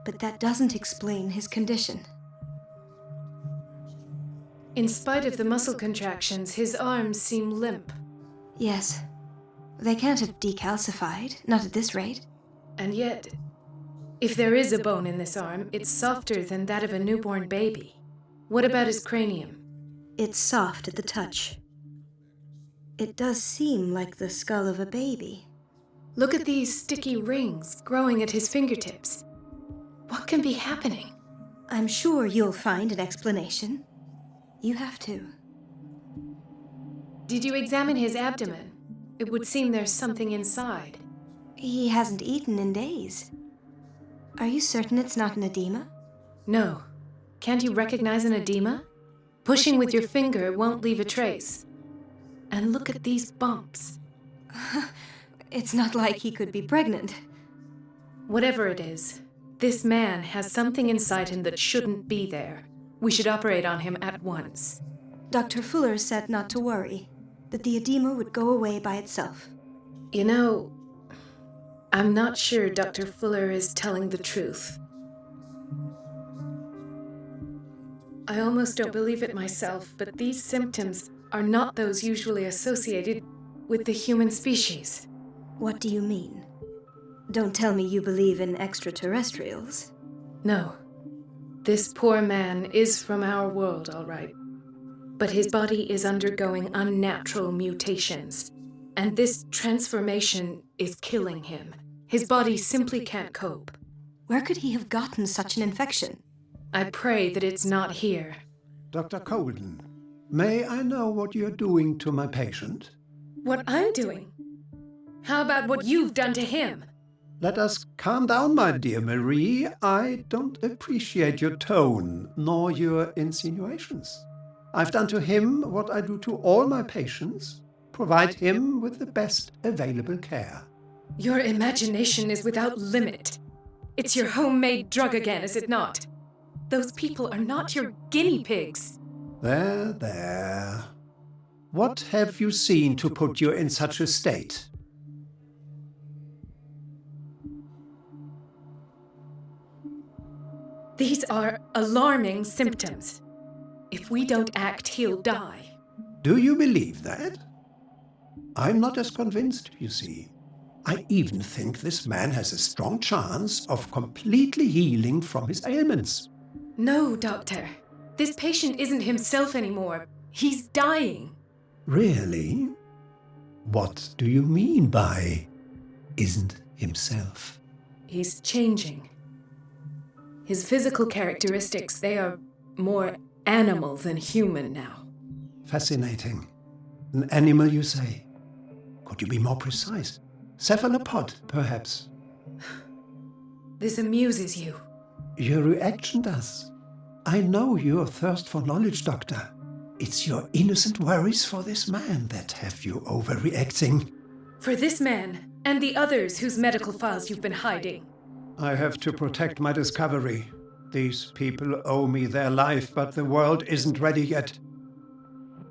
But that doesn't explain his condition. In spite of the muscle contractions, his arms seem limp. Yes. They can't have decalcified, not at this rate. And yet, if there is a bone in this arm, it's softer than that of a newborn baby. What about his cranium? It's soft at the touch. It does seem like the skull of a baby. Look at these sticky rings growing at his fingertips. What can be happening? I'm sure you'll find an explanation. You have to. Did you examine his abdomen? It would seem there's something inside. He hasn't eaten in days. Are you certain it's not an edema? No. Can't you recognize an edema? Pushing with your finger won't leave a trace. And look at these bumps. It's not like he could be pregnant. Whatever it is, this man has something inside him that shouldn't be there. We should operate on him at once. Dr. Fuller said not to worry, that the edema would go away by itself. You know, I'm not sure Dr. Fuller is telling the truth. I almost don't believe it myself, but these symptoms are not those usually associated with the human species. What do you mean? Don't tell me you believe in extraterrestrials. No. This poor man is from our world, all right. But his body is undergoing unnatural mutations, and this transformation is killing him. His body simply can't cope. Where could he have gotten such an infection? I pray that it's not here. Dr. Colden, may I know what you're doing to my patient? What I'm doing? How about what you've done to him? Let us calm down, my dear Marie. I don't appreciate your tone, nor your insinuations. I've done to him what I do to all my patients, provide him with the best available care. Your imagination is without limit. It's your homemade drug again, is it not? Those people are not your guinea pigs. There, there. What have you seen to put you in such a state? These are alarming symptoms. If we don't act, he'll die. Do you believe that? I'm not as convinced, you see. I even think this man has a strong chance of completely healing from his ailments. No, Doctor. This patient isn't himself anymore. He's dying. Really? What do you mean by isn't himself? He's changing. His physical characteristics, they are more animal than human now. Fascinating. An animal, you say? Could you be more precise? Cephalopod, perhaps? This amuses you. Your reaction does. I know your thirst for knowledge, Doctor. It's your innocent worries for this man that have you overreacting. For this man, and the others whose medical files you've been hiding. I have to protect my discovery. These people owe me their life, but the world isn't ready yet.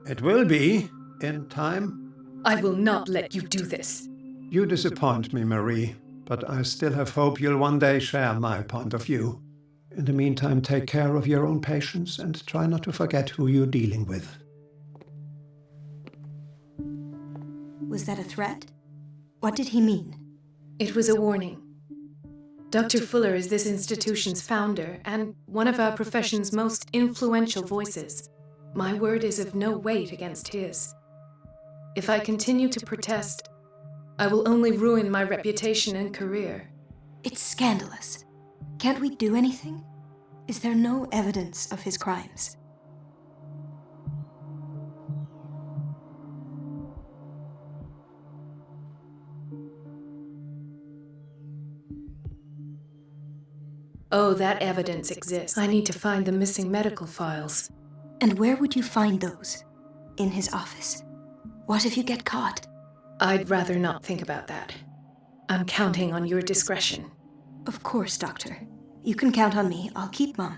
It will be, in time. I will not let you do this. You disappoint me, Marie, but I still have hope you'll one day share my point of view. In the meantime, take care of your own patients and try not to forget who you're dealing with. Was that a threat? What did he mean? It was a warning. Dr. Fuller is this institution's founder and one of our profession's most influential voices. My word is of no weight against his. If I continue to protest, I will only ruin my reputation and career. It's scandalous. Can't we do anything? Is there no evidence of his crimes? Oh, that evidence exists. I need to find the missing medical files. And where would you find those? In his office? What if you get caught? I'd rather not think about that. I'm counting on your discretion. Of course, Doctor. You can count on me. I'll keep mum.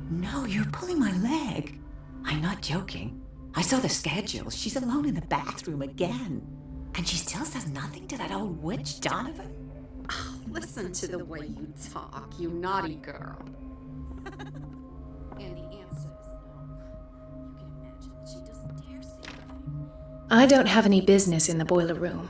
No, you're pulling my leg. I'm not joking. I saw the schedule. She's alone in the bathroom again. And she still says nothing to that old witch, Donovan? Oh, listen to the way you talk, you naughty girl. And the answer is no. You can imagine that she doesn't dare say anything. I don't have any business in the boiler room.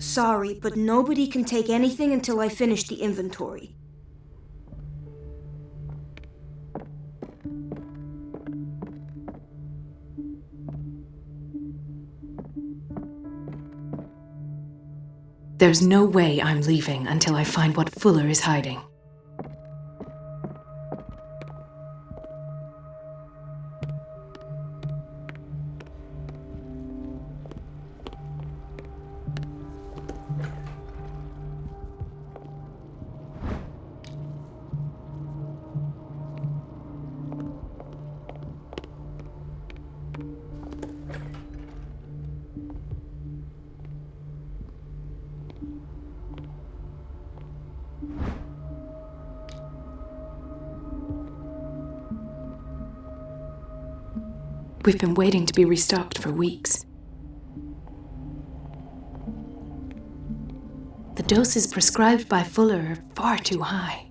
Sorry, but nobody can take anything until I finish the inventory. There's no way I'm leaving until I find what Fuller is hiding. We've been waiting to be restocked for weeks. The doses prescribed by Fuller are far too high.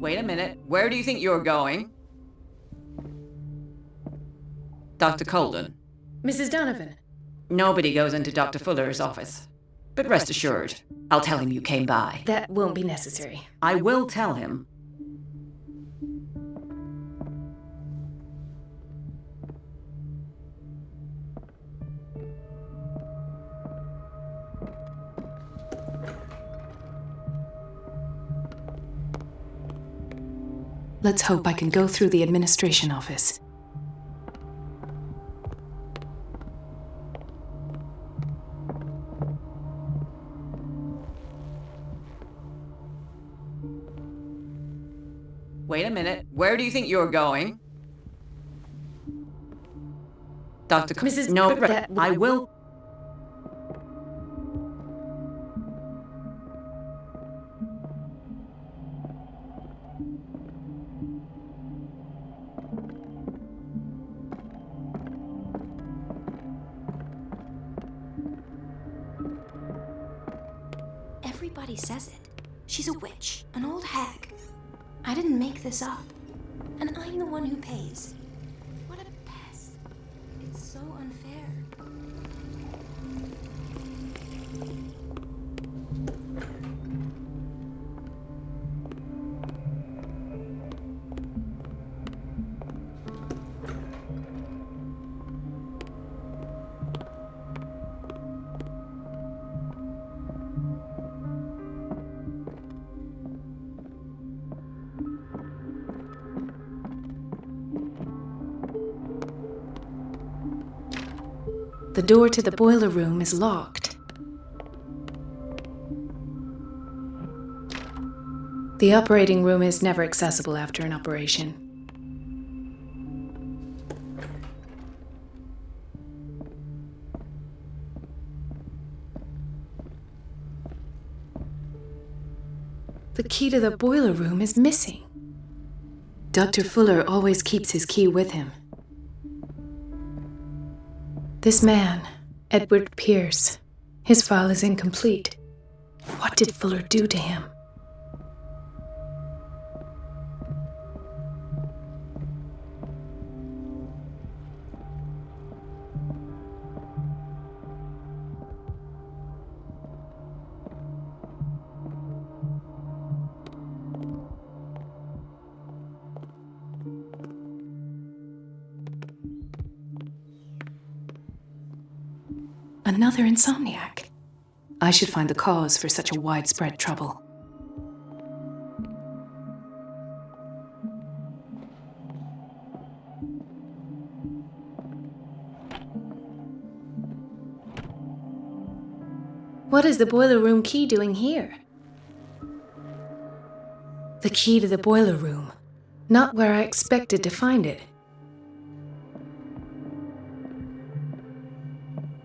Wait a minute. Where do you think you're going? Dr. Colden. Mrs. Donovan. Nobody goes into Dr. Fuller's office. But rest assured, I'll tell him you came by. That won't be necessary. I will tell him. Let's hope I can go through the administration office. Wait a minute. Where do you think you're going? Dr. Mrs. No, That- I will. Everybody says it. She's a witch, an old hag. I didn't make this up. And I'm the one who pays. What a pest. It's so unfair. The door to the boiler room is locked. The operating room is never accessible after an operation. The key to the boiler room is missing. Dr. Fuller always keeps his key with him. This man, Edward Pierce, his file is incomplete. What did Fuller do to him? Another insomniac. I should find the cause for such a widespread trouble. What is the boiler room key doing here? The key to the boiler room. Not where I expected to find it.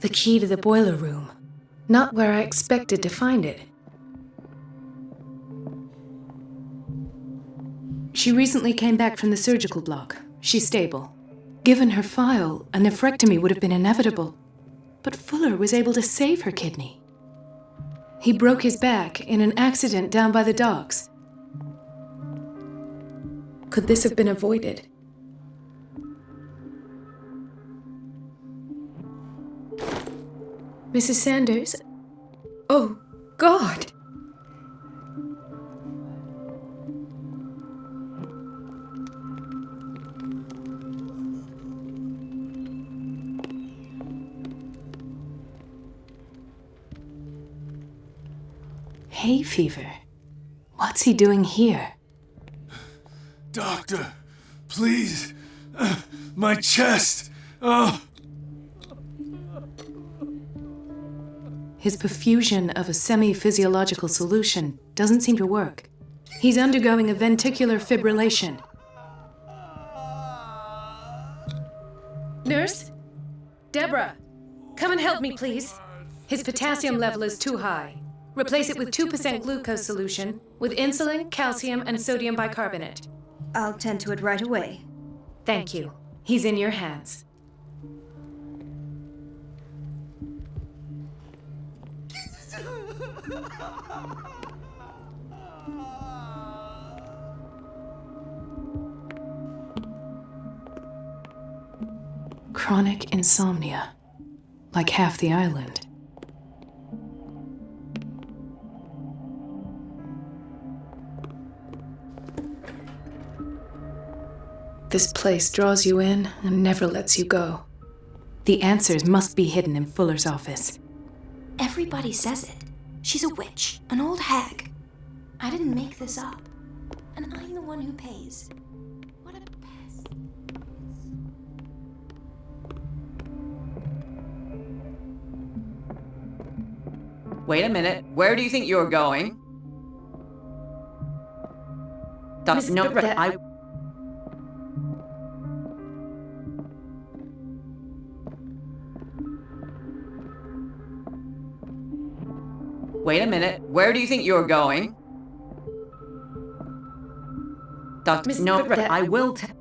The key to the boiler room. Not where I expected to find it. She recently came back from the surgical block. She's stable. Given her file, a nephrectomy would have been inevitable. But Fuller was able to save her kidney. He broke his back in an accident down by the docks. Could this have been avoided? Mrs. Sanders? Oh, God! Hay fever. What's he doing here? Doctor, please. My chest. Oh. His perfusion of a semi-physiological solution doesn't seem to work. He's undergoing a ventricular fibrillation. Nurse? Deborah, come and help me, please. His potassium level is too high. Replace it with 2% glucose solution with insulin, calcium, and sodium bicarbonate. I'll tend to it right away. Thank you. He's in your hands. Chronic insomnia. like half the island. This place draws you in and never lets you go. The answers must be hidden in Fuller's office. Everybody says it. She's a witch, an old hag. I didn't make this up. And I'm the one who pays. What a pest. Wait a minute. Where do you think you're going? Wait a minute. Where do you think you're going? I will tell.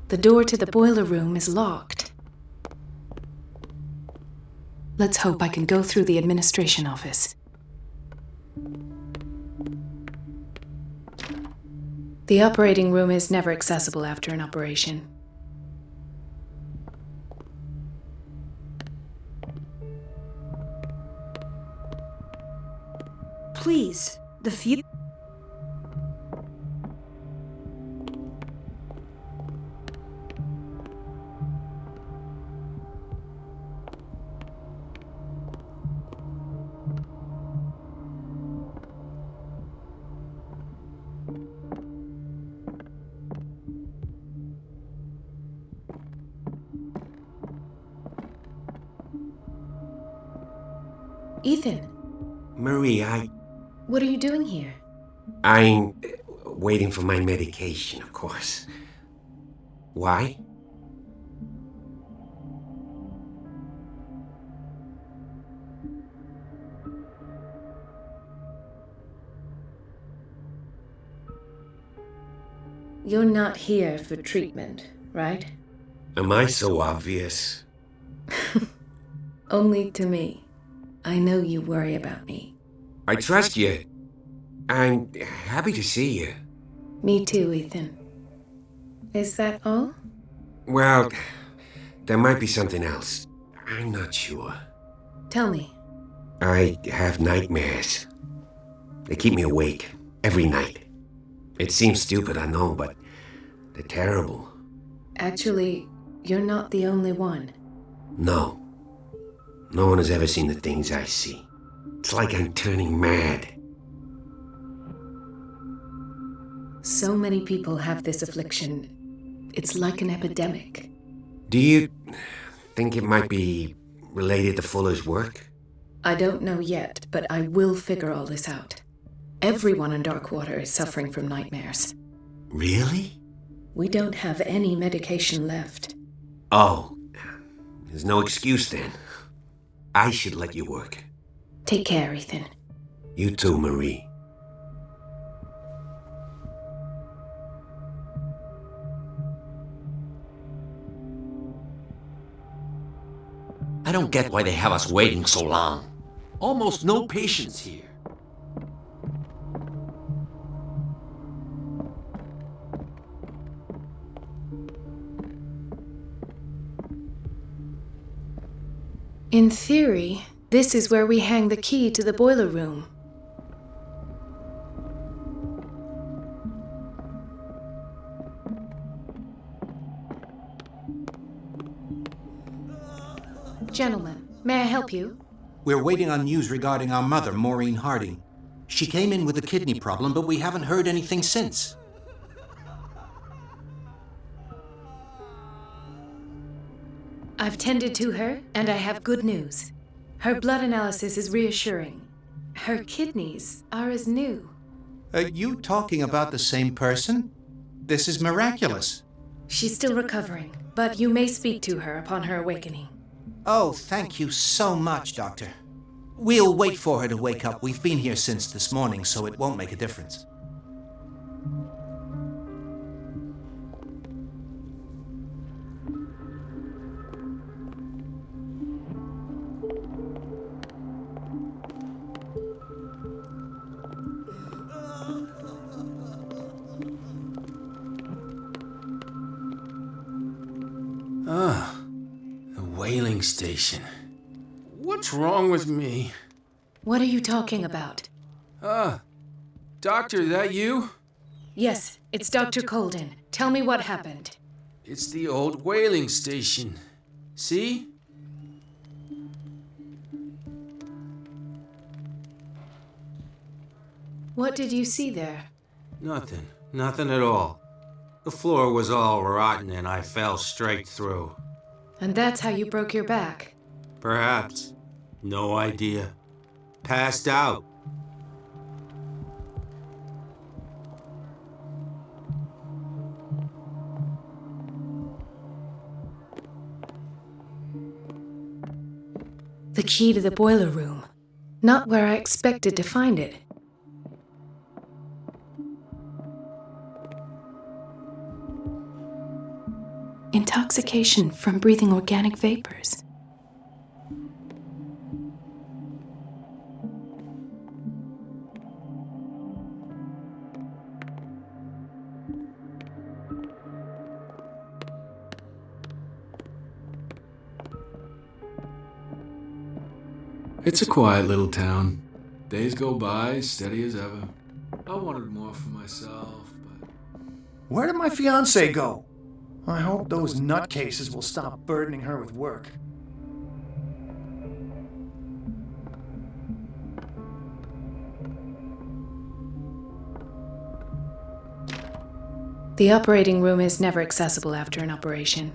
The door to the boiler room is locked. Let's hope I can go through the administration office. The operating room is never accessible after an operation. Please, the few... Ethan, Marie, what are you doing here? I'm waiting for my medication, of course. Why? You're not here for treatment, right? Am I so obvious? Only to me. I know you worry about me. I trust you. I'm happy to see you. Me too, Ethan. Is that all? Well, there might be something else. I'm not sure. Tell me. I have nightmares. They keep me awake every night. It seems stupid, I know, but they're terrible. Actually, you're not the only one. No. No one has ever seen the things I see. It's like I'm turning mad. So many people have this affliction. It's like an epidemic. Do you think it might be related to Fuller's work? I don't know yet, but I will figure all this out. Everyone in Darkwater is suffering from nightmares. Really? We don't have any medication left. Oh, there's no excuse then. I should let you work. Take care, Ethan. You too, Marie. I don't get why they have us waiting so long. Almost no patience here. In theory, this is where we hang the key to the boiler room. Gentlemen, may I help you? We're waiting on news regarding our mother, Maureen Harding. She came in with a kidney problem, but we haven't heard anything since. I've tended to her, and I have good news. Her blood analysis is reassuring. Her kidneys are as new. Are you talking about the same person? This is miraculous. She's still recovering, but you may speak to her upon her awakening. Oh, thank you so much, Doctor. We'll wait for her to wake up. We've been here since this morning, so it won't make a difference. Ah, the whaling station. What's wrong with me? What are you talking about? Doctor, that you? Yes, it's Dr. Colden. Tell me what happened. It's the old whaling station. See? What did you see there? Nothing. Nothing at all. The floor was all rotten and I fell straight through. And that's how you broke your back? Perhaps. No idea. Passed out. The key to the boiler room. Not where I expected to find it. Intoxication from breathing organic vapors. It's a quiet little town. Days go by, steady as ever. I wanted more for myself, but... Where did my fiancée go? I hope those nutcases will stop burdening her with work. The operating room is never accessible after an operation.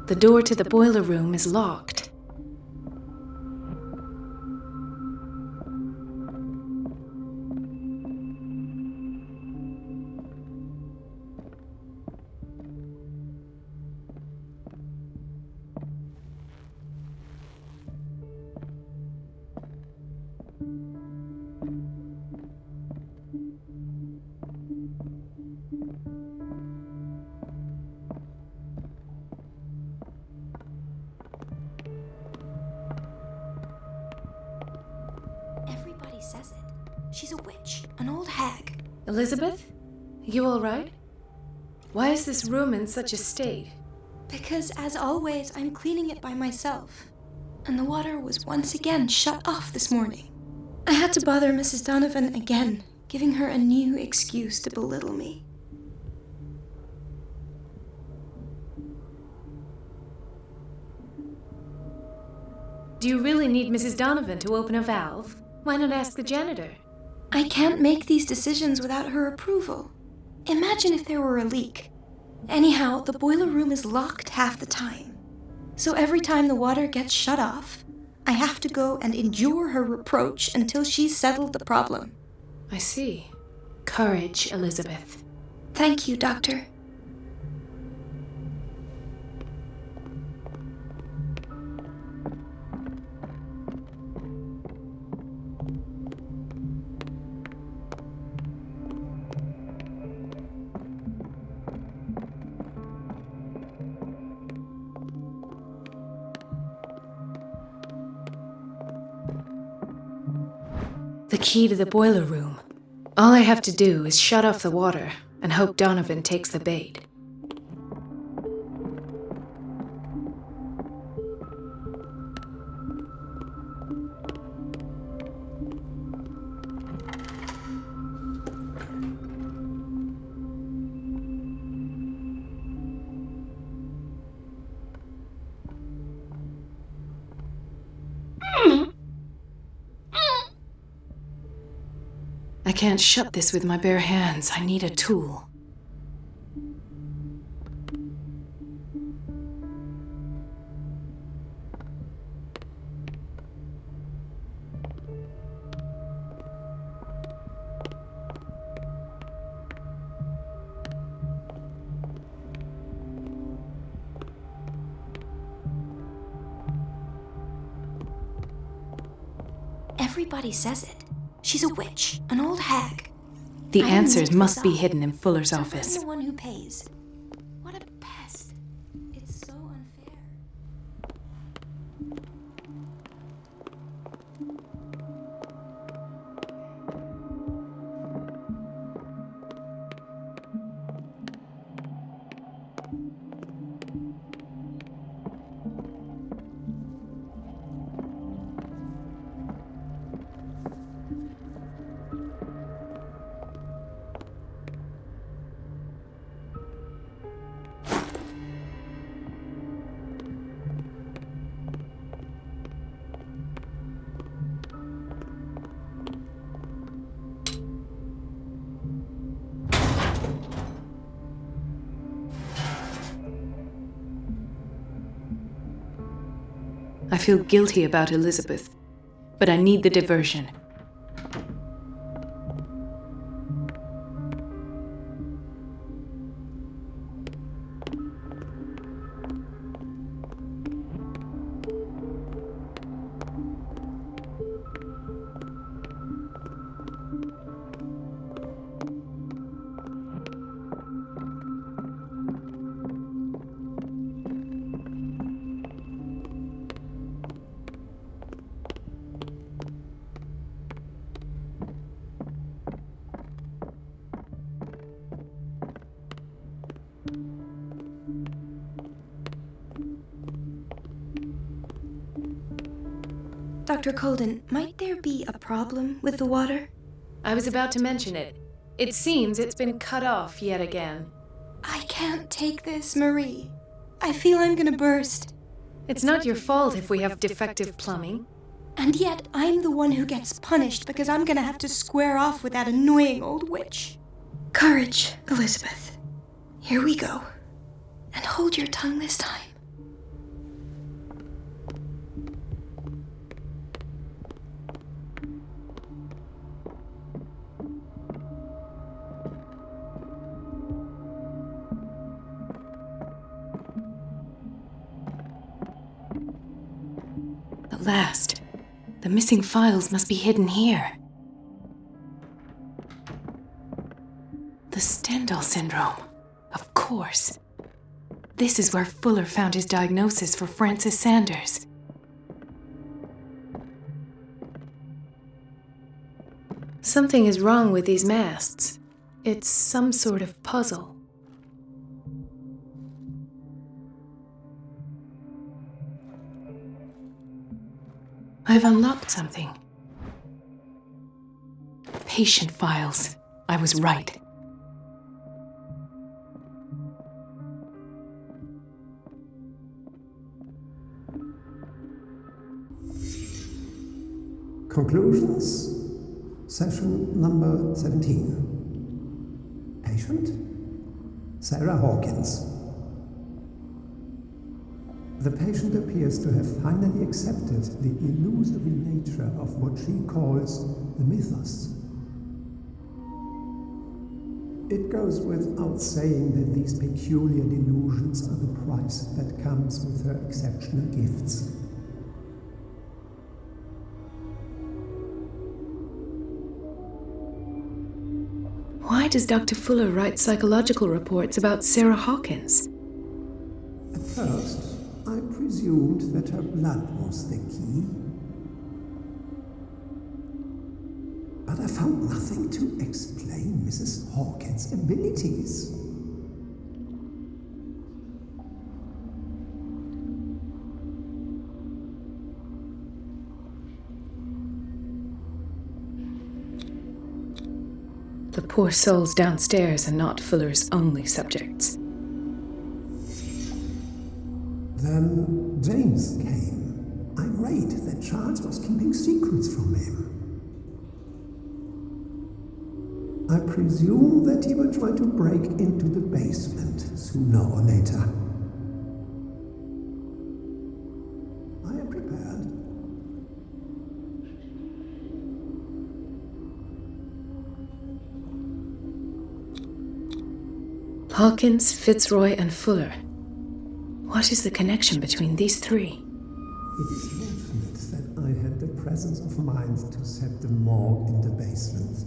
The door to the boiler room is locked. Everybody says it. She's a witch, an old hag. Elizabeth? You all right? Why is this room in such a state? Because, as always, I'm cleaning it by myself. And the water was once again shut off this morning. I had to bother Mrs. Donovan again, giving her a new excuse to belittle me. Do you really need Mrs. Donovan to open a valve? Why not ask the janitor? I can't make these decisions without her approval. Imagine if there were a leak. Anyhow, the boiler room is locked half the time. So every time the water gets shut off, I have to go and endure her reproach until she's settled the problem. I see. Courage, Elizabeth. Thank you, Doctor. The key to the boiler room. All I have to do is shut off the water and hope Donovan takes the bait. I can't shut this with my bare hands. I need a tool. Everybody says it. She's a witch, an old hag. The answers must be hidden in Fuller's office. I'm the one who pays. What a pest. It's so unfair. I feel guilty about Elizabeth, but I need the diversion. Dr. Colden, might there be a problem with the water? I was about to mention it. It seems it's been cut off yet again. I can't take this, Marie. I feel I'm gonna burst. It's not your fault if we have defective plumbing. And yet, I'm the one who gets punished because I'm gonna have to square off with that annoying old witch. Courage, Elizabeth. Here we go. And hold your tongue this time. At last. The missing files must be hidden here. The Stendhal syndrome. Of course. This is where Fuller found his diagnosis for Francis Sanders. Something is wrong with these masts. It's some sort of puzzle. I've unlocked something. Patient files. I was right. Conclusions. Session number 17. Patient? Sarah Hawkins. The patient appears to have finally accepted the illusory nature of what she calls the mythos. It goes without saying that these peculiar delusions are the price that comes with her exceptional gifts. Why does Dr. Fuller write psychological reports about Sarah Hawkins? At first, I presumed that her blood was the key. But I found nothing to explain Mrs. Hawkins' abilities. The poor souls downstairs are not Fuller's only subjects. Then James came, irate that Charles was keeping secrets from him. I presume that he will try to break into the basement sooner or later. I am prepared. Hawkins, Fitzroy, and Fuller. What is the connection between these three? It is fortunate that I had the presence of mind to set the morgue in the basement.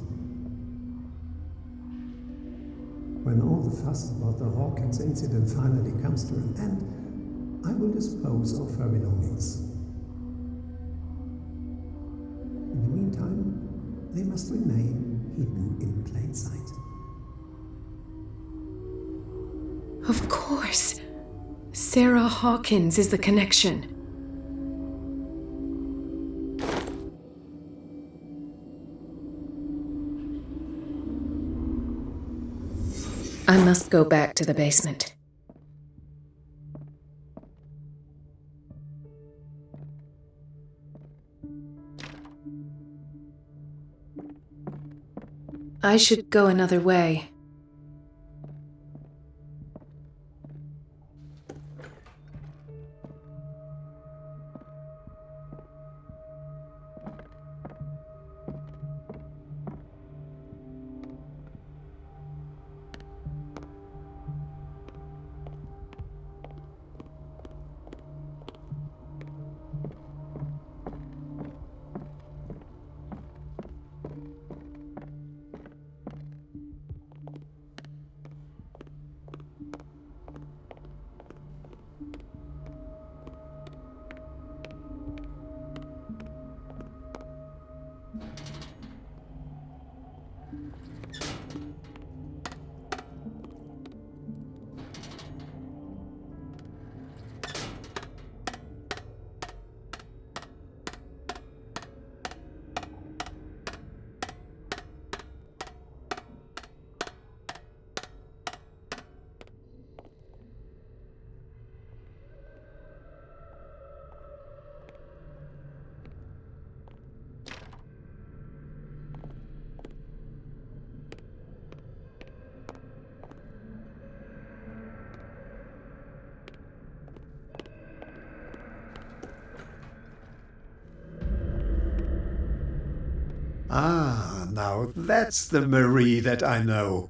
When all the fuss about the Hawkins incident finally comes to an end, I will dispose of her belongings. In the meantime, they must remain hidden in plain sight. Of course. Sarah Hawkins is the connection. I must go back to the basement. I should go another way. Ah, now that's the Marie that I know.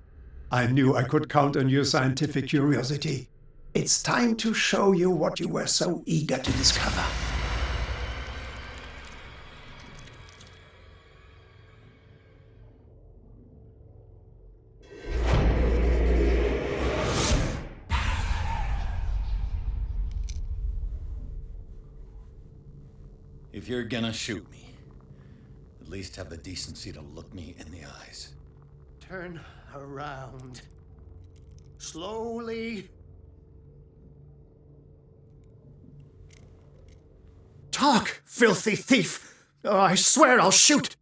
I knew I could count on your scientific curiosity. It's time to show you what you were so eager to discover. If you're gonna shoot me, at least have the decency to look me in the eyes. Turn around. Slowly. Talk, filthy thief! Or I swear I'll shoot!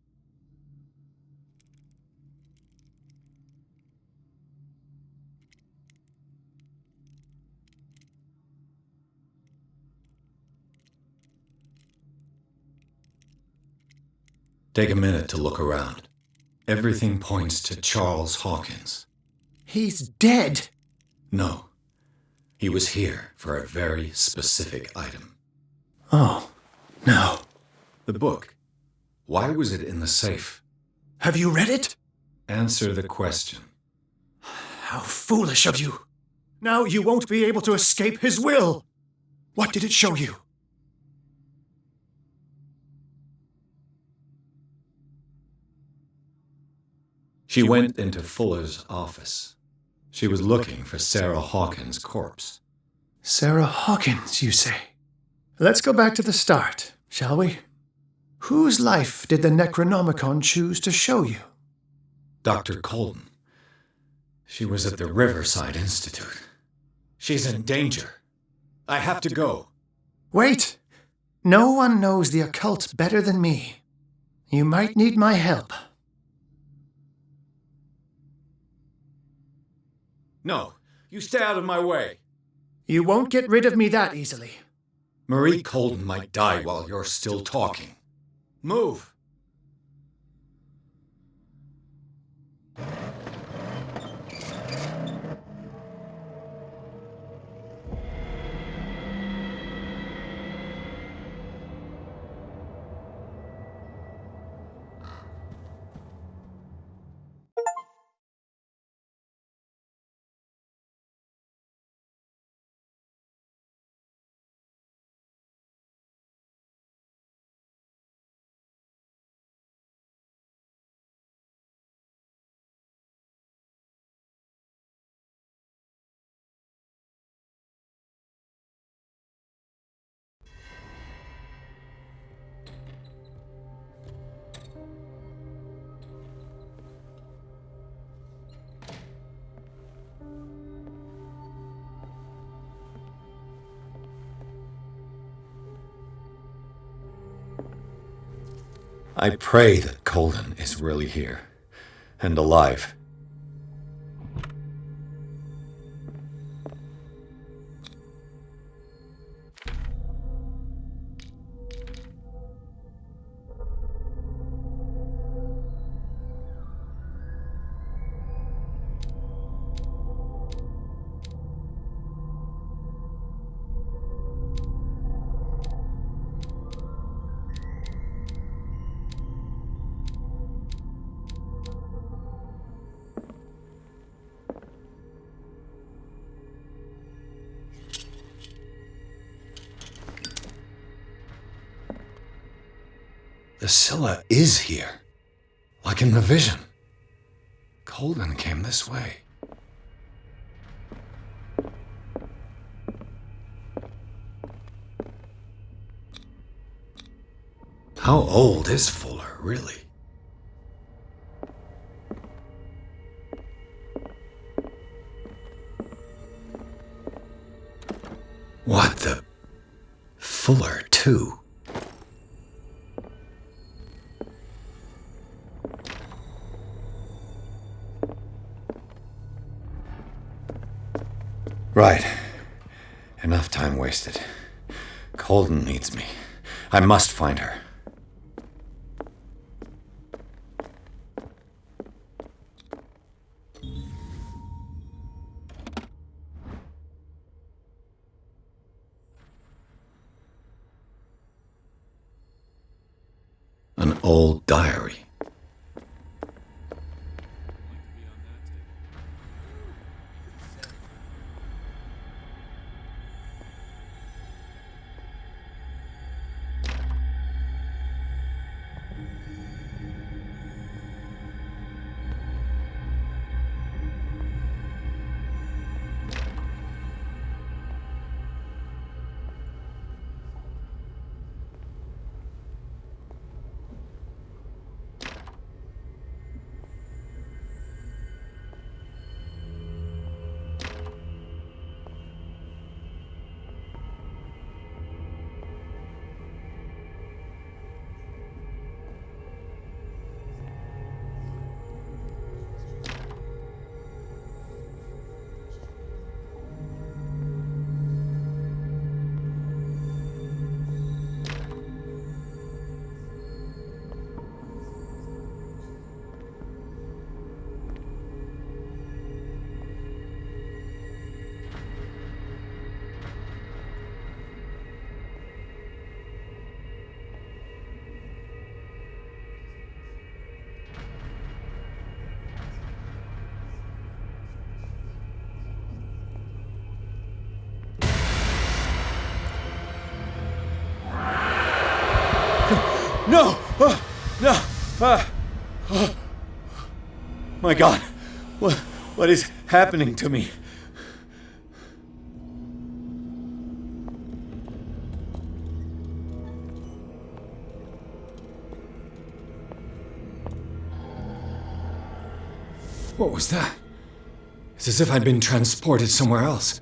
Take a minute to look around. Everything points to Charles Hawkins. He's dead! No. He was here for a very specific item. Oh, no. The book. Why was it in the safe? Have you read it? Answer the question. How foolish of you! Now you won't be able to escape his will! What did it show you? She went into Fuller's office. She was looking for Sarah Hawkins' corpse. Sarah Hawkins, you say? Let's go back to the start, shall we? Whose life did the Necronomicon choose to show you? Dr. Colton. She was at the Riverside Institute. She's in danger. I have to go. Wait! No one knows the occult better than me. You might need my help. No, you stay out of my way. You won't get rid of me that easily. Marie Colton might die while you're still talking. Move! I pray that Colton is really here, and alive. The Scylla is here, like in the vision. Colton came this way. How old is Fuller, really? What the... Fuller, too? Right. Enough time wasted. Colton needs me. I must find her. An old diary. No! No! Oh. My God! What is happening to me? What was that? It's as if I'd been transported somewhere else.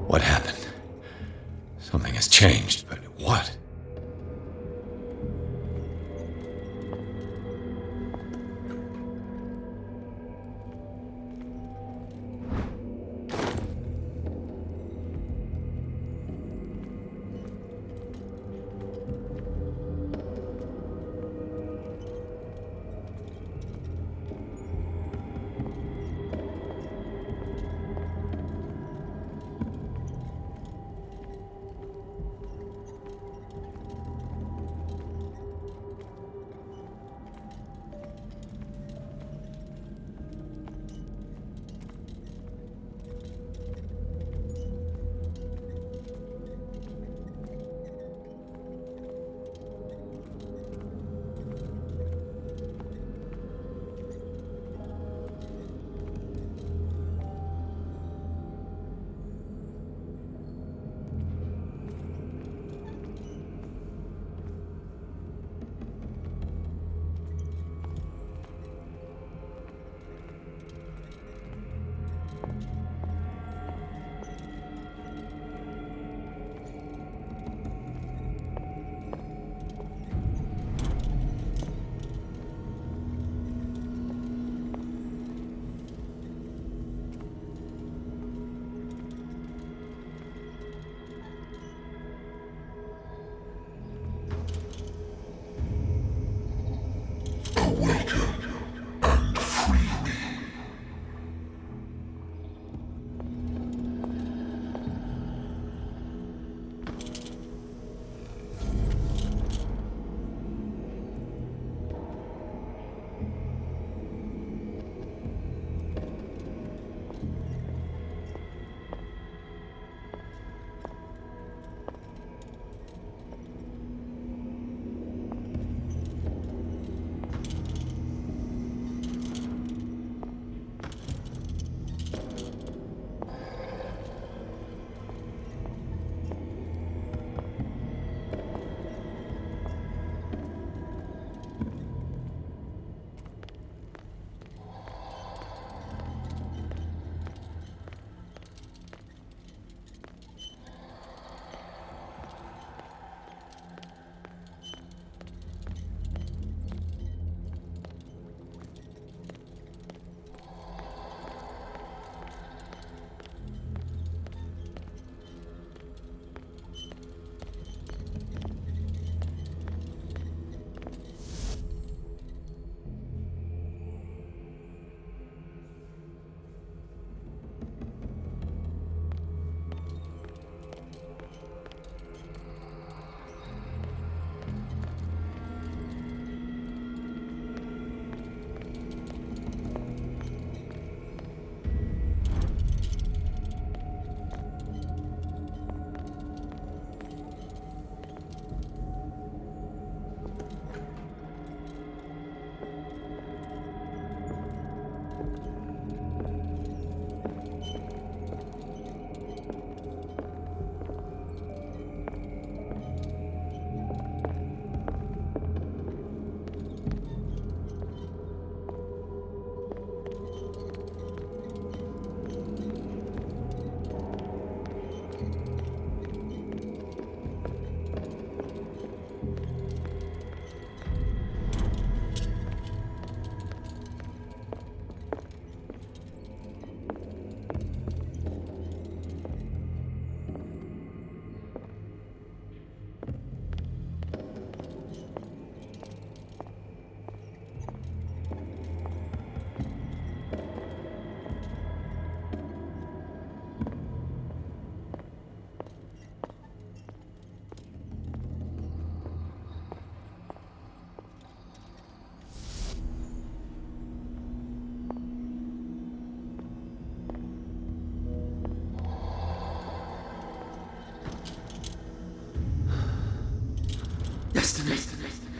What happened? Something has changed, but what?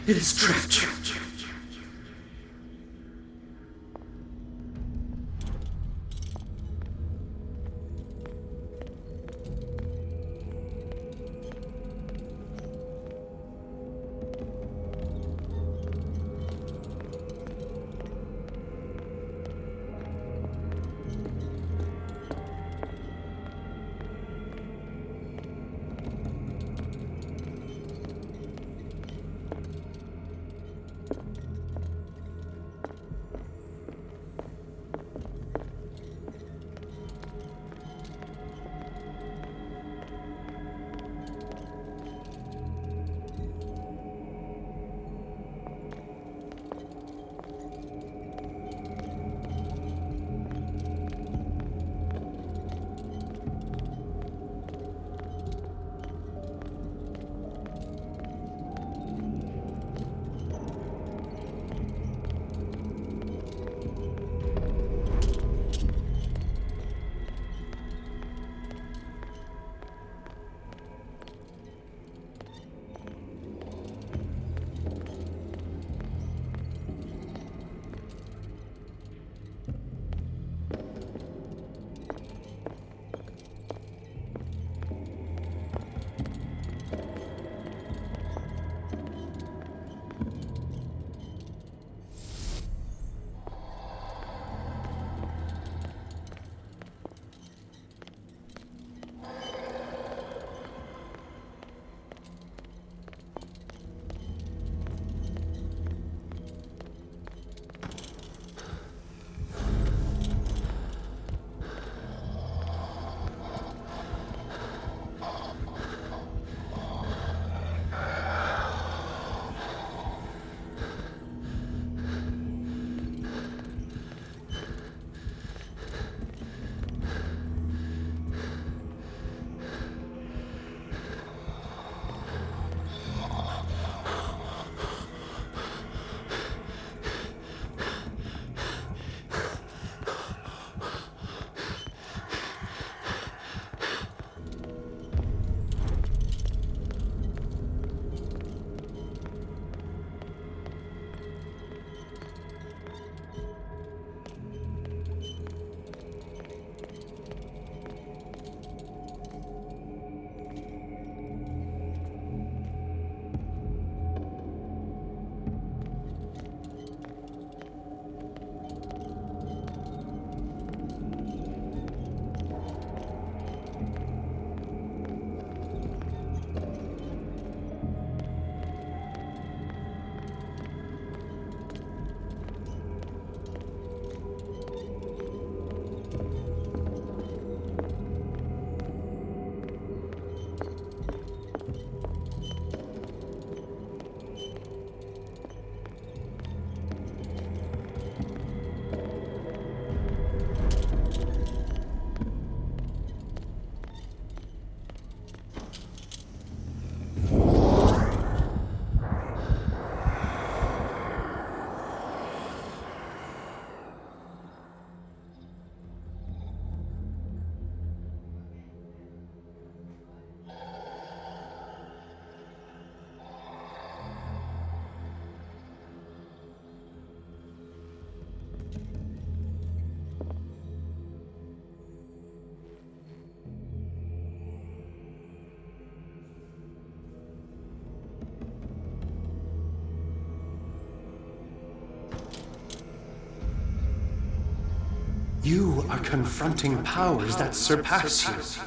It is trapped. You are confronting powers that surpass you.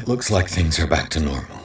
looks like things are back to normal.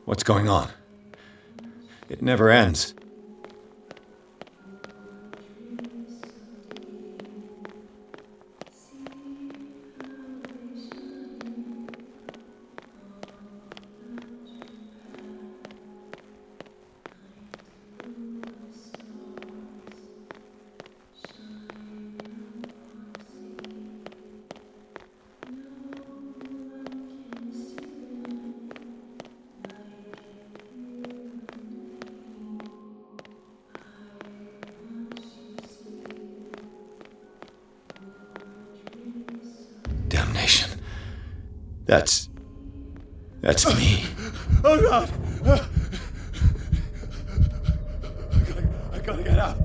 What's going on? It never ends. Damnation. That's me. Oh God! I gotta get out.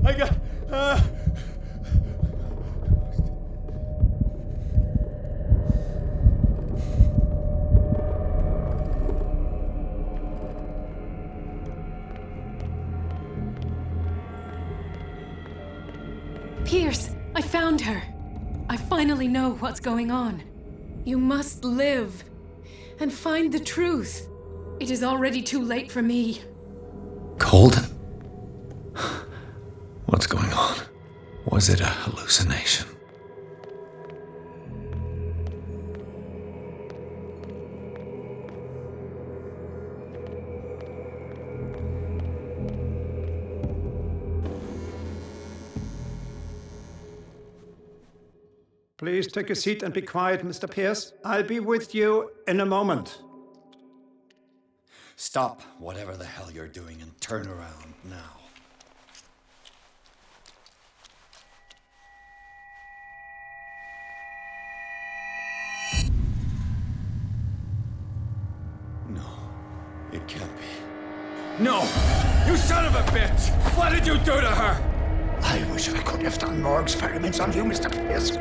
I got. Pierce, I found her. I finally know what's going on. You must live and find the truth. It is already too late for me. Colden? What's going on? Was it a hallucination? Please take a seat and be quiet, Mr. Pierce. I'll be with you in a moment. Stop whatever the hell you're doing and turn around now. No, it can't be. No! You son of a bitch! What did you do to her? I wish I could have done more experiments on you, Mr. Pierce.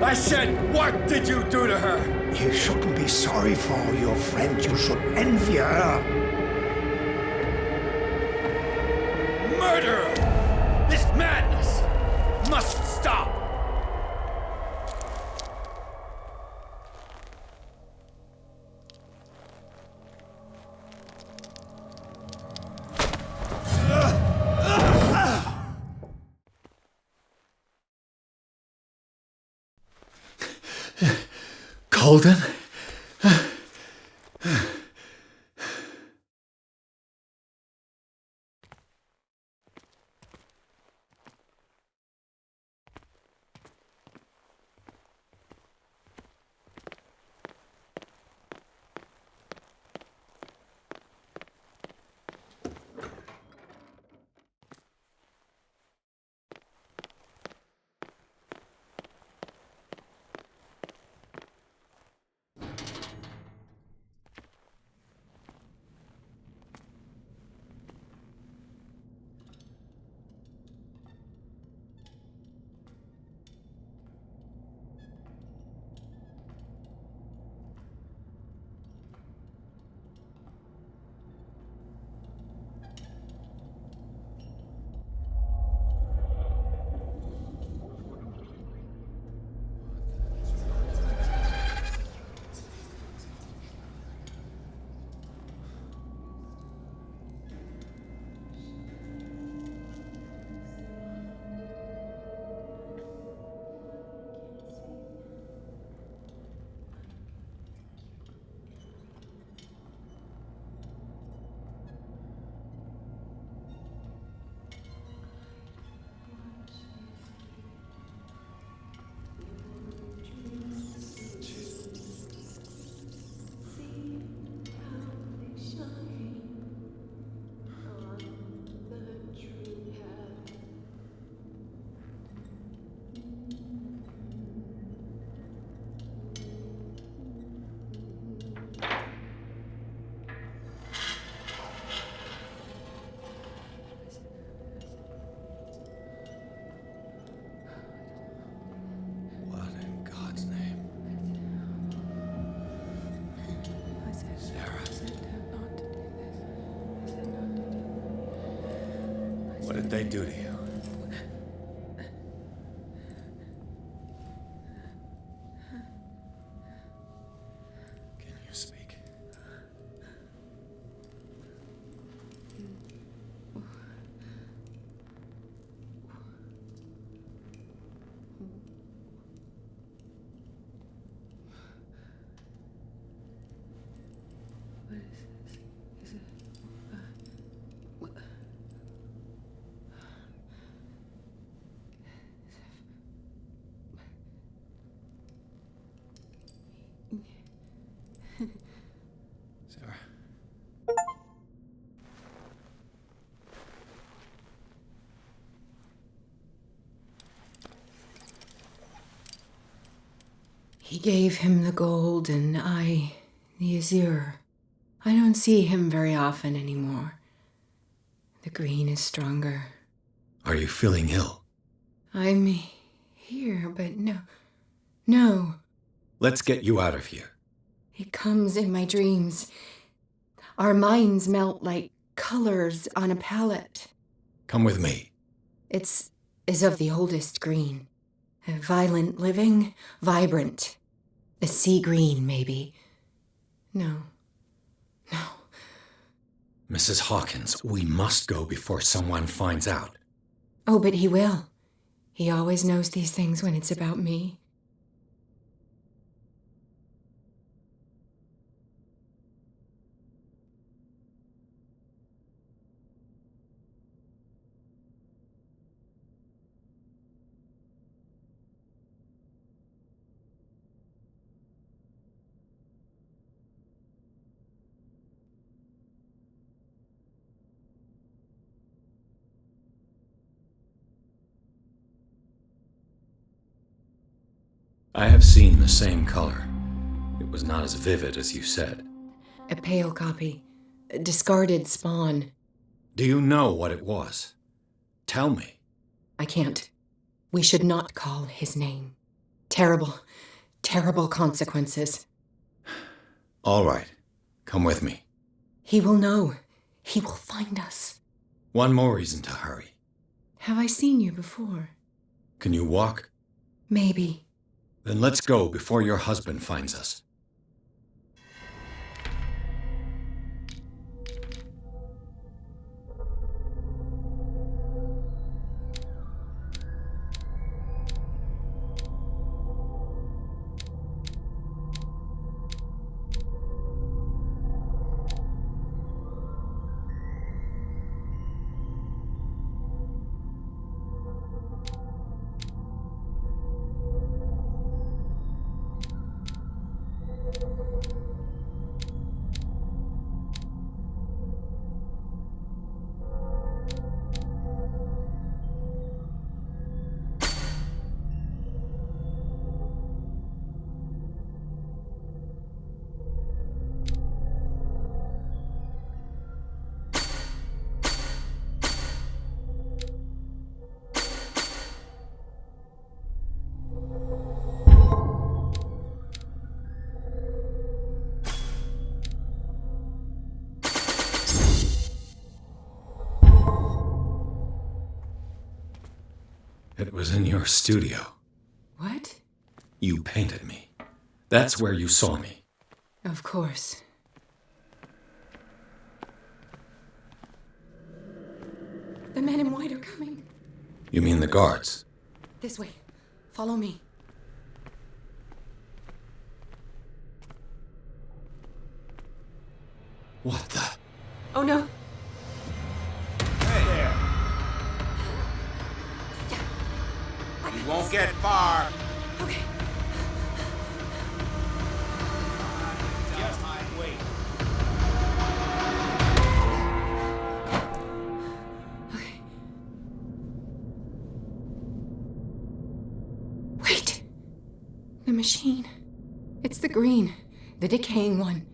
I said, what did you do to her? You shouldn't be sorry for your friend. You should envy her. Murderer! This madness must stop! Colden? What did they do to you? Can you speak? What is this? Is it... what? Sarah. He gave him the gold and I the azure. I don't see him very often anymore. The green is stronger. Are you feeling ill? I'm here, but no. Let's get you out of here. It comes in my dreams. Our minds melt like colors on a palette. Come with me. It's of the oldest green. A violent living, vibrant. A sea green, maybe. No. Mrs. Hawkins, we must go before someone finds out. Oh, but he will. He always knows these things when it's about me. I have seen the same color. It was not as vivid as you said. A pale copy. A discarded spawn. Do you know what it was? Tell me. I can't. We should not call his name. Terrible consequences. All right. Come with me. He will know. He will find us. One more reason to hurry. Have I seen you before? Can you walk? Maybe. Then let's go before your husband finds us. It was in your studio. What? You painted me. That's where you saw me. Of course. The men in white are coming. You mean the guards? This way. Follow me. What the? Oh no. Hey there. You won't get far. Okay. Just wait. Okay. Wait. The machine. It's the green. The decaying one.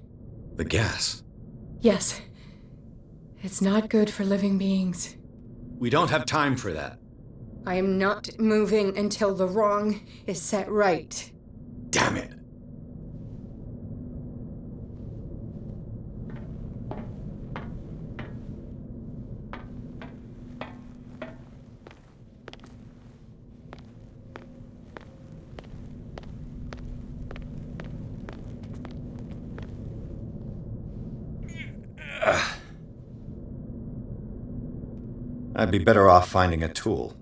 The gas. Yes. It's not good for living beings. We don't have time for that. I am not moving until the wrong is set right. Damn it. I'd be better off finding a tool.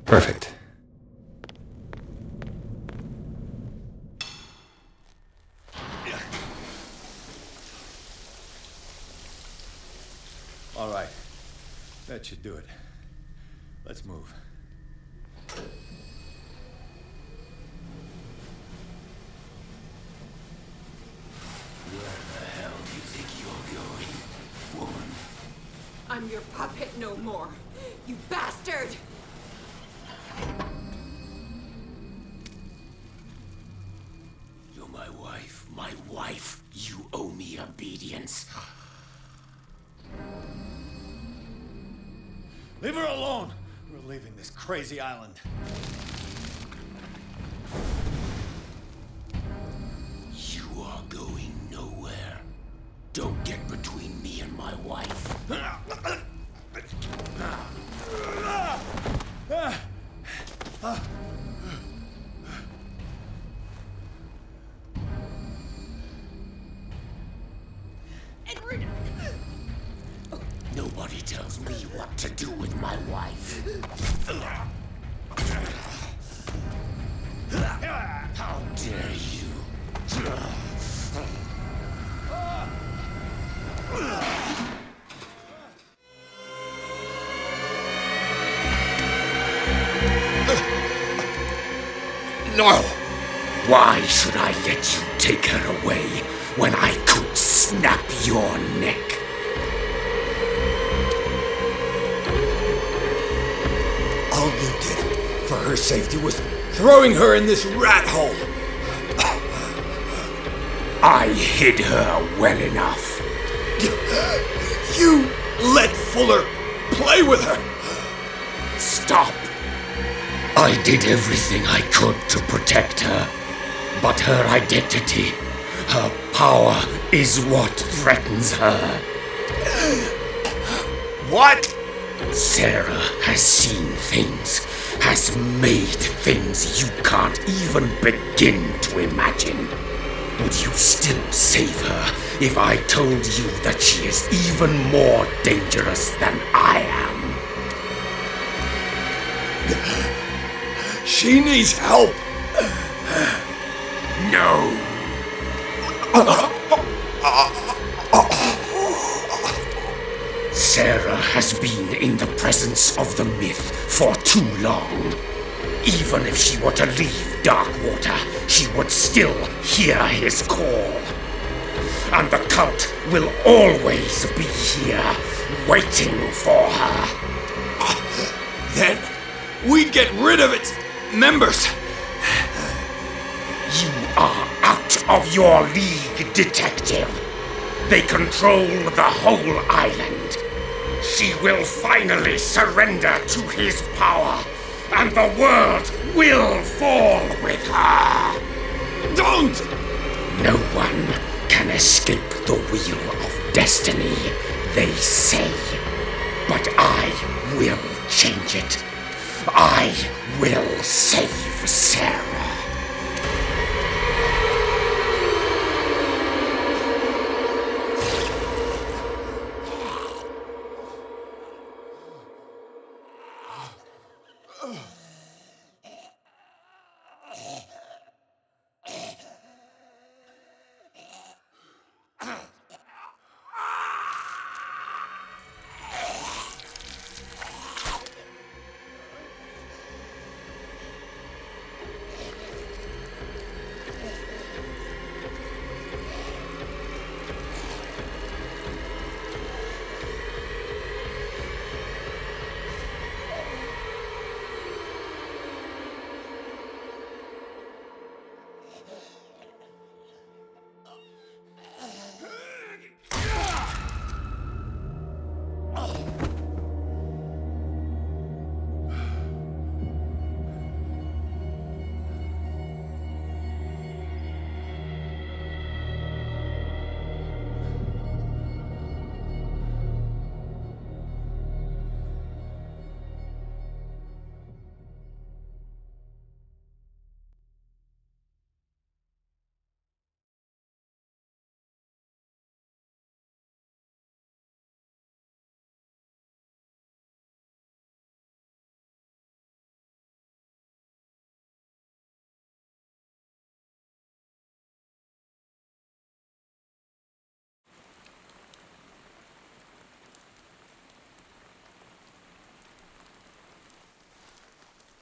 Perfect. All right. That should do it. Let's move. Where the hell do you think you're going, woman? I'm your puppet no more, you bastard! You're my wife. My wife. You owe me obedience. Leave her alone! We're leaving this crazy island. You are going nowhere. Don't get between me and my wife. Edward! Nobody tells me what to do with my wife. How dare you? No! Why should I let you take her away when I could snap your neck? All you did for her safety was throwing her in this rat hole. I hid her well enough. You let Fuller play with her. Stop. I did everything I could to protect her. But her identity, her power, is what threatens her. What? Sarah has seen things, has made things you can't even begin to imagine. Would you still save her if I told you that she is even more dangerous than I am? She needs help. No. Sarah has been in the presence of the myth for too long. Even if she were to leave Darkwater, she would still hear his call. And the cult will always be here, waiting for her. Then we'd get rid of its members. You are out of your league, detective. They control the whole island. She will finally surrender to his power, and the world will fall with her. Don't! No one can escape the wheel of destiny, they say. But I will change it. I will save Sarah.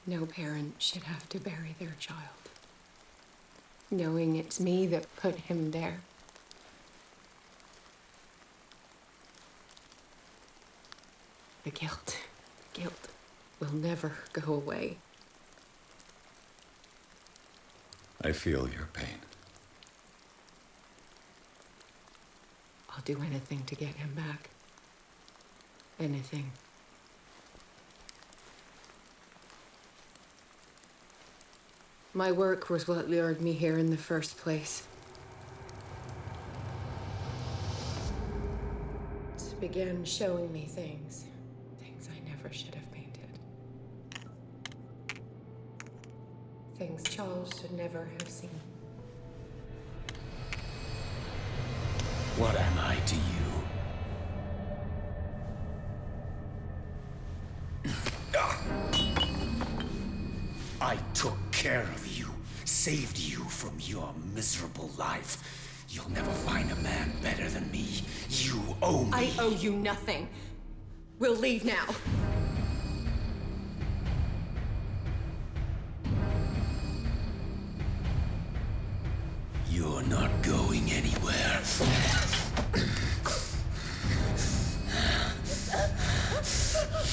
No parent should have to bury their child, knowing it's me that put him there. The guilt will never go away. I feel your pain. I'll do anything to get him back. Anything. My work was what lured me here in the first place. It began showing me things I never should have painted. Things Charles should never have seen. What am I to you? I took care of you, saved you from your miserable life. You'll never find a man better than me. You owe me. I owe you nothing. We'll leave now. You're not going anywhere.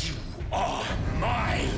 You are mine.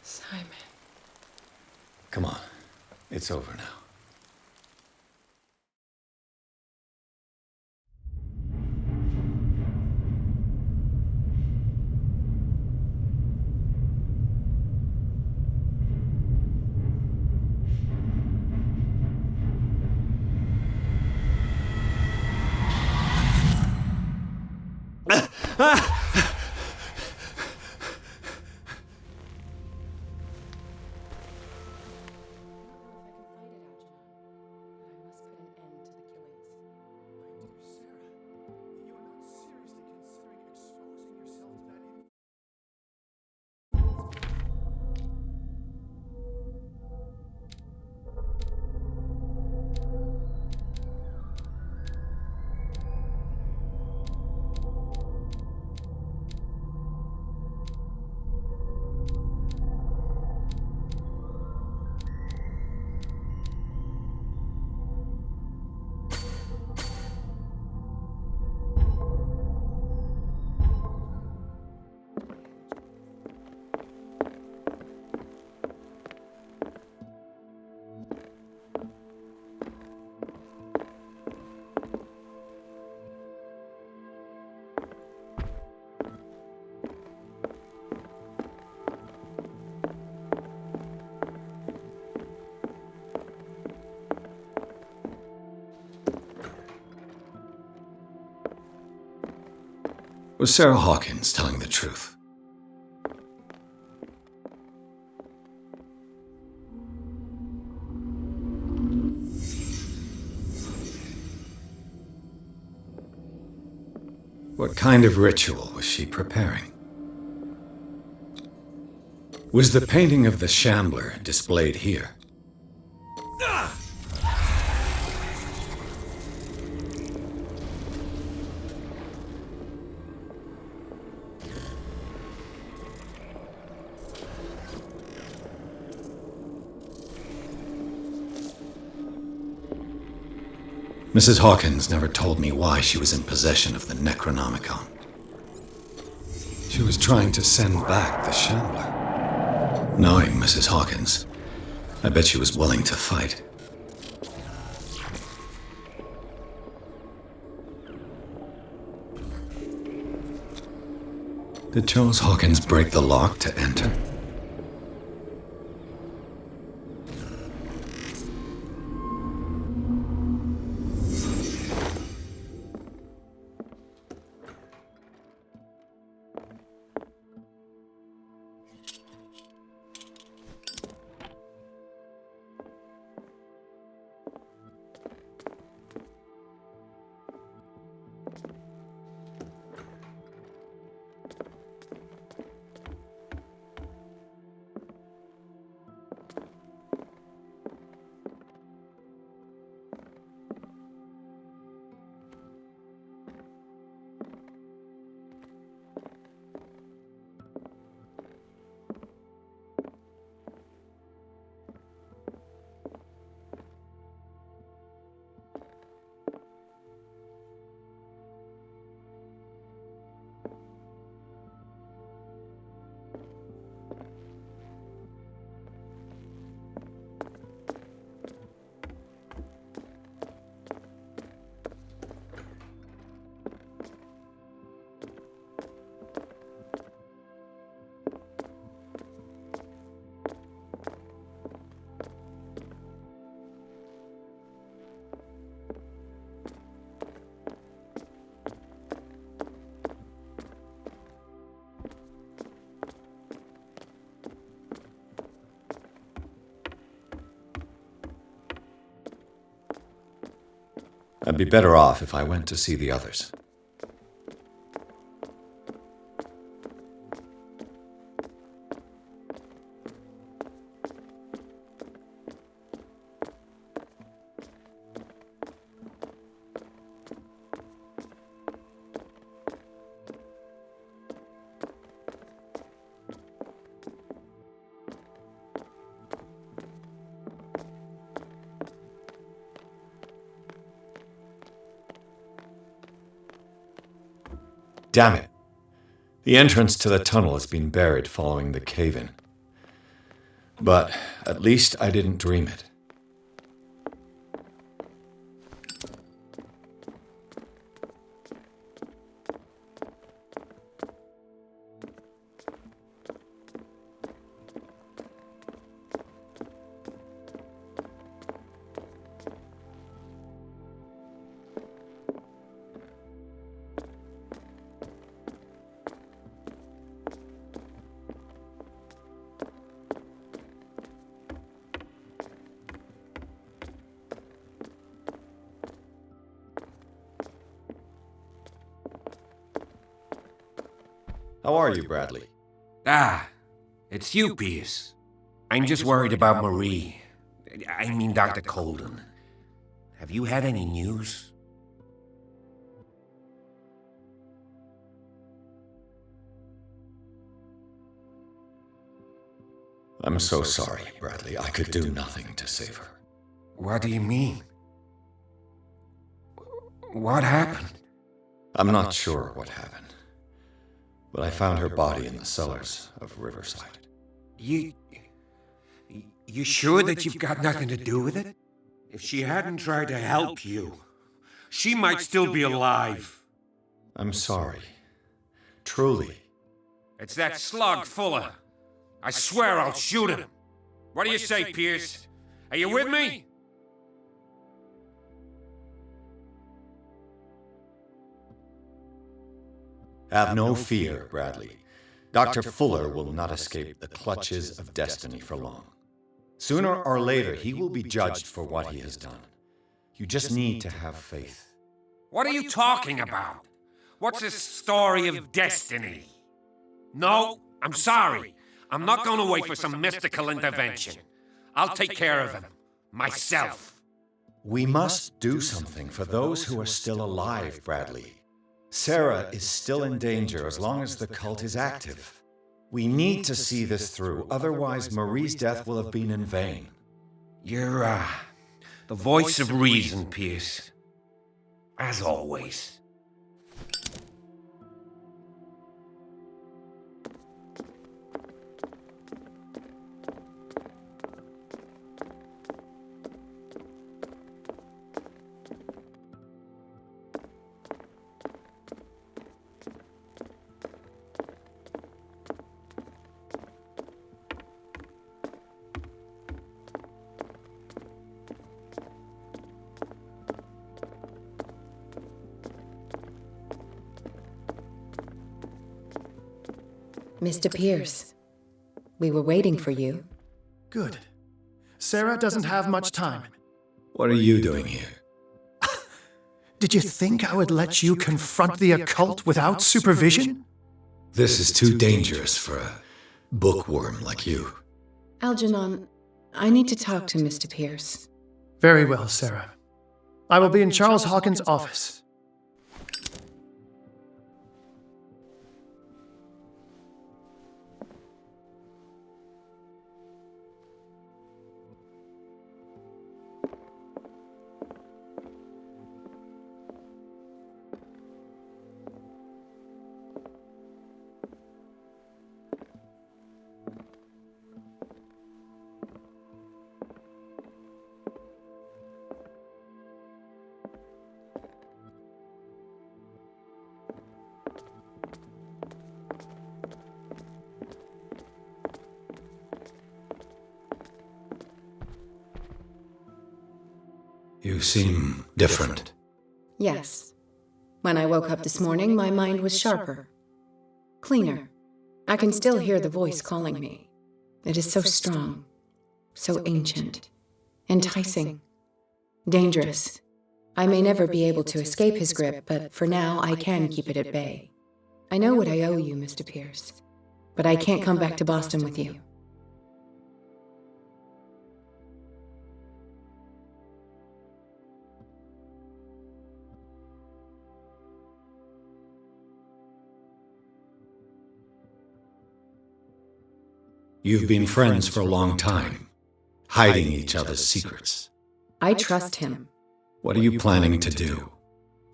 Simon. Come on. It's over now. Was Sarah Hawkins telling the truth? What kind of ritual was she preparing? Was the painting of the Shambler displayed here? Mrs. Hawkins never told me why she was in possession of the Necronomicon. She was trying to send back the Shambler. Knowing Mrs. Hawkins, I bet she was willing to fight. Did Charles Hawkins break the lock to enter? I'd be better off if I went to see the others. Damn it. The entrance to the tunnel has been buried following the cave-in. But at least I didn't dream it. How are you, Bradley? Ah, it's you, Pierce. I'm just worried about Marie. I mean, Dr. Colden. Have you had any news? I'm so sorry, Bradley. I could do nothing to save her. What do you mean? What happened? I'm not sure what happened. But I found her body in the cellars of Riverside. You sure that you've got nothing to do with it? If she hadn't tried to help you, she might still be alive. I'm sorry. Truly. It's that slug, Fuller. I swear I'll shoot him. What do you say, Pierce? Are you with me? Have no fear, Bradley. Dr. Fuller will not escape the clutches of destiny for long. Sooner or later, he will be judged for what he has done. You just need to have faith. What are you talking about? What's this story of destiny? No, I'm sorry. I'm not going to wait for some mystical intervention. I'll take care of him. Myself. We must do something for those who are still alive, Bradley. Sarah is still in danger as long as the cult is active. We need to see this through, otherwise Marie's death will have been in vain. You're, the voice of reason, Pierce. As always. Mr. Pierce, we were waiting for you. Good. Sarah doesn't have much time. What are you doing here? Did you think I would let you confront the occult without supervision? This is too dangerous for a bookworm like you. Algernon, I need to talk to Mr. Pierce. Very well, Sarah. I will be in Charles Hawkins' office. You seem different. Yes. When I woke up this morning, my mind was sharper. Cleaner. I can still hear the voice calling me. It is so strong, so ancient, enticing, dangerous. I may never be able to escape his grip, but for now I can keep it at bay. I know what I owe you, Mr. Pierce, but I can't come back to Boston with you. You've been friends for a long time, hiding each other's secrets. I trust him. What are you planning to do?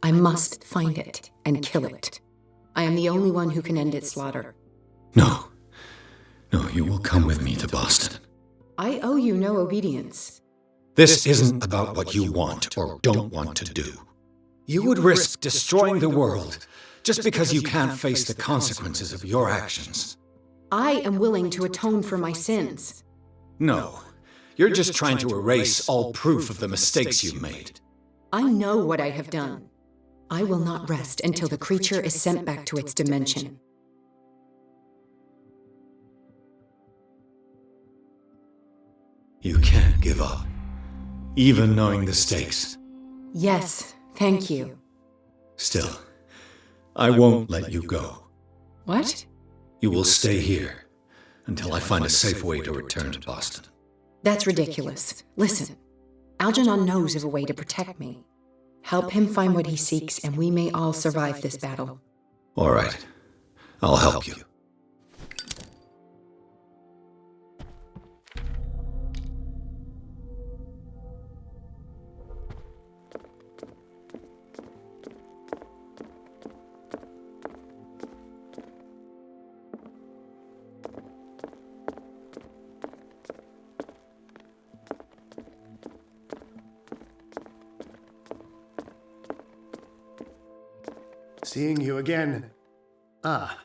I must find it and kill it. I am the only one who can end its slaughter. No, you will come with me to Boston. I owe you no obedience. This isn't about what you want or don't want to do. You would risk destroying the world just because you can't face the consequences of your actions. I am willing to atone for my sins. No, you're just trying to erase all proof of the mistakes you made. I know what I have done. I will not rest until the creature is sent back to its dimension. You can't give up, even knowing the stakes. Yes, thank you. Still, I won't let you go. What? You will stay here until I find a safe way to return to Boston. That's ridiculous. Listen, Algernon knows of a way to protect me. Help him find what he seeks, and we may all survive this battle. All right, I'll help you. Seeing you again. Ah,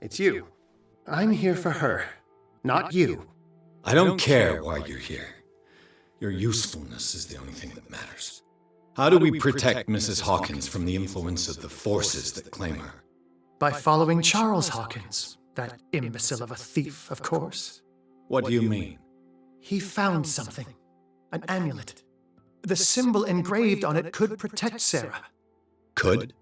it's you. I'm here for her, not you. I don't care why you're here. Your usefulness is the only thing that matters. How do we protect Mrs. Hawkins from the influence of the forces that claim her? By following Charles Hawkins, that imbecile of a thief, of course. What do you mean? He found something. An amulet. The symbol engraved on it could protect Sarah. Could?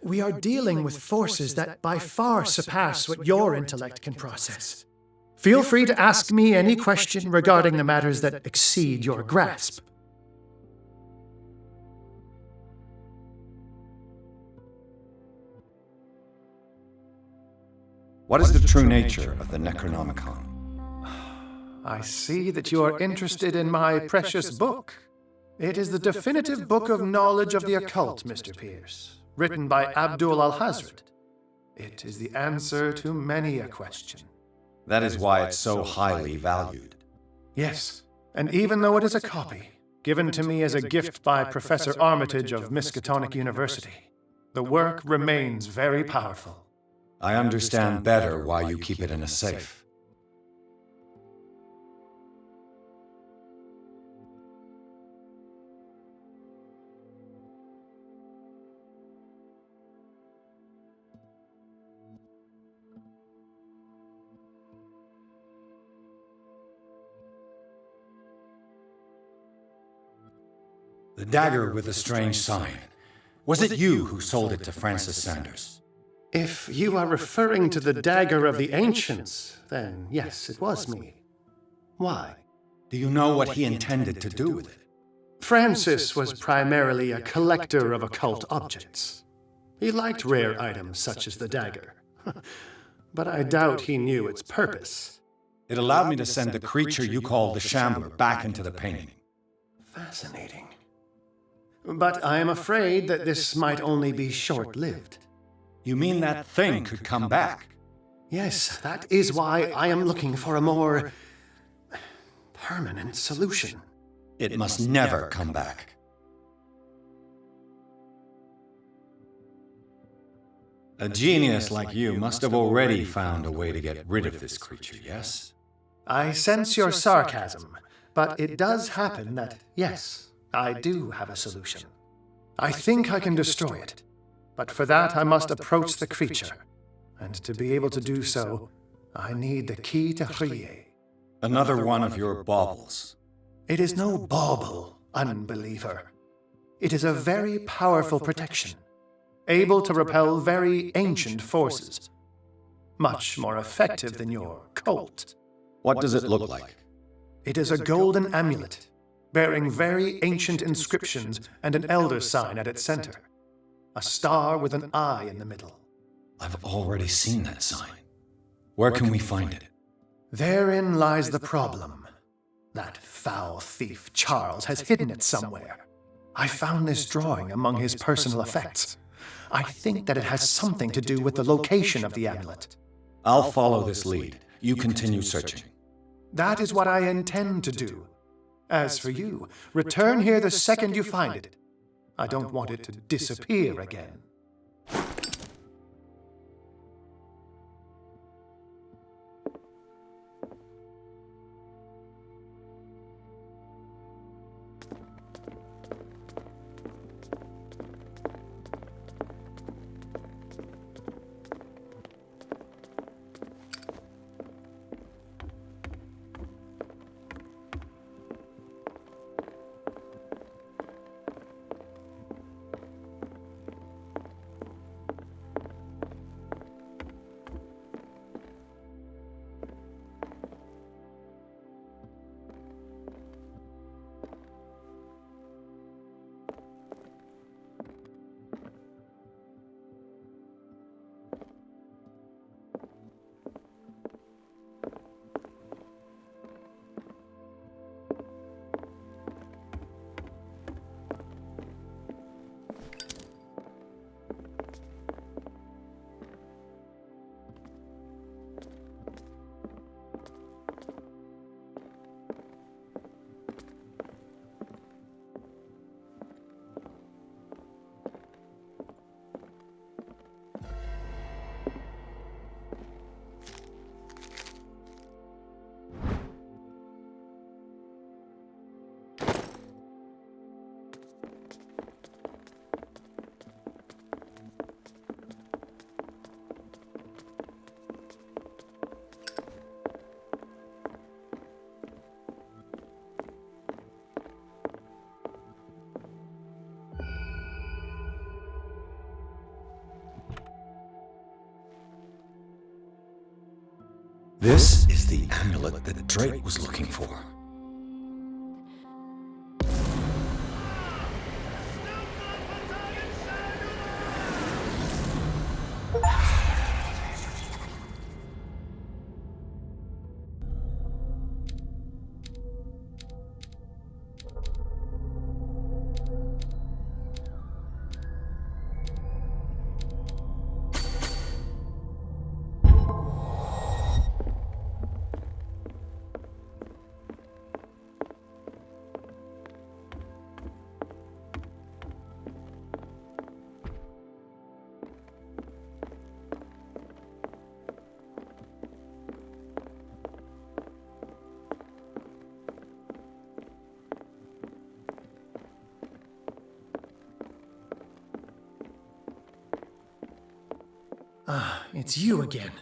We are dealing with forces that by far surpass what your intellect can process. Feel free to ask me any question regarding the matters that exceed your grasp. What is the true nature of the Necronomicon? I see that you are interested in my precious book. It is the definitive book of knowledge of the occult, Mr. Pierce, written by Abdul al-Hazred. It is the answer to many a question. That is why it's so highly valued. Yes, and even though it is a copy, given to me as a gift by Professor Armitage of Miskatonic University, the work remains very powerful. I understand better why you keep it in a safe. The dagger with the strange sign. Was it you who sold it to Francis Sanders? If you are referring to the dagger of the ancients, then yes, it was me. Why? Do you know what he intended to do with it? Francis was primarily a collector of occult objects. He liked rare items such as the dagger. But I doubt he knew its purpose. It allowed me to send the creature you call the Shambler back into the painting. Fascinating. But I am afraid that this might only be short-lived. You mean that thing could come back? Yes, that is why I am looking for a more permanent solution. It must never come back. A genius like you must have already found a way to get rid of this creature, yes? I sense your sarcasm, but it does happen that, yes, I do have a solution. I think I can destroy it, but for that I must approach the creature, and to be able to do so, I need the key to Rie. Another one of your baubles. It is no bauble, unbeliever. It is a very powerful protection, able to repel very ancient forces. Much more effective than your cult. What does it look like? It is a golden amulet, bearing very ancient inscriptions and an elder sign at its center. A star with an eye in the middle. I've already seen that sign. Where can we find it? Therein lies the problem. That foul thief Charles has hidden it somewhere. I found this drawing among his personal effects. I think that it has something to do with the location of the amulet. I'll follow this lead. You continue searching. That is what I intend to do. As for you, return here the second you find it. I don't want it to disappear again. This is the amulet that Drake was looking for. Ah, it's you again.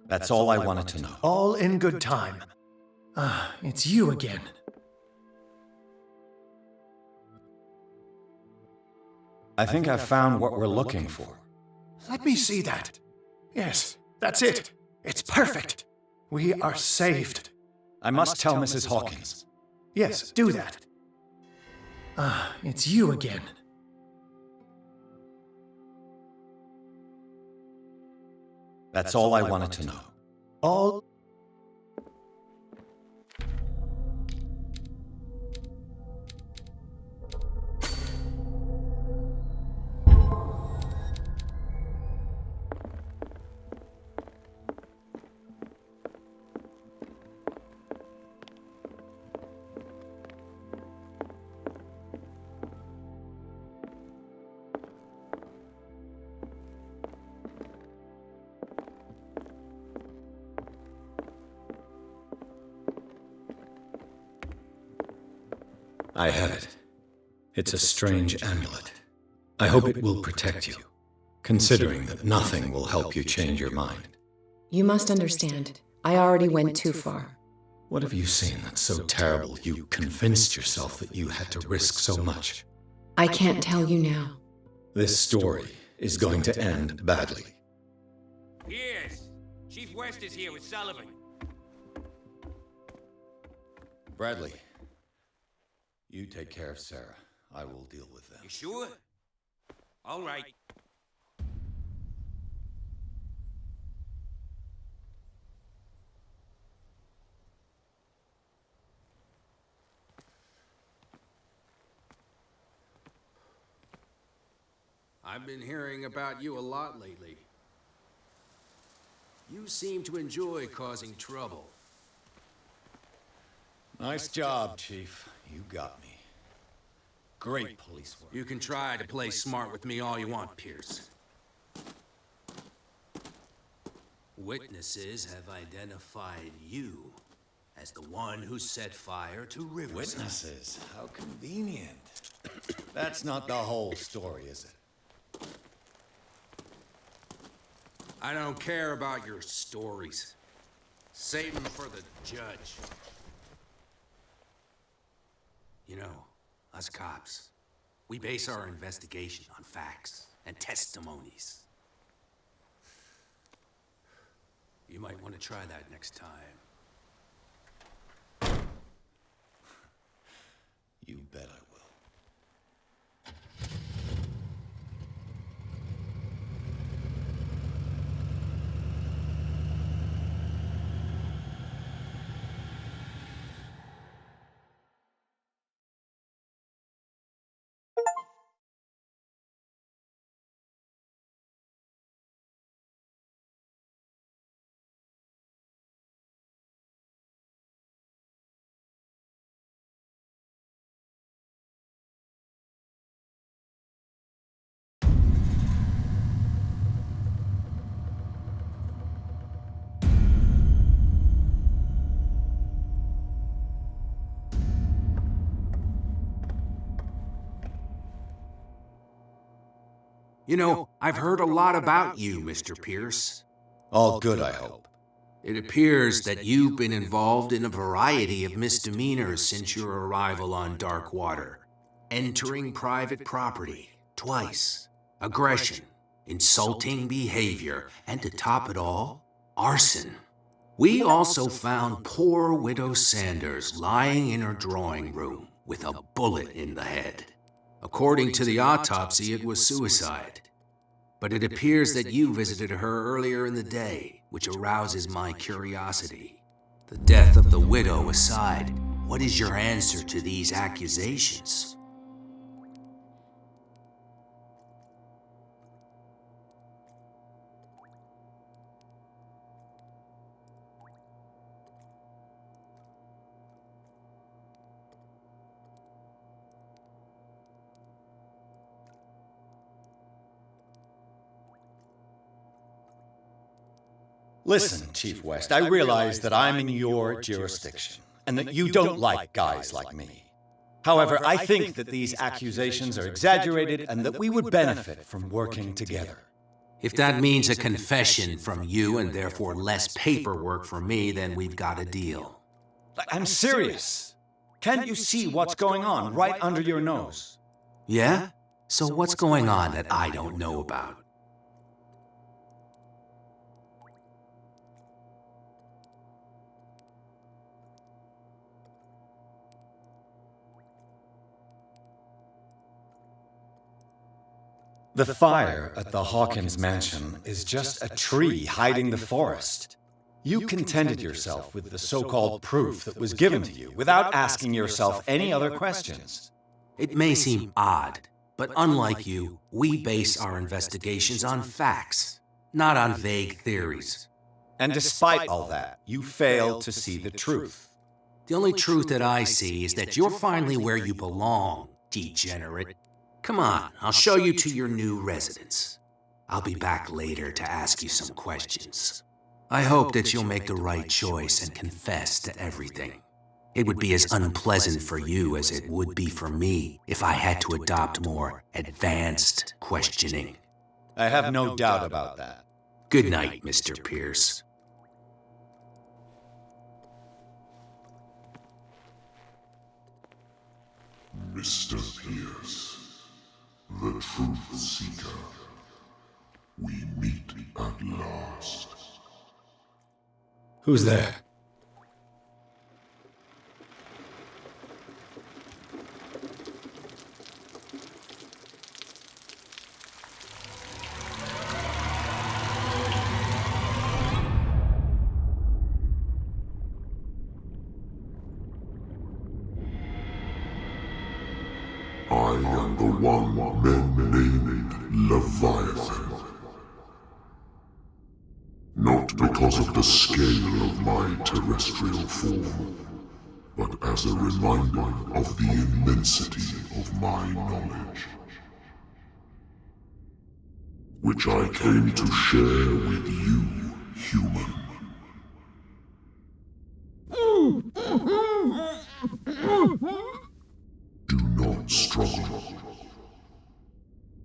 That's all I wanted to know. All in good time. Ah, it's you again. I think I've found what we're looking for. Let me see that. Yes, that's it. It's perfect. We are saved. I must tell Mrs. Hawkins. Yes, do that. Ah, it's you again. That's all I wanted to know. All... I have it. It's a strange amulet. I hope it will protect you, considering that nothing will help you change your mind. You must understand, I already went too far. What have you seen that's so terrible you convinced yourself that you had to risk so much? I can't tell you now. This story is going to end badly. Pierce! Chief West is here with Sullivan. Bradley, you take care of Sarah. I will deal with them. You sure? All right. I've been hearing about you a lot lately. You seem to enjoy causing trouble. Nice job, Chief. You got me. Great police work. You can try to play smart with me all you want, Pierce. Witnesses have identified you as the one who set fire to Riverside. Witnesses? How convenient. That's not the whole story, is it? I don't care about your stories. Save them for the judge. You know, us cops, we base our investigation on facts and testimonies. You might want to try that next time. You bet I will. You know, I've heard a lot about you, Mr. Pierce. All good, I hope. It appears that you've been involved in a variety of misdemeanors since your arrival on Darkwater. Entering private property, twice. Aggression, insulting behavior, and to top it all, arson. We also found poor Widow Sanders lying in her drawing room with a bullet in the head. According to the autopsy, it was suicide. But it appears that you visited her earlier in the day, which arouses my curiosity. The death of the widow aside, what is your answer to these accusations? Listen, Chief West, I realize that I'm in your jurisdiction, and that you don't like guys like me. However, I think that these accusations are exaggerated and that we would benefit from working together. If that means a confession from you and therefore less paperwork for me, then we've got a deal. I'm serious. Can't you see what's going on right under your nose? Yeah? So what's going on that I don't know about? The fire at the Hawkins mansion is just a tree hiding the forest. You contented yourself with the so-called proof that was given to you without asking yourself any other questions. It may seem odd, but unlike you, we base our investigations on facts, not on vague theories. And despite all that, you failed to see the truth. The only truth that I see is that you're finally where you belong, degenerate. Come on, I'll show you to your new residence. I'll be back later to ask you some questions. I hope that you'll make the right choice and confess to everything. It would be as unpleasant for you as it would be for me if I had to adopt more advanced questioning. I have no doubt about that. Good night, Mr. Pierce. Mr. Pierce, the Truth Seeker, we meet at last. Who's there? I am the one men named Leviathan. Not because of the scale of my terrestrial form, but as a reminder of the immensity of my knowledge, which I came to share with you, human. Do not struggle.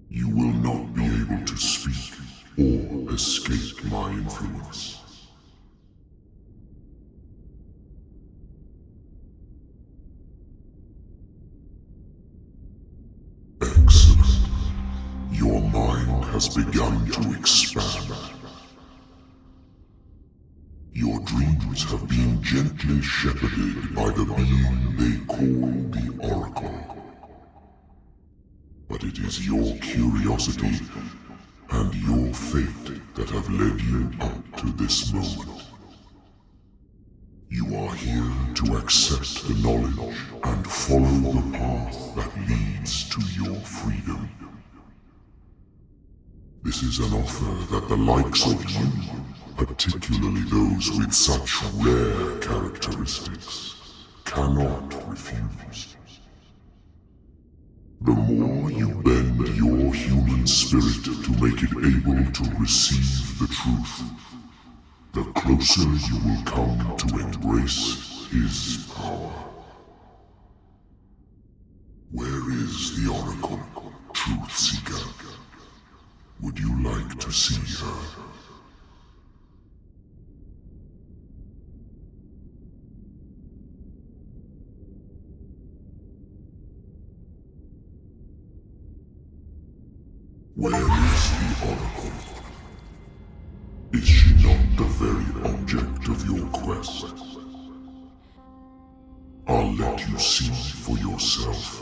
You will not be able to speak or escape my influence. Excellent. Your mind has begun to expand. Your dreams have been gently shepherded by the being they call the Oracle. But it is your curiosity and your fate that have led you up to this moment. You are here to accept the knowledge and follow the path that leads to your freedom. This is an offer that the likes of you, particularly those with such rare characteristics, cannot refuse. The more you bend your human spirit to make it able to receive the truth, the closer you will come to embrace his power. Where is the Oracle, Truth Seeker? Would you like to see her? Where is the Oracle? Is she not the very object of your quest? I'll let you see for yourself.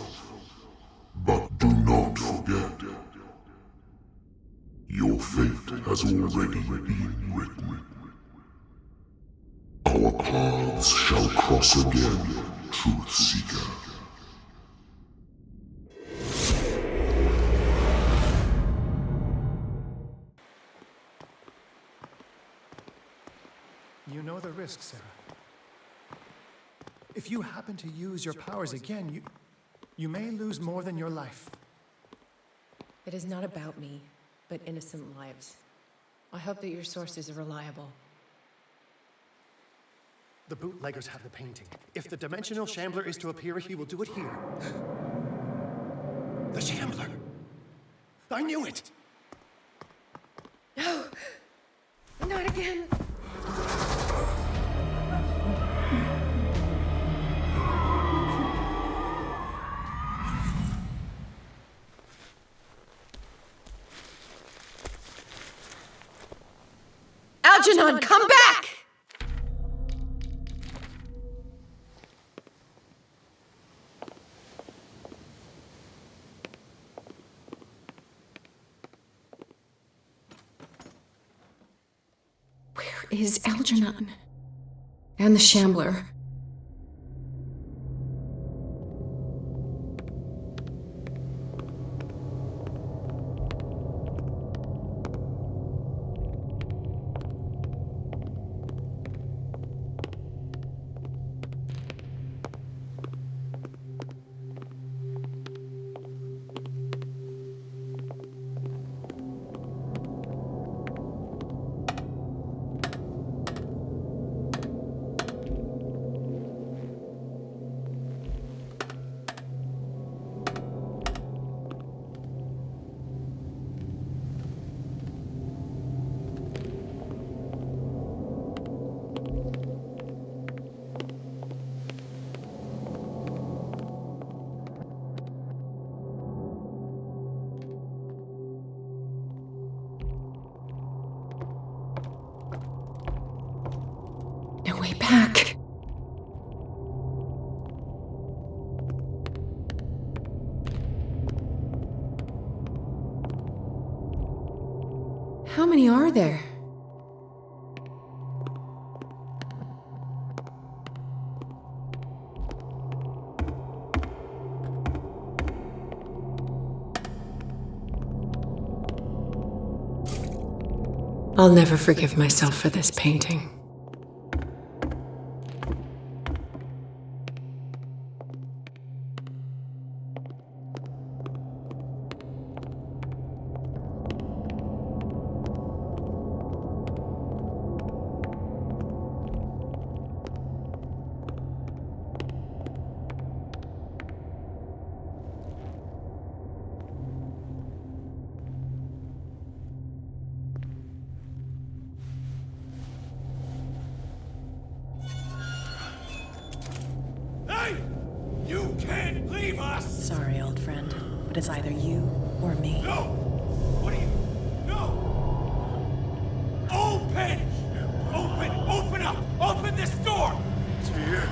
But do not forget, your fate has already been written. Our paths shall cross again, Truth Seeker. You know the risk, Sarah. If you happen to use your powers again, you may lose more than your life. It is not about me, but innocent lives. I hope that your sources are reliable. The bootleggers have the painting. If the Dimensional Shambler is to appear, he will do it here. The Shambler! I knew it! again. Algernon, come back! Where is Algernon? And the Shambler? No way back. How many are there? I'll never forgive myself for this painting. You can't leave us! Sorry, old friend, but it's either you or me. No! What do you... No! Open! Open up! Open this door! It's here.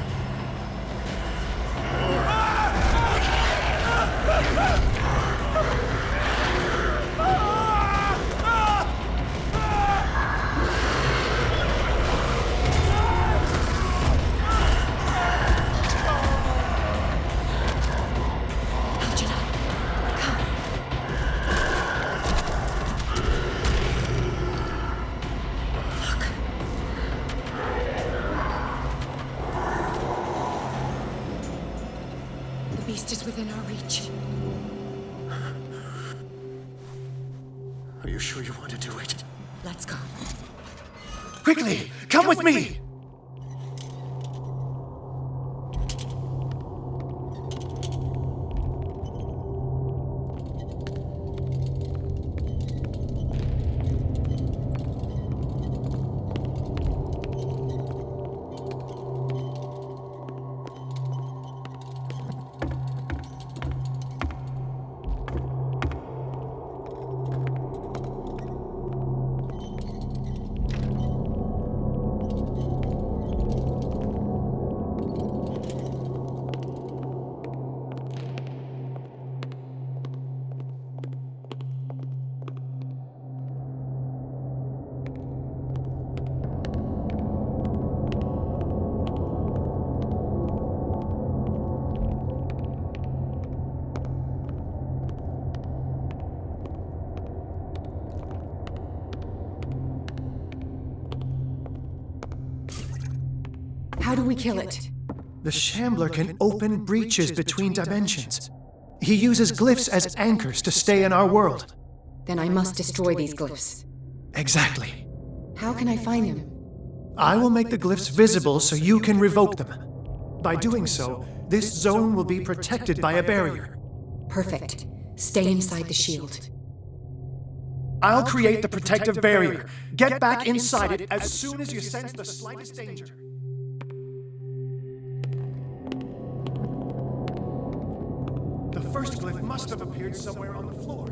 The beast is within our reach. Are you sure you want to do it? Let's go. Quickly, come with me! How do we kill it? The Shambler can open breaches between dimensions. He uses glyphs as anchors to stay in our world. Then I must destroy these glyphs. Exactly. How can I find him? I will make the glyphs visible so you can revoke them. By doing so, this zone will be protected by a barrier. Perfect. Stay inside the shield. I'll create the protective barrier. Get back inside it as soon as you sense the slightest danger. The first glyph must have appeared somewhere on the floor.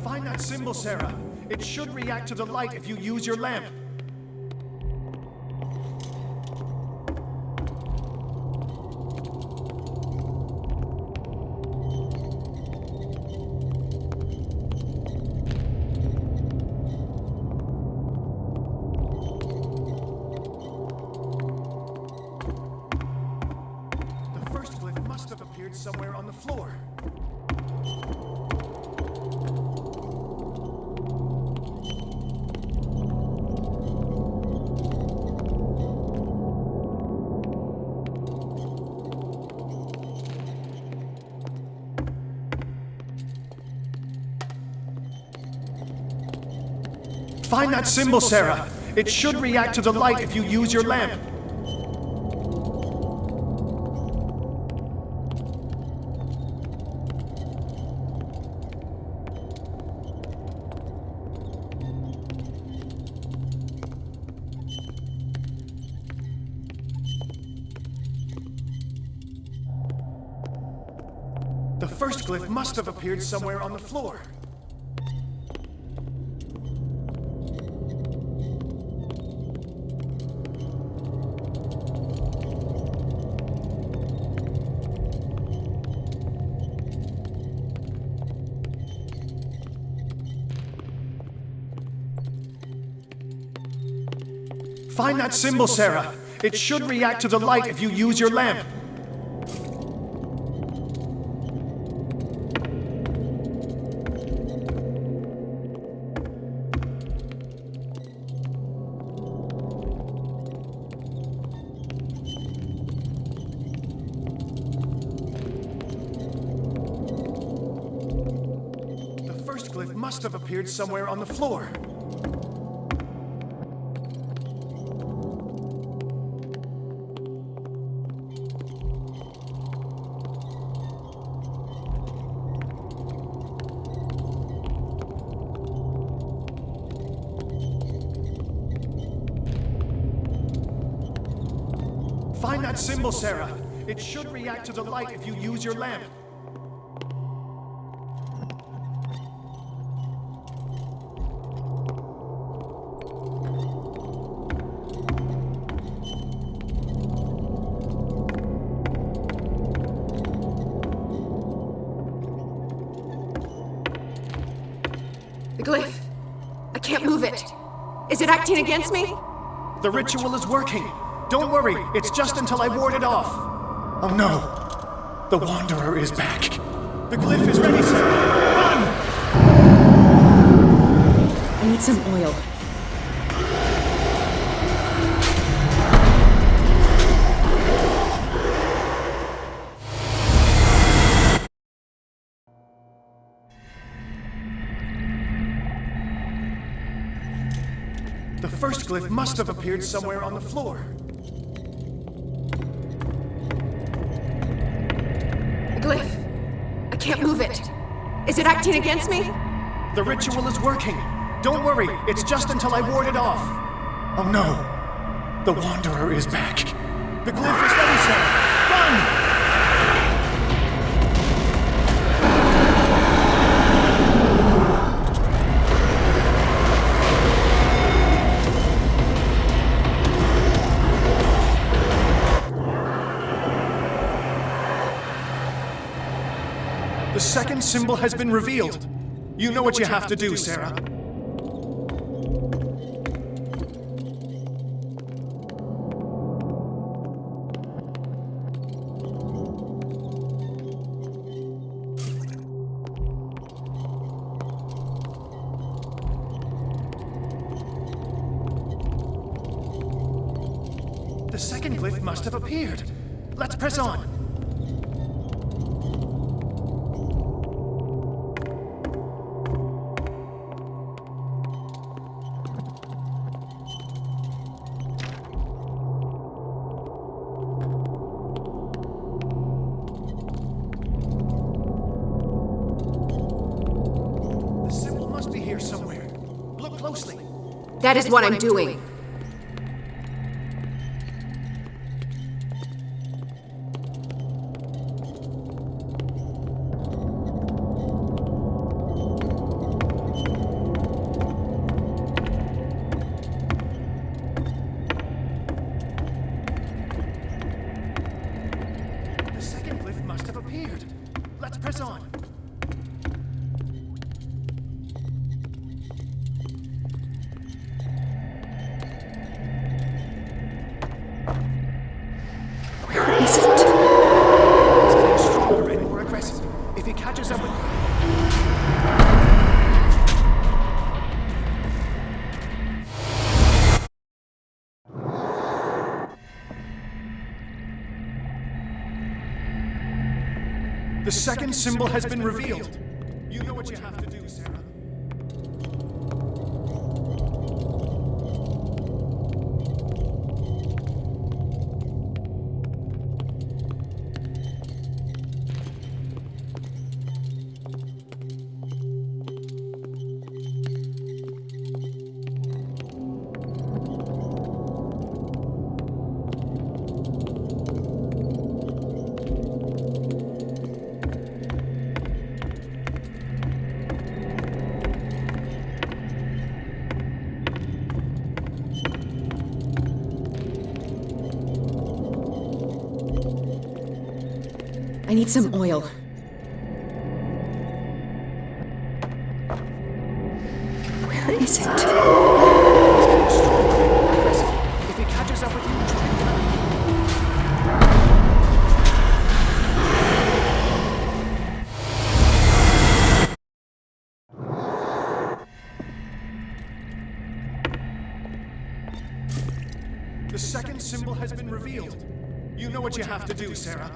Find that symbol, Sarah. It should react to the light if you use your lamp. The first glyph must have appeared somewhere on the floor. Find that symbol, Sarah. It should react to the light if you use your lamp. The first glyph must have appeared somewhere on the floor. Find that symbol, Sarah. It should react to the light if you use your lamp. The first glyph must have appeared somewhere on the floor. Find that symbol, Sarah. It should react to the light if you use your lamp. The glyph. I can't move it. Is it acting against me? The ritual is working. Don't worry, it's just until I ward it off. Oh no! The Wanderer is back. The glyph is ready, Sarah. Run! I need some oil. The first glyph must have appeared somewhere on the floor. The glyph. I can't move it. Is it acting against me? The ritual is working. Don't worry, it's just until I ward it off. Oh no! The Wanderer is back. The glyph is ready, Sarah. Run! The second symbol has been revealed. You know what you have to do, Sarah. The second glyph must have appeared. Let's press on. That is what I'm doing. The second glyph must have appeared. Let's press on. Where is it? He's getting stronger and more aggressive. If he catches up with... The second symbol has been revealed. You know what you have to do, Sarah. I need some oil. Where is it? If he catches up with you, the second symbol has been revealed. You know what you have to do, Sarah.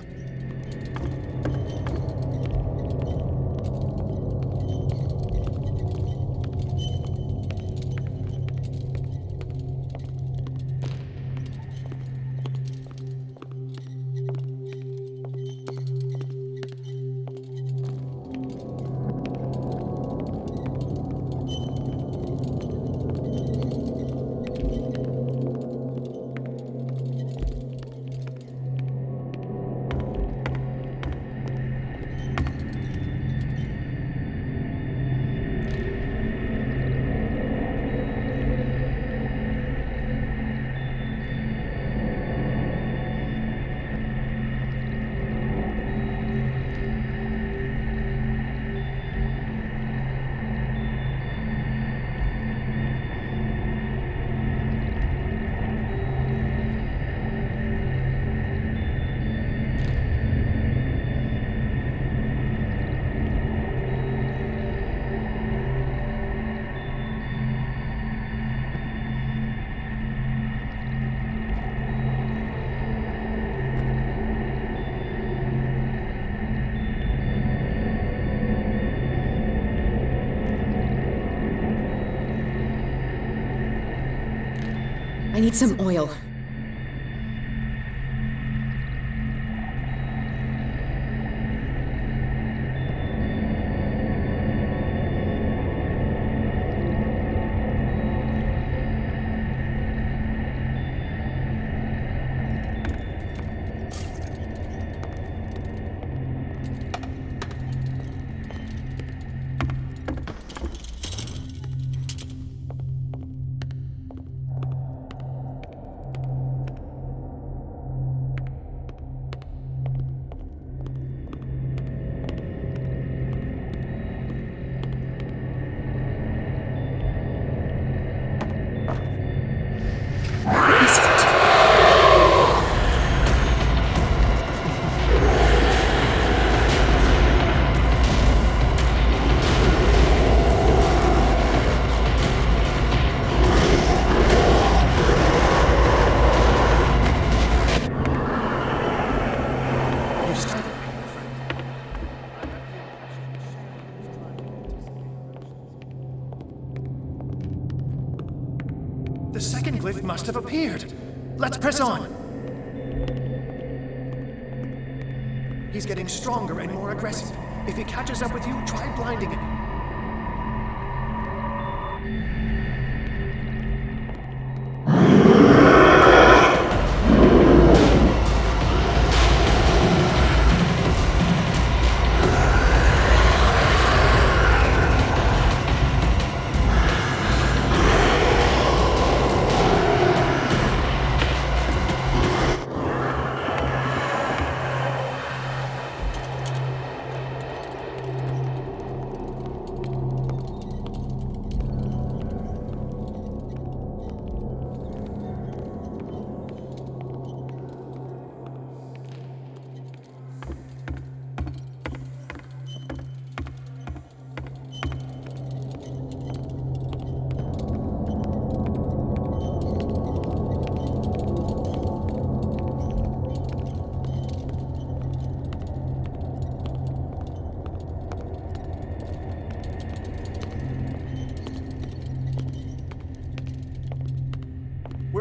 I need some oil. The second glyph must have appeared. Let's press on. He's getting stronger and more aggressive. If he catches up with you, try blinding him.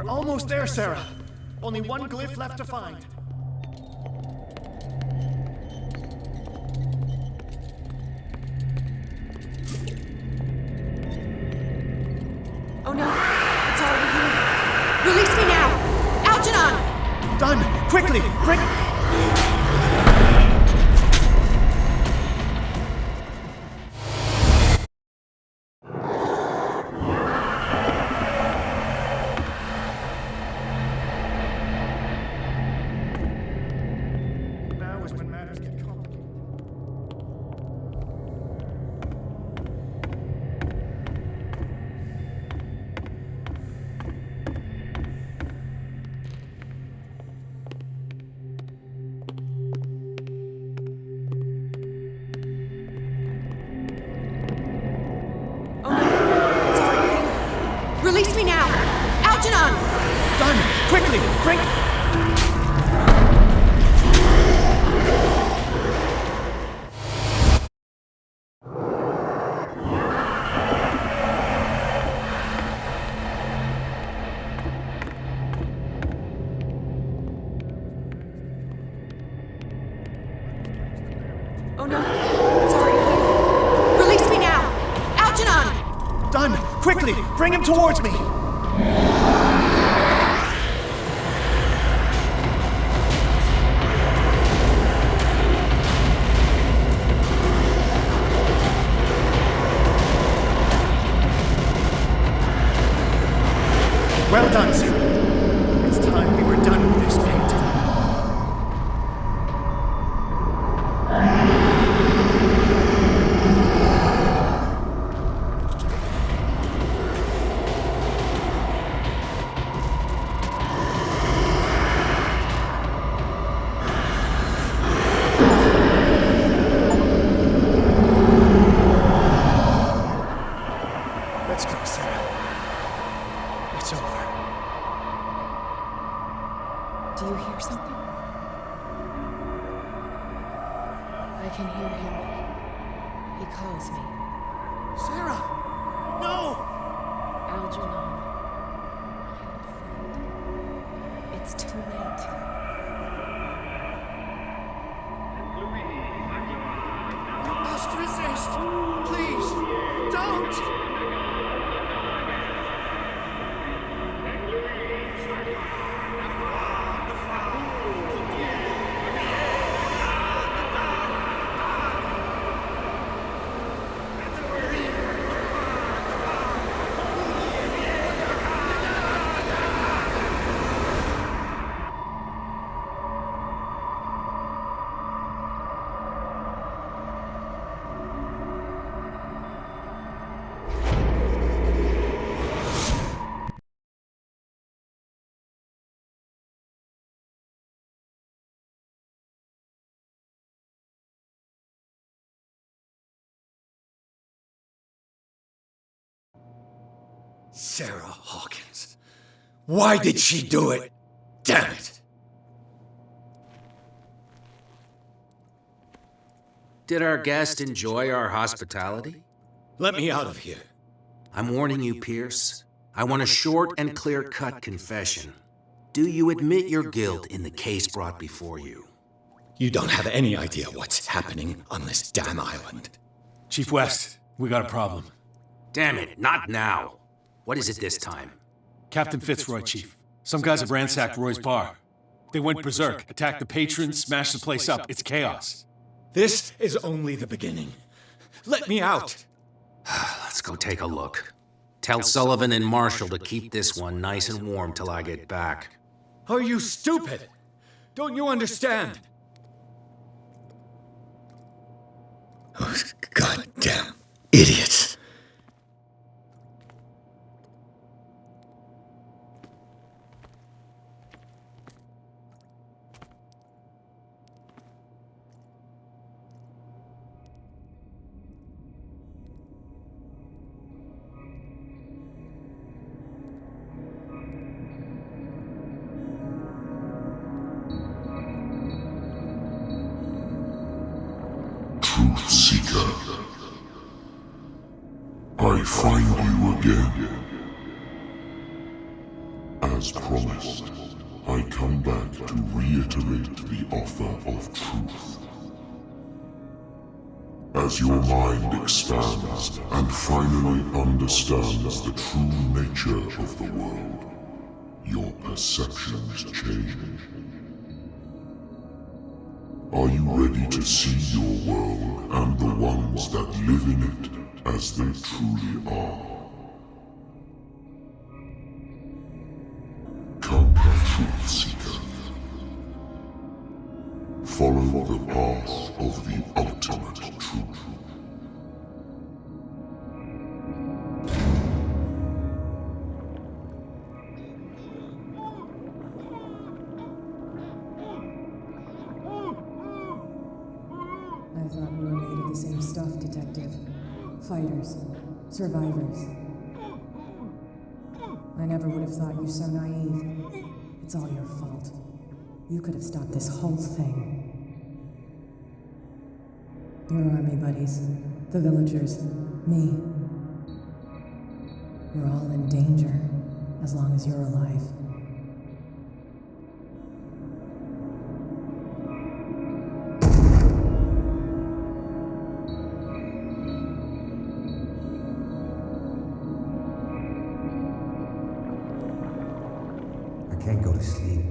We're almost there, Sarah. Only one glyph left to find. Oh no, it's already here. Release me now! Algernon! Done! Quickly! Bring... Now is when matters get complicated. Oh no, it's already here. Release me now! Algernon! Done! Quickly! Bring... Oh no, it's already here. Release me now! Algernon! Done! Quickly! Bring him towards me! Well done, Sarah. It's time we were done with this paint. Let's go, Sarah. It's over. Do you hear something? I can hear him. He calls me. Sarah! No! Algernon. My old friend. It's too late. You must resist! Please! Don't! Sarah Hawkins. Why did she do it? Damn it! Did our guest enjoy our hospitality? Let me out of here. I'm warning you, Pierce. I want a short and clear-cut confession. Do you admit your guilt in the case brought before you? You don't have any idea what's happening on this damn island. Chief West, we got a problem. Damn it, not now. What is it this time? Captain Fitzroy, Chief. Some guys have ransacked Roy's bar. They went berserk, attacked the patrons, smashed the place up. It's chaos. This is only the beginning. Let me out. Let's go take a look. Tell Sullivan and Marshall to keep this one nice and warm till I get back. Are you stupid? Don't you understand? Those goddamn idiots. Truth Seeker. I find you again. As As promised, I come back to reiterate the offer of truth. As your mind expands and finally understands the true nature of the world, your perceptions change. Are you ready to see your world and the ones that live in it as they truly are? Come, Truth Seeker. Follow the path of the ultimate truth. I thought we were made of the same stuff, Detective. Fighters. Survivors. I never would have thought you so naive. It's all your fault. You could have stopped this whole thing. Your army buddies, the villagers, me. We're all in danger, as long as you're alive. I can't go to sleep.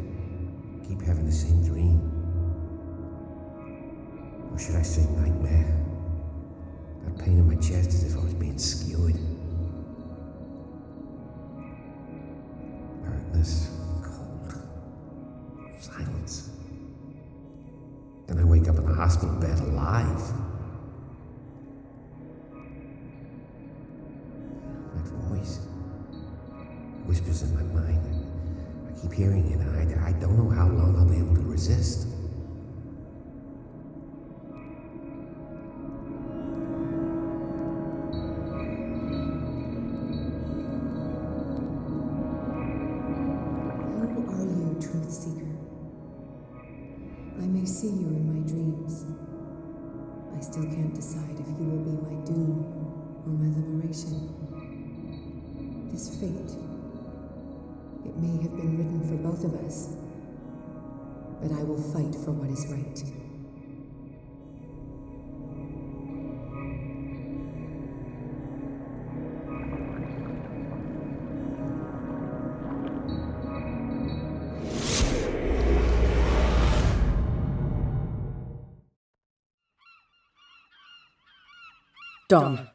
Keep having the same dream. Or should I say nightmare? That pain in my chest as if I was being skewered. Darkness, cold, silence. Then I wake up in a hospital bed alive. That voice whispers in my mind. I keep hearing it, and I don't know how long I'll be able to resist. Who are you, Truth Seeker? I may see you in my dreams. I still can't decide if you will be my doom or my liberation. This fate, it may have been written for both of us, but I will fight for what is right. Dom,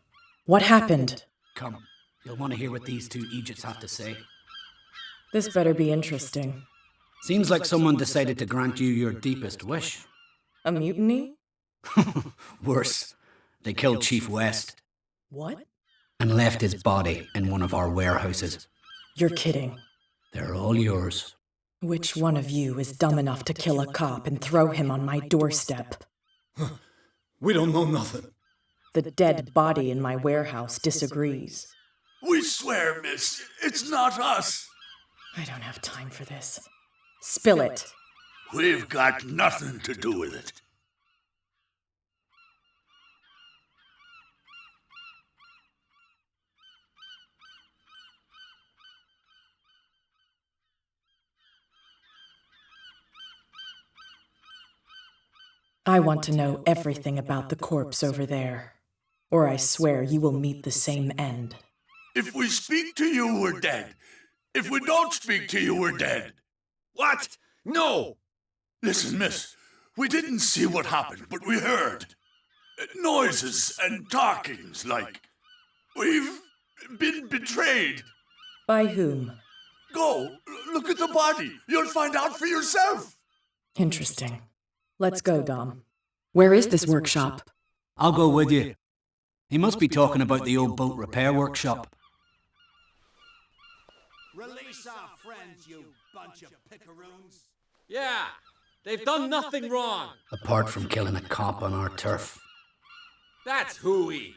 what happened? Come, you'll want to hear what these two Egypts have to say. This better be interesting. Seems like someone decided to grant you your deepest wish. A mutiny? Worse, they killed Chief West. What? And left his body in one of our warehouses. You're kidding. They're all yours. Which one of you is dumb enough to kill a cop and throw him on my doorstep? We don't know nothing. The dead body in my warehouse disagrees. We swear, miss, it's not us. I don't have time for this. Spill it. We've got nothing to do with it. I want to know everything about the corpse over there, or I swear you will meet the same end. If we speak to you, we're dead. If we don't speak to you, we're dead. What? No! Listen, miss, we didn't see what happened, but we heard. Noises and talkings, like. We've been betrayed. By whom? Go, look at the body. You'll find out for yourself. Interesting. Let's go, Dom. Where is this workshop? I'll go with you. He must be talking about the old boat repair workshop. Release our friends, you bunch of pickaroons. Yeah, they've done nothing wrong. Apart from killing a cop on our turf. That's hooey.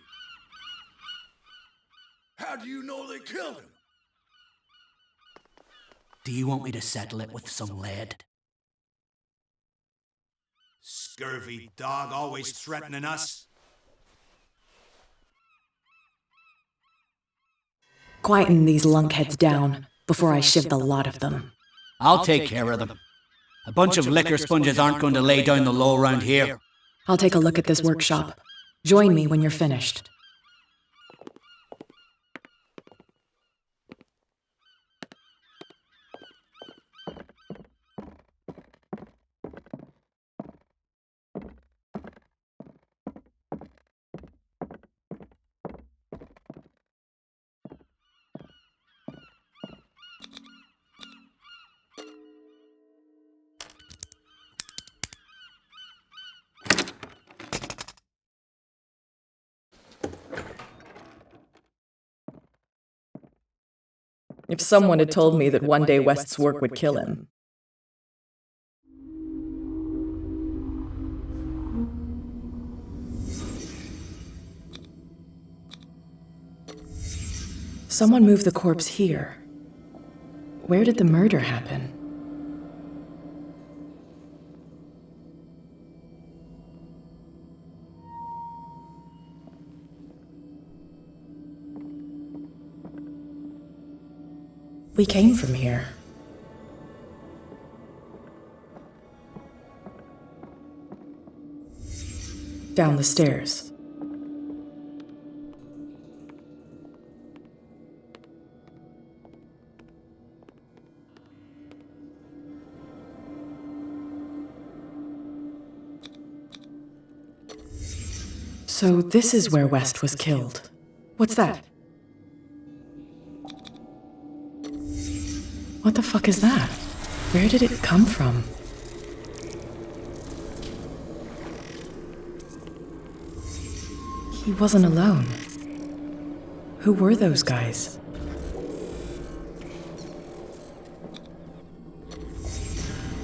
How do you know they killed him? Do you want me to settle it with some lead? Scurvy dog, always threatening us. Quieten these lunkheads down. before I shiv the lot of them. I'll take care of them. A bunch of liquor sponges aren't going to lay down the law around here. I'll take a look at this workshop. Join me when you're finished. If someone had told me that one day West's work would kill him. Someone moved the corpse here. Where did the murder happen? We came from here. Down the stairs. So this is where West was killed. What's that? What the fuck is that? Where did it come from? He wasn't alone. Who were those guys?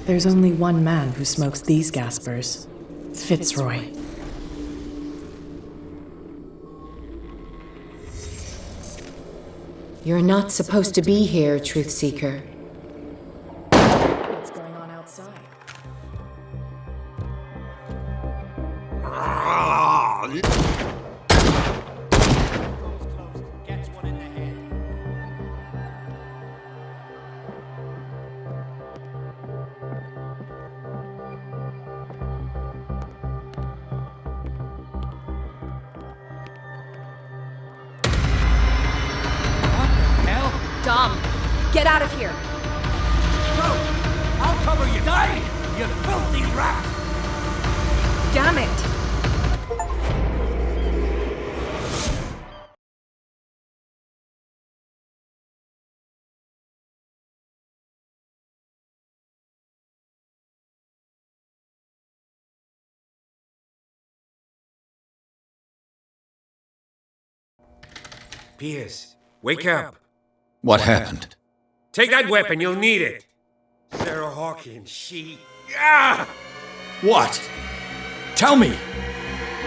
There's only one man who smokes these gaspers. Fitzroy. You're not supposed to be here, Truth Seeker. What's going on outside? Gets one in the head. Dom, get out of here! No! I'll cover you! Die! You filthy rat! Damn it! Pierce, wake up. What happened? Take that weapon, you'll need it. Sarah Hawkins, she... Ah! What? Tell me!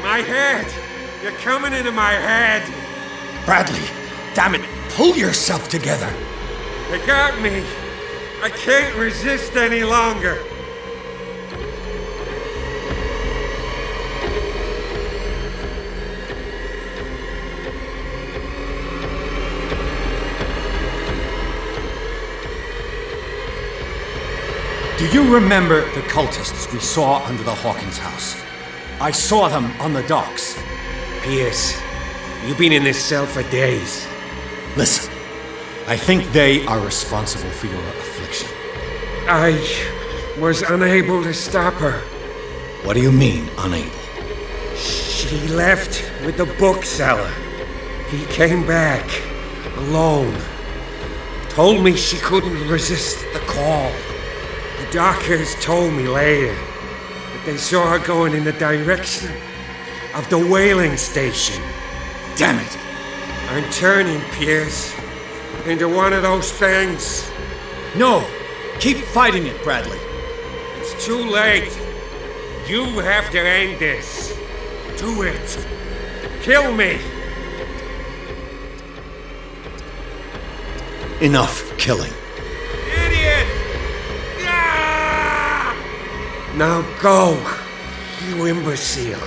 My head! You're coming into my head! Bradley, damn it, pull yourself together! They got me! I can't resist any longer! Do you remember the cultists we saw under the Hawkins house? I saw them on the docks. Pierce, you've been in this cell for days. Listen, I think they are responsible for your affliction. I was unable to stop her. What do you mean, unable? She left with the bookseller. He came back, alone. Told me she couldn't resist the call. The doctors told me later that they saw her going in the direction of the whaling station. Damn it! I'm turning, Pierce, into one of those things. No! Keep fighting it, Bradley. It's too late. You have to end this. Do it. Kill me. Enough killing. Idiot! Ah! Now go, you imbecile.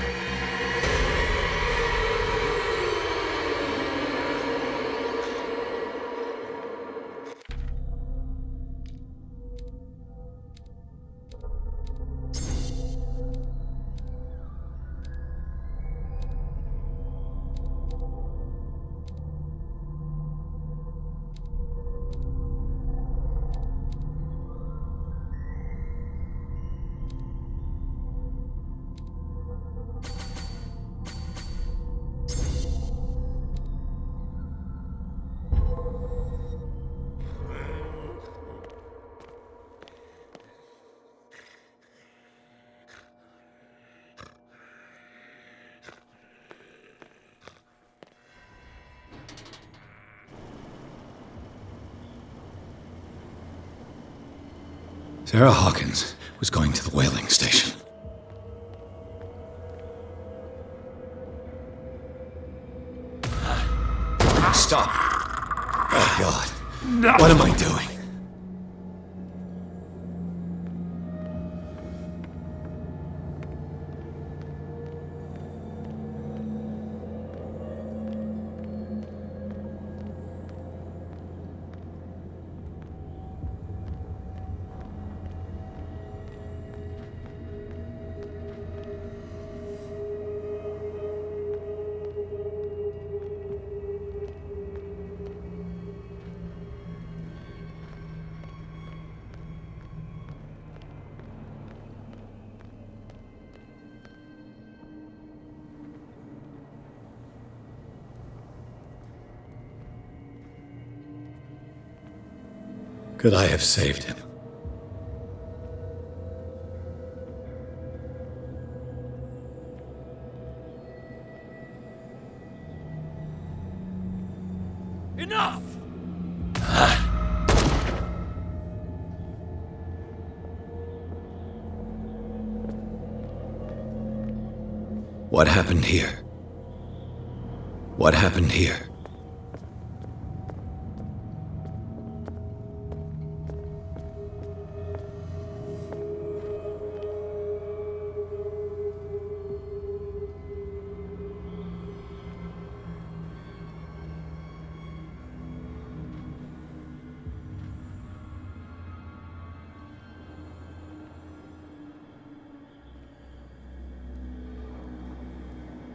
Sarah Hawkins was going to the whaling station. Stop. Oh, God. What am I doing? Could I have saved him? Enough! What happened here? What happened here?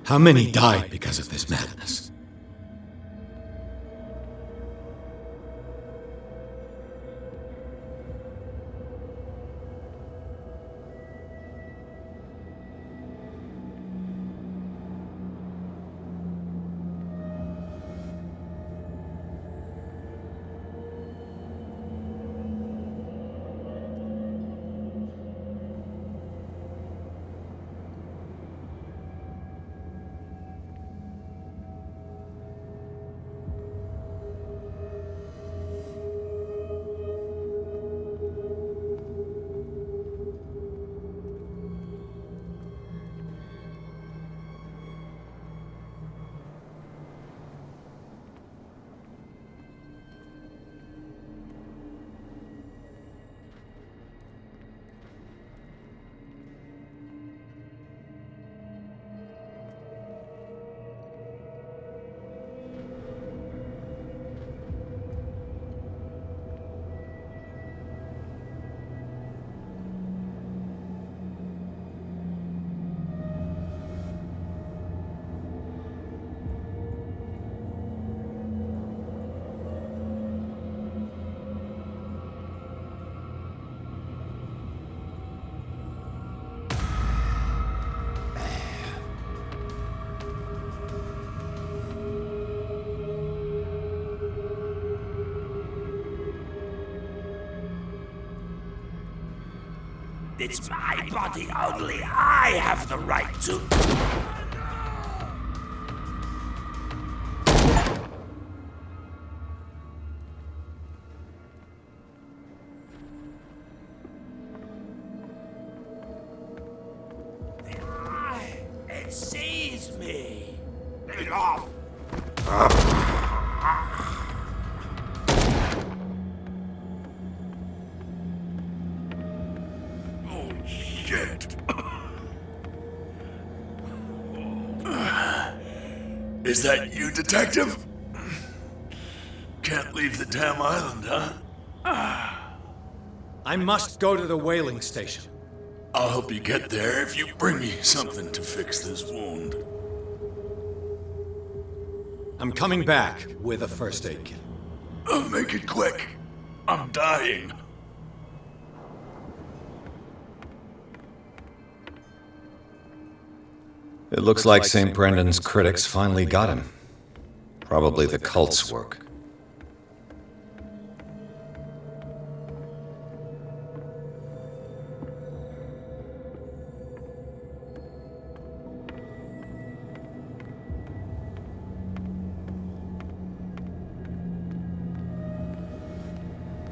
How many died because of this madness? It's my body, only I have the right to... It sees me! Get off! Is that you, Detective? Can't leave the damn island, huh? I must go to the whaling station. I'll help you get there if you bring me something to fix this wound. I'm coming back with a first aid kit. Make it quick. I'm dying. It looks like St. Brendan's critics finally got him. Probably the cult's work.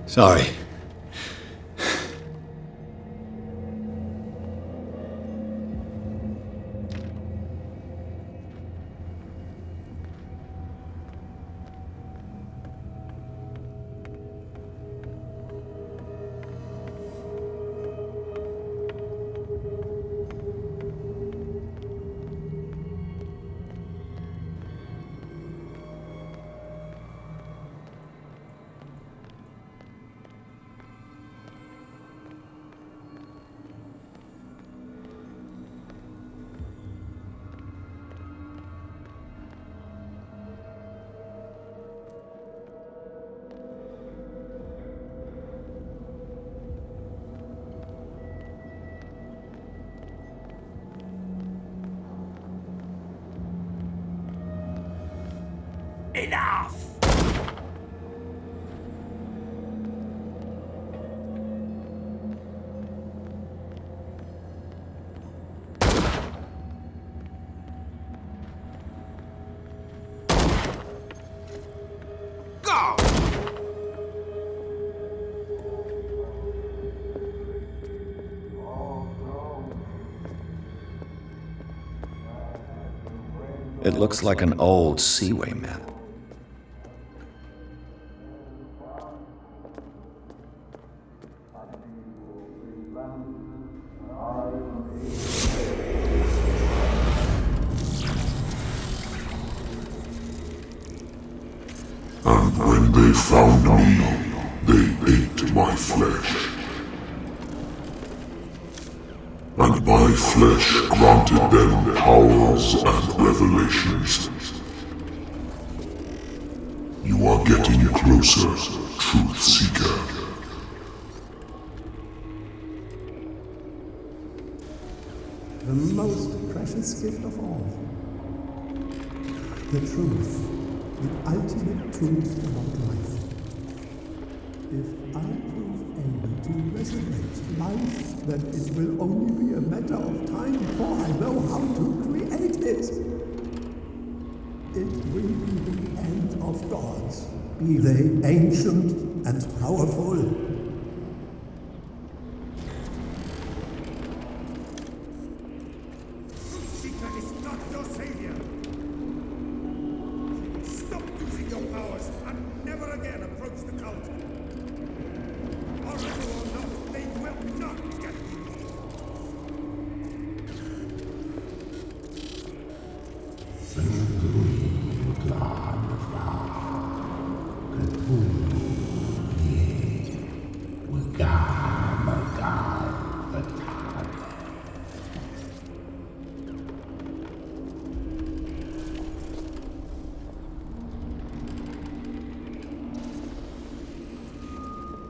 Sorry. Enough! Go! It looks like an old Seaway map. And when they found me, they ate my flesh. And my flesh granted them powers and revelations. You are getting closer, Truth Seeker. The most precious gift of all. The truth. The ultimate truth about life. If I prove able to resurrect life, then it will only be a matter of time before I know how to create it. It will be the end of gods, be they ancient and powerful. Truth Seeker is not your savior! Stop using your powers and never again approach the cult! Oracle or not, they will not get you!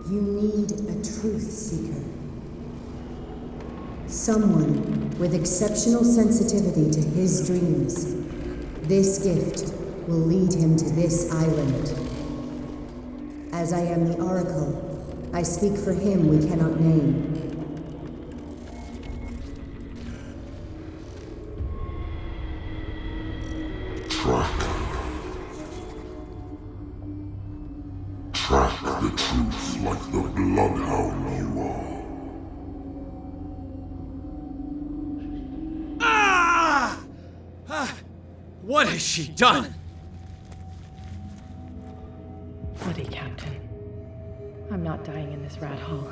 You need a truth seeker. Someone with exceptional sensitivity to his dreams. This gift will lead him to this island. As I am the Oracle, I speak for him we cannot name. Track the truth like the bloodhound you are. What has she done? Bloody Captain. I'm not dying in this rat hole.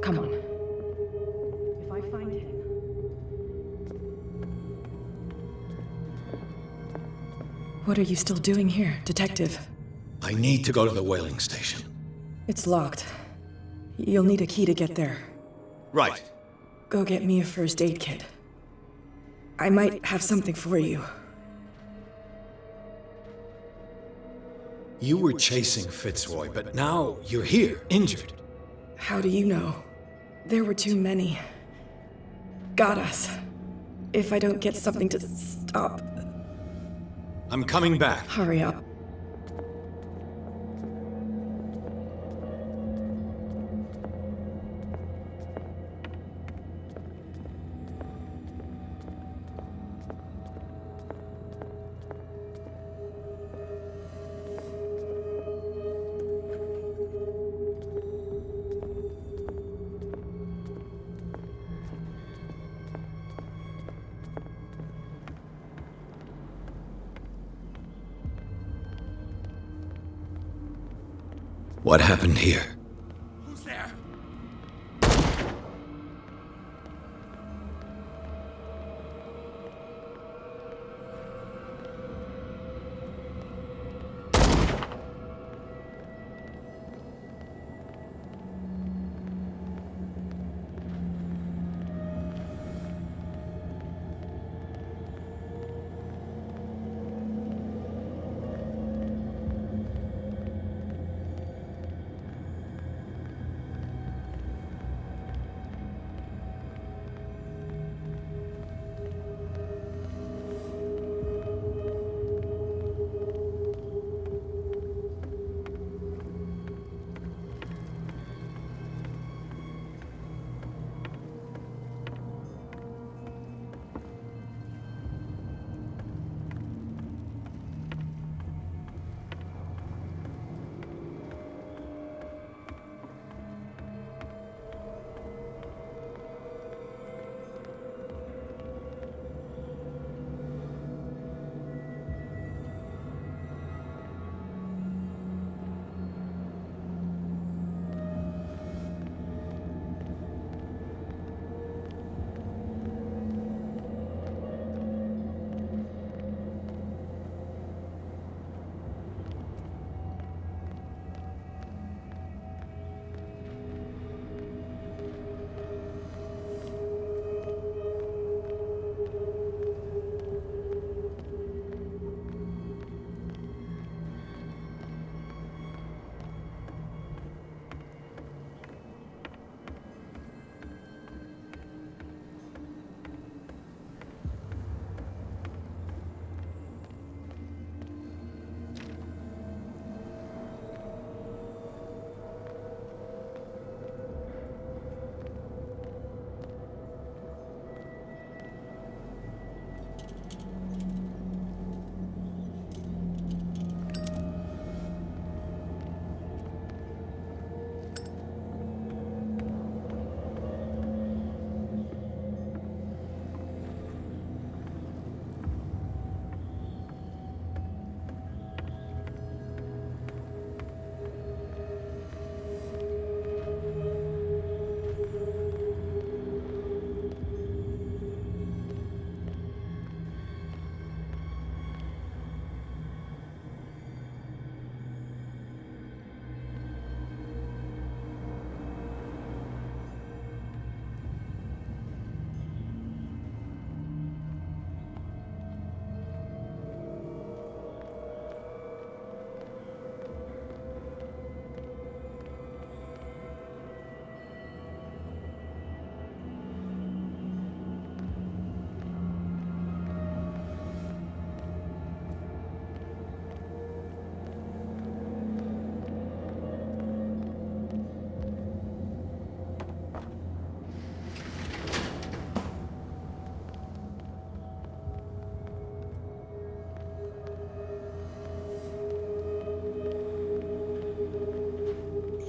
Come on. If I find him... What are you still doing here, Detective? I need to go to the whaling station. It's locked. You'll need a key to get there. Right. Go get me a first aid kit. I might have something for you. You were chasing Fitzroy, but now you're here, injured. How do you know? There were too many. Got us. If I don't get something to stop... I'm coming back. Hurry up. What happened here? Who's there?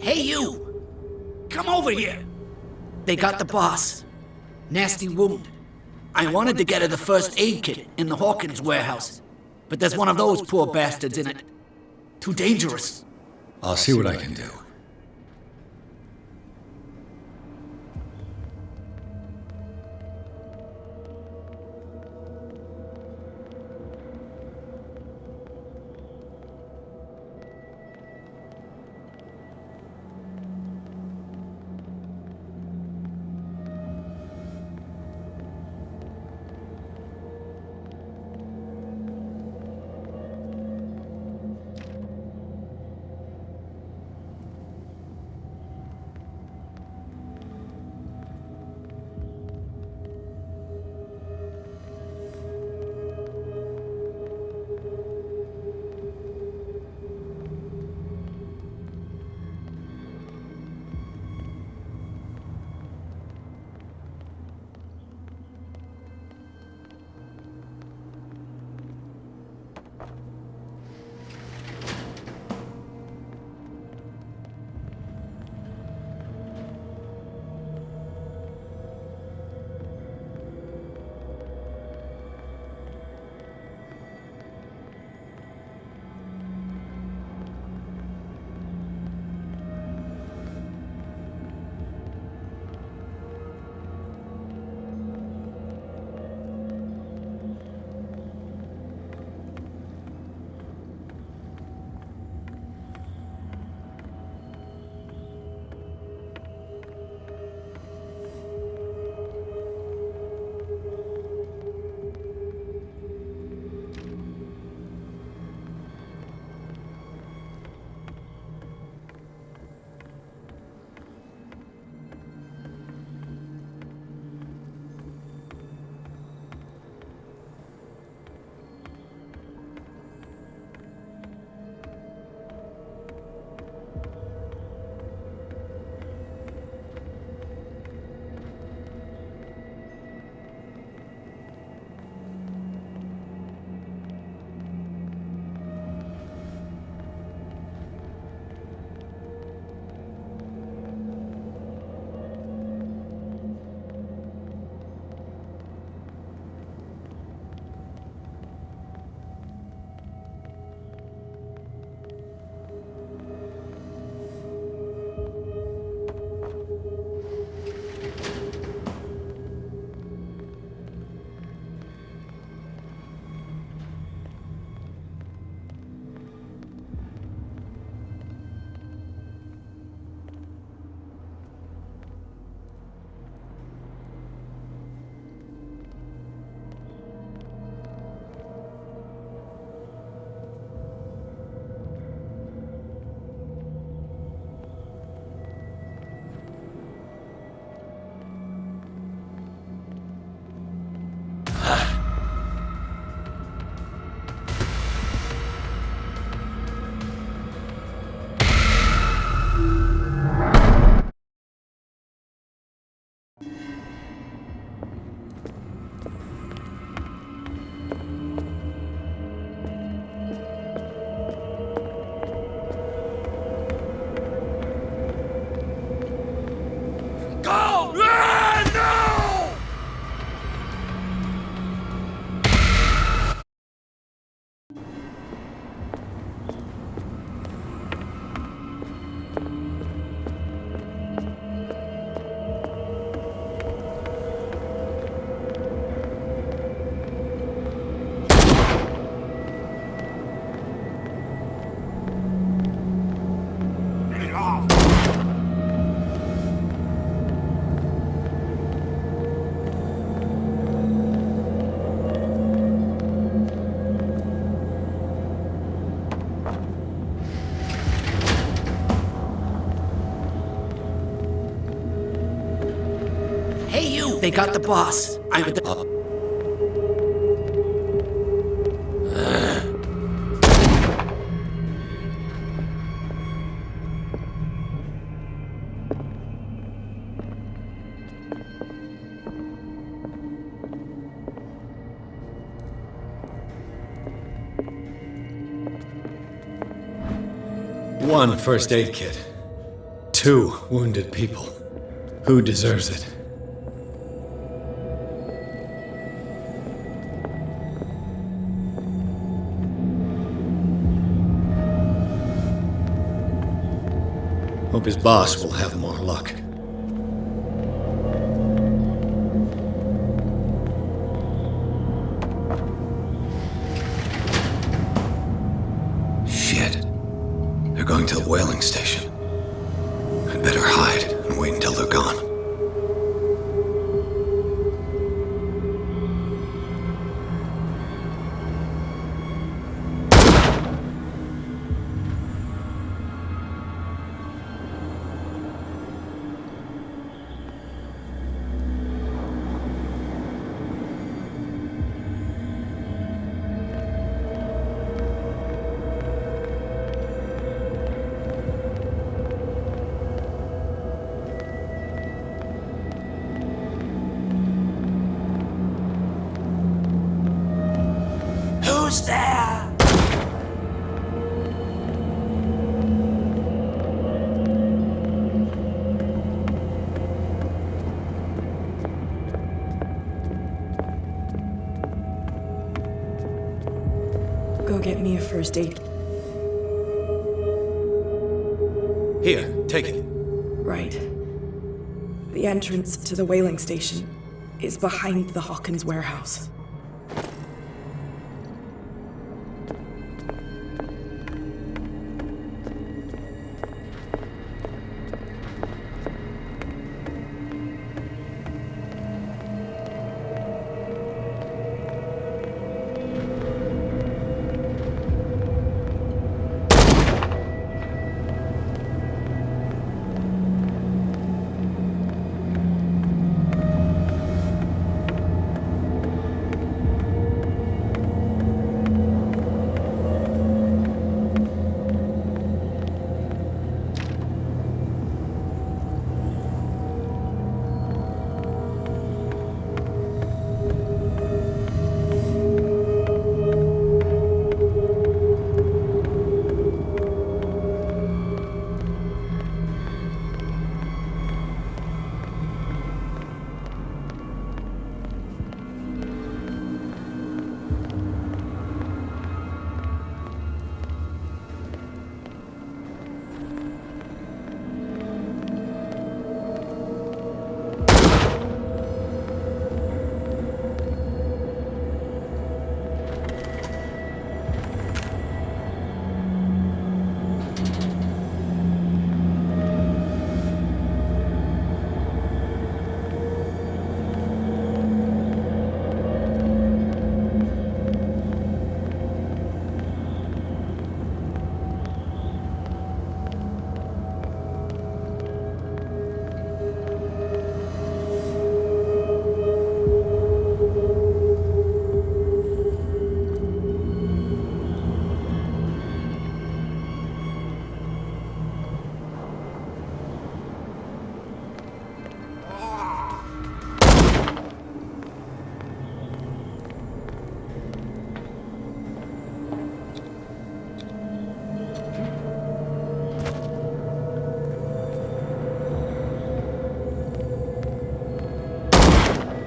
Hey, you! Come over here! They got the boss. Nasty wound. I wanted to get her the first aid kit in the Hawkins warehouse, but there's one of those poor bastards in it. Too dangerous. I'll see what I can do. They got the boss. I'm at the... One first aid kit. 2 wounded people. Who deserves it? Hope his boss will have more luck. Shit. They're going to the whaling station. I'd better hide and wait until they're gone. Who's there? Go get me a first aid. Here, take it. Right. The entrance to the whaling station is behind the Hawkins warehouse.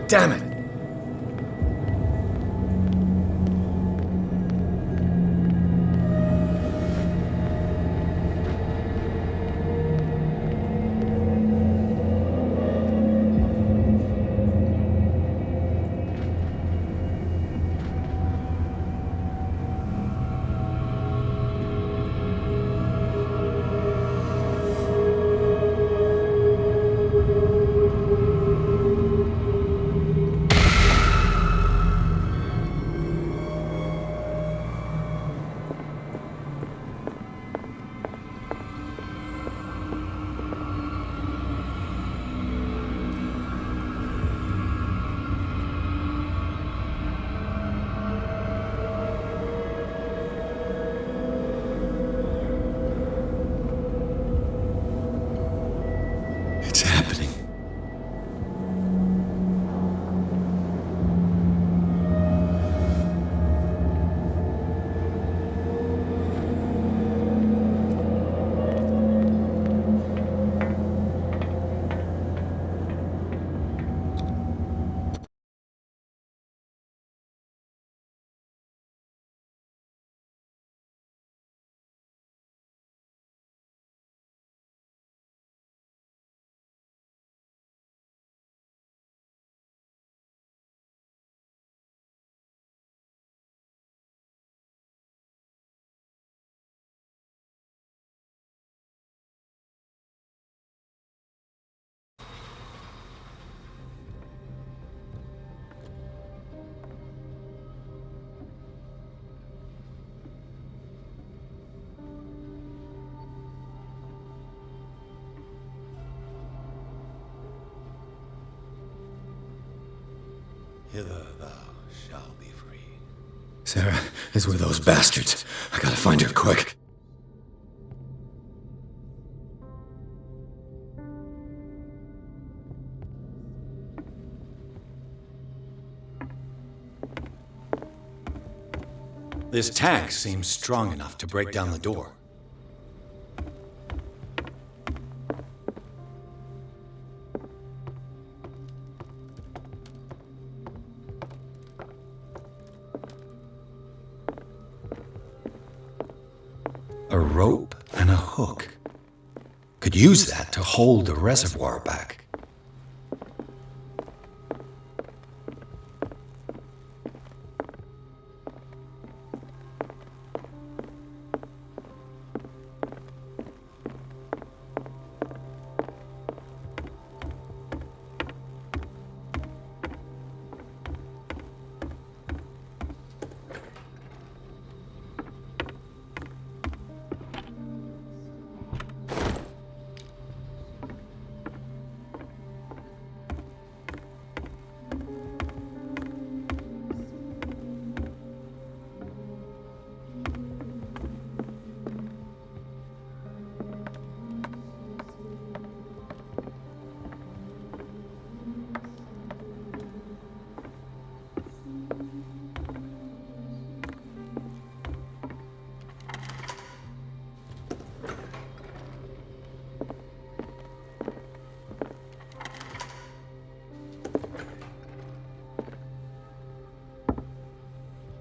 Damn it! Hither thou shalt be free. Sarah is with those bastards. I gotta find her quick. This tank seems strong enough to break down the door. A rope and a hook. Could use that to hold the reservoir back.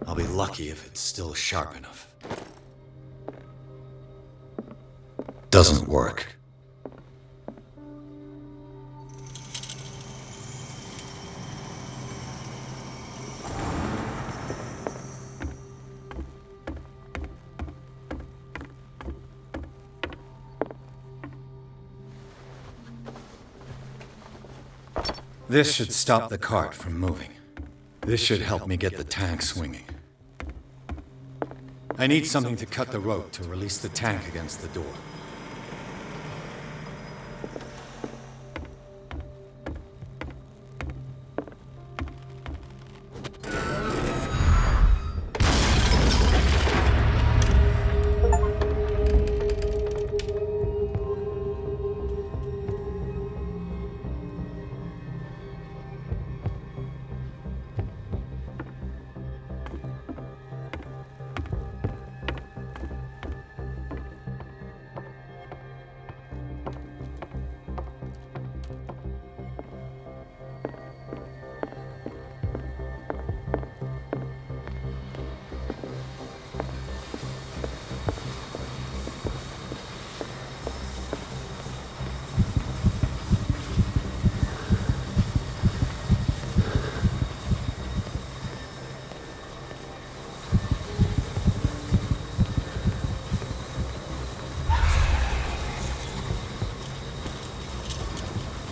I'll be lucky if it's still sharp enough. Doesn't work. This should stop the cart from moving. This should help me get the tank swinging. I need something to cut the rope to release the tank against the door.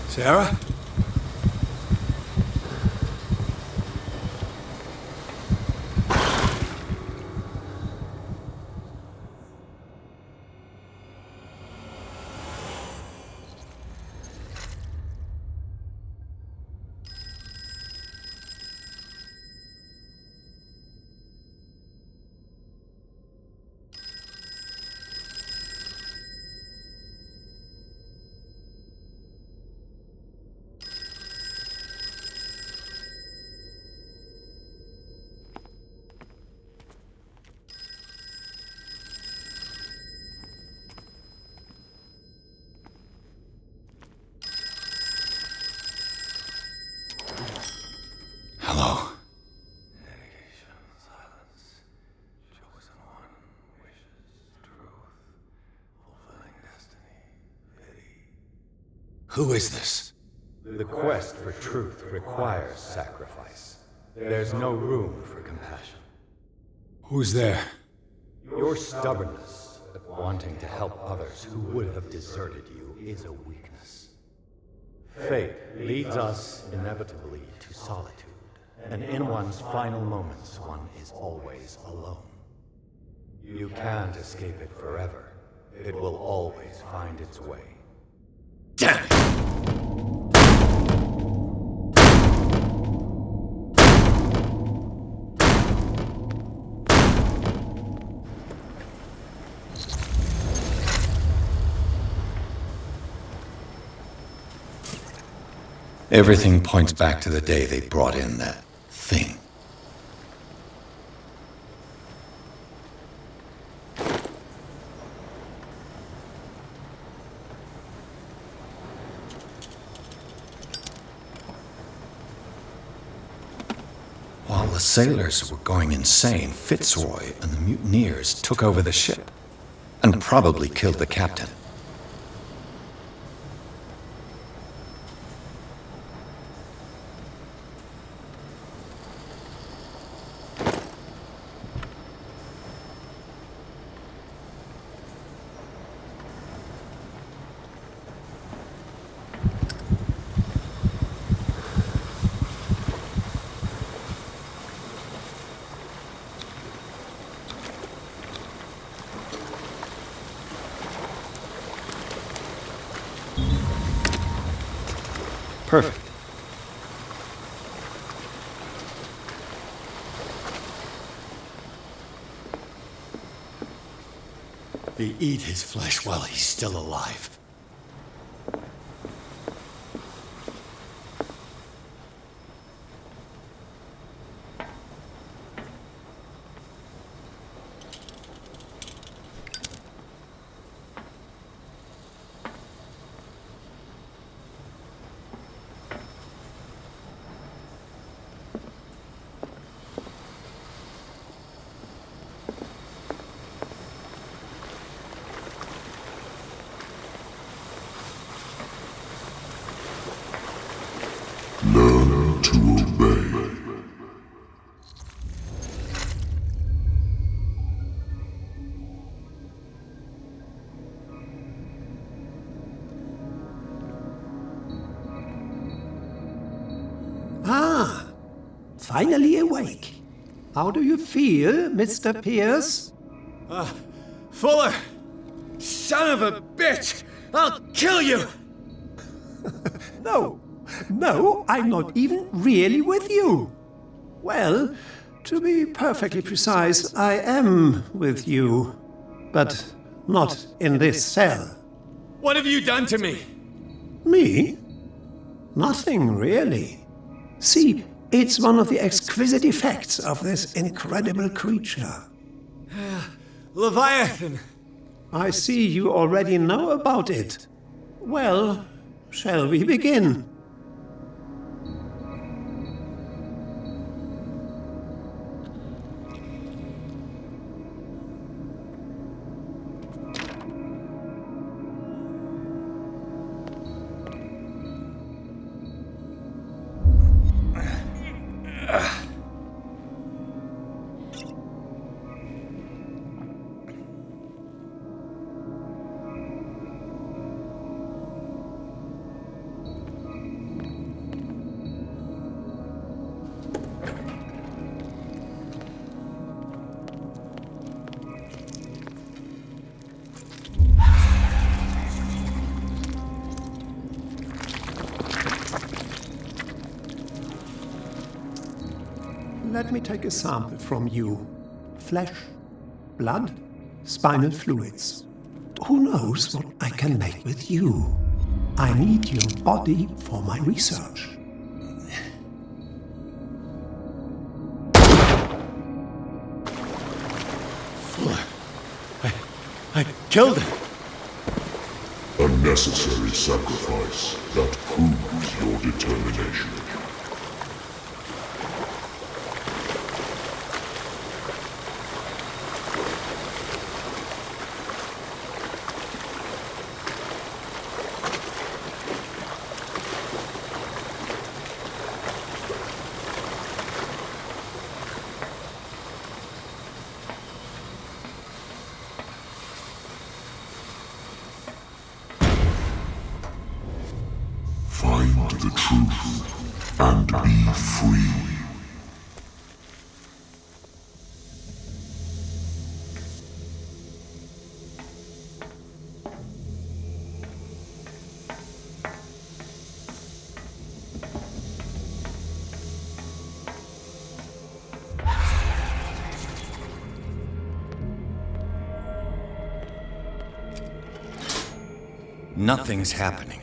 Sarah? Hello. Dedication, silence, chosen one, wishes, truth, fulfilling destiny, pity. Who is this? The quest for truth requires sacrifice. There's no room for compassion. Who's there? Your stubbornness at wanting to help others who would have deserted you is a weakness. Fate leads us inevitably to solitude, and in one's final moments, one is always alone. You can't escape it forever. It will always find its way. Damn it! Everything points back to the day they brought in that thing. While the sailors were going insane, Fitzroy and the mutineers took over the ship and probably killed the captain. Perfect. They eat his flesh while he's still alive. Learn to obey. Ah, finally awake. How do you feel, Mr. Pierce? Fuller! Son of a bitch! I'll kill you! No, I'm not even really with you. Well, to be perfectly precise, I am with you. But not in this cell. What have you done to me? Me? Nothing, really. See, it's one of the exquisite effects of this incredible creature. Leviathan! I see you already know about it. Well, shall we begin? Let me take a sample from you. Flesh, blood, spinal fluids. Who knows what I can make with you? I need your body for my research. Fuller, I killed him. A necessary sacrifice that proves your determination. Find the truth and be free. Nothing's happening.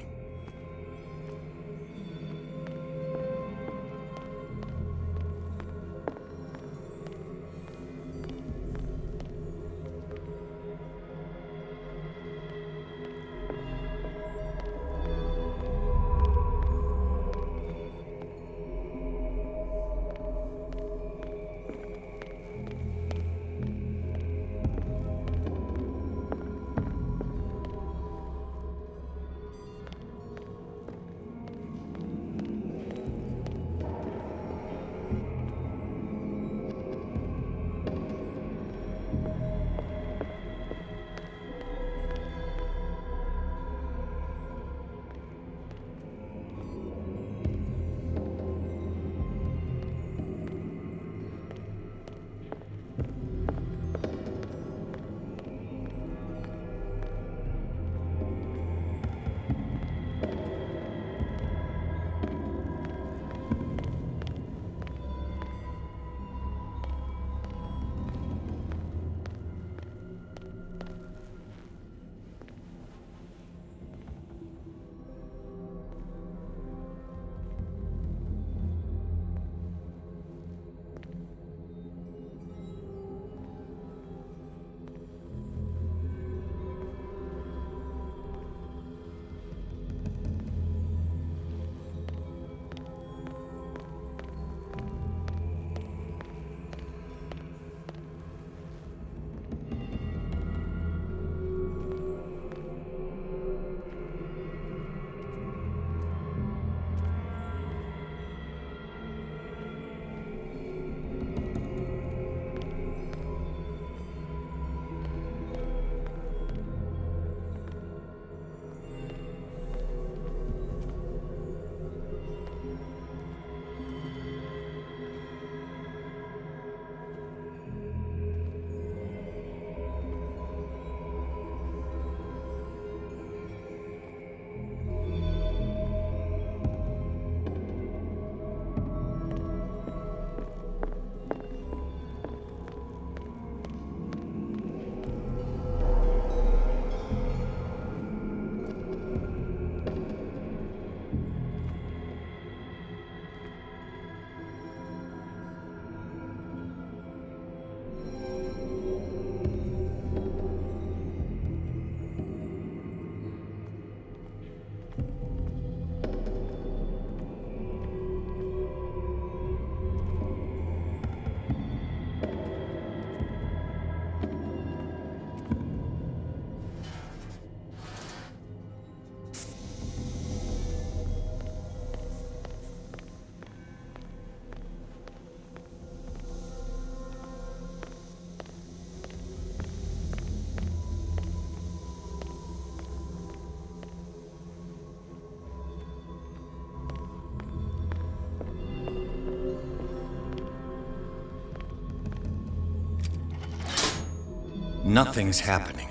Nothing's happening.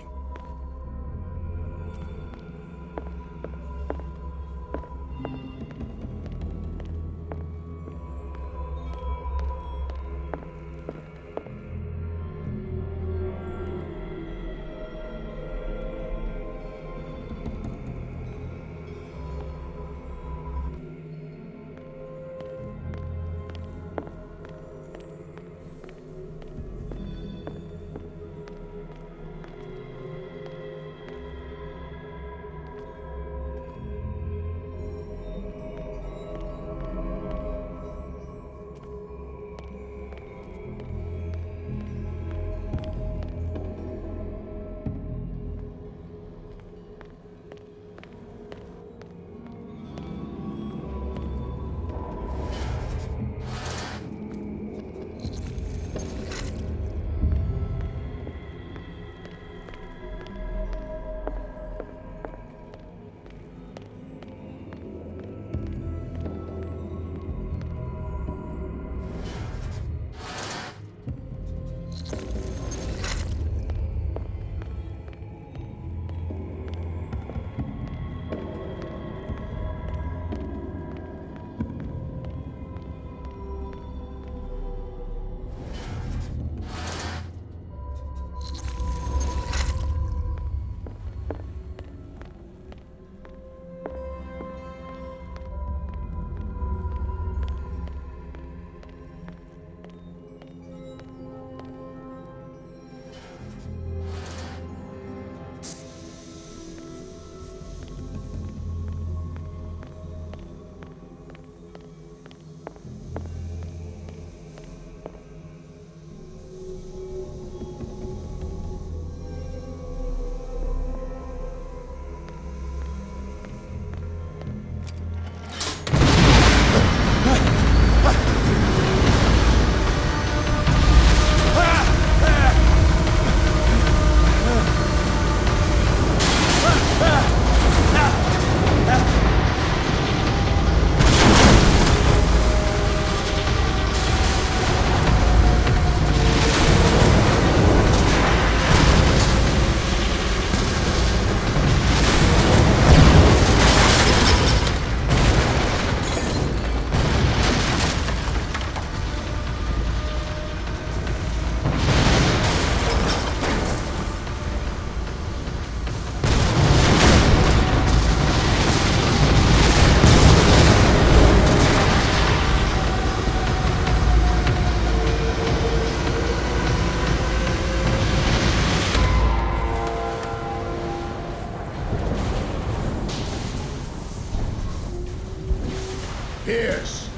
Pierce!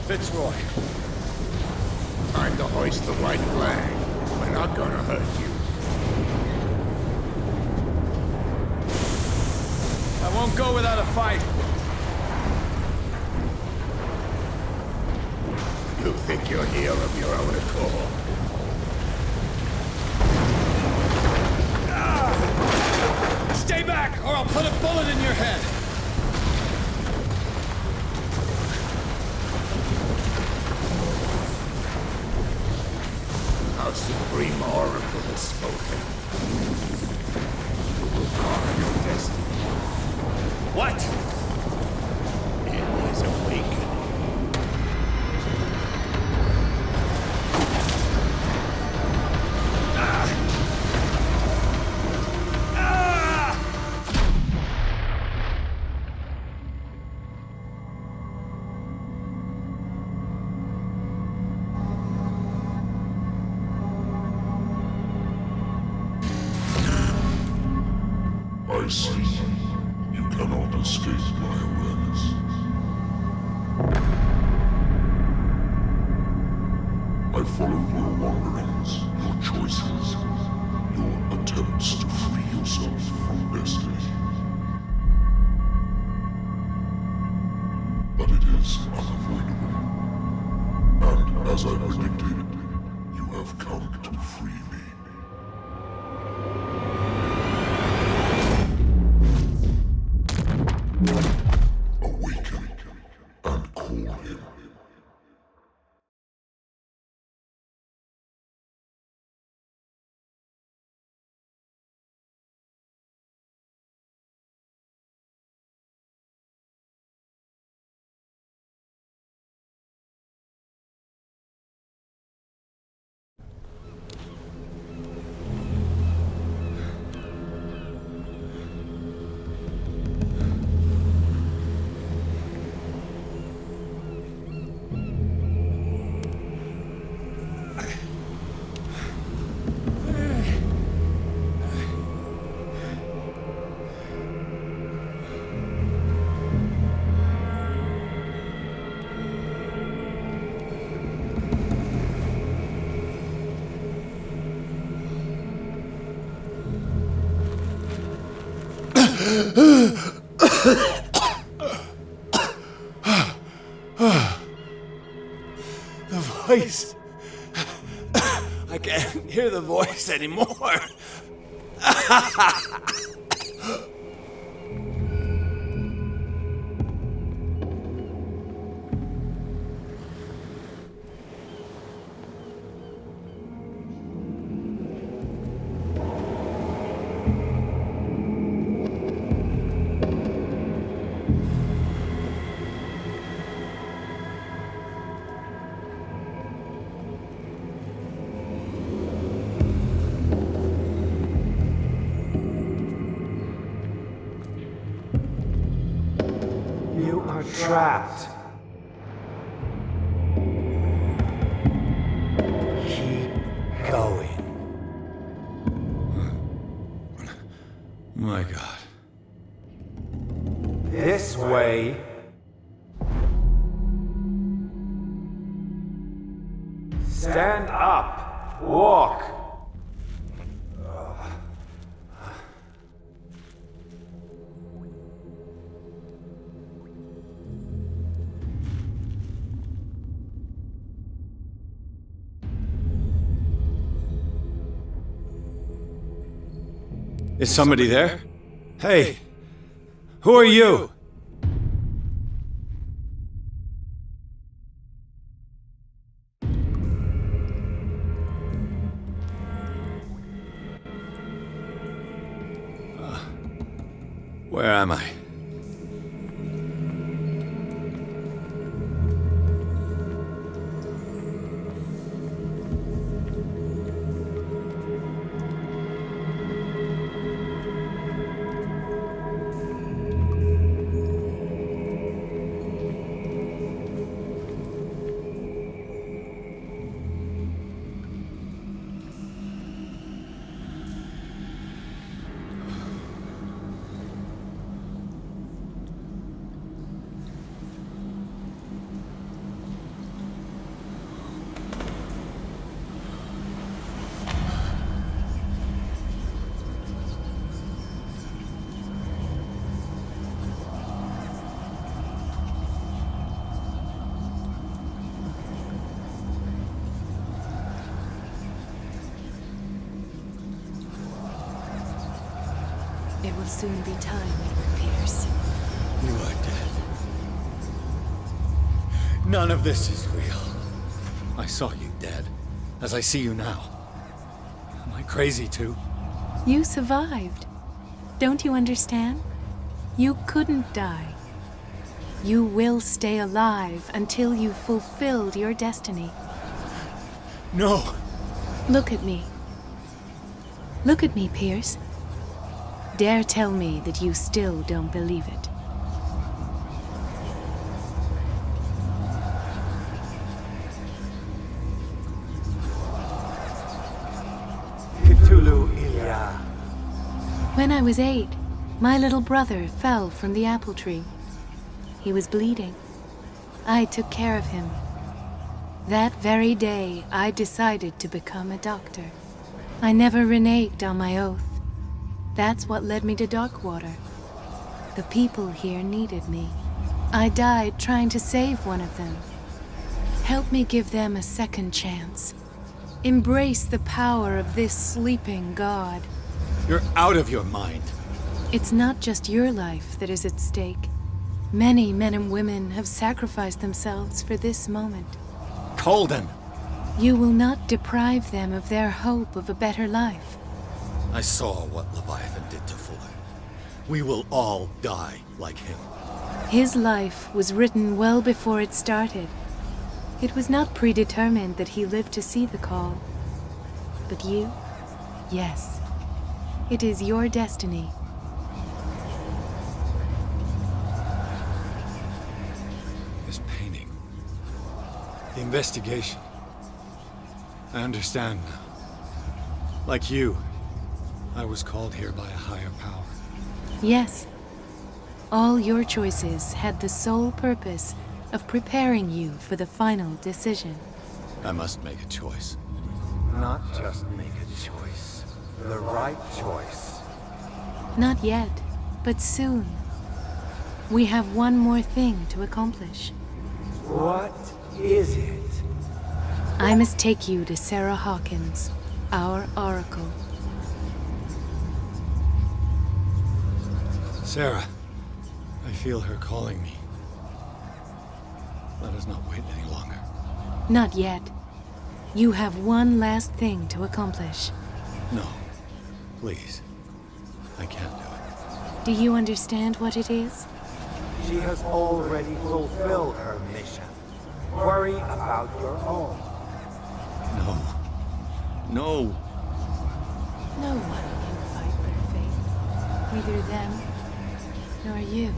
Fitzroy. Time to hoist the white flag. We're not gonna hurt you. I won't go without a fight. You think you're here of your own accord? Stay back, or I'll put a bullet in your head! Our supreme oracle has spoken. You will follow your destiny. What? It is awakening. I see. You cannot escape my awareness. I followed your wanderings, your choices, your attempts to free yourself from destiny. But it is unavoidable. And as I predicted, you have come to free me. Awaken and call him. The voice. I can't hear the voice anymore. You are trapped. Keep going. My God. This way. Stand up. Walk. Is somebody there? Hey, who are you? Where am I? It will soon be time, Edward Pierce. You are dead. None of this is real. I saw you dead, as I see you now. Am I crazy too? You survived. Don't you understand? You couldn't die. You will stay alive until you've fulfilled your destiny. No! Look at me. Look at me, Pierce. Dare tell me that you still don't believe it. Cthulhu Ilya. When I was 8, my little brother fell from the apple tree. He was bleeding. I took care of him. That very day, I decided to become a doctor. I never reneged on my oath. That's what led me to Darkwater. The people here needed me. I died trying to save one of them. Help me give them a second chance. Embrace the power of this sleeping god. You're out of your mind. It's not just your life that is at stake. Many men and women have sacrificed themselves for this moment. Colden! You will not deprive them of their hope of a better life. I saw what Leviathan did to Fuller. We will all die like him. His life was written well before it started. It was not predetermined that he lived to see the call. But you? Yes. It is your destiny. This painting. The investigation. I understand now. Like you, I was called here by a higher power. Yes. All your choices had the sole purpose of preparing you for the final decision. I must make a choice. Not just make a choice. The right choice. Not yet. But soon, we have one more thing to accomplish. What is it? I must take you to Sarah Hawkins, our Oracle. Sarah, I feel her calling me. Let us not wait any longer. Not yet. You have one last thing to accomplish. No, please. I can't do it. Do you understand what it is? She has already fulfilled her mission. Worry about your own. No. No. No one can fight their fate. Neither them, nor you.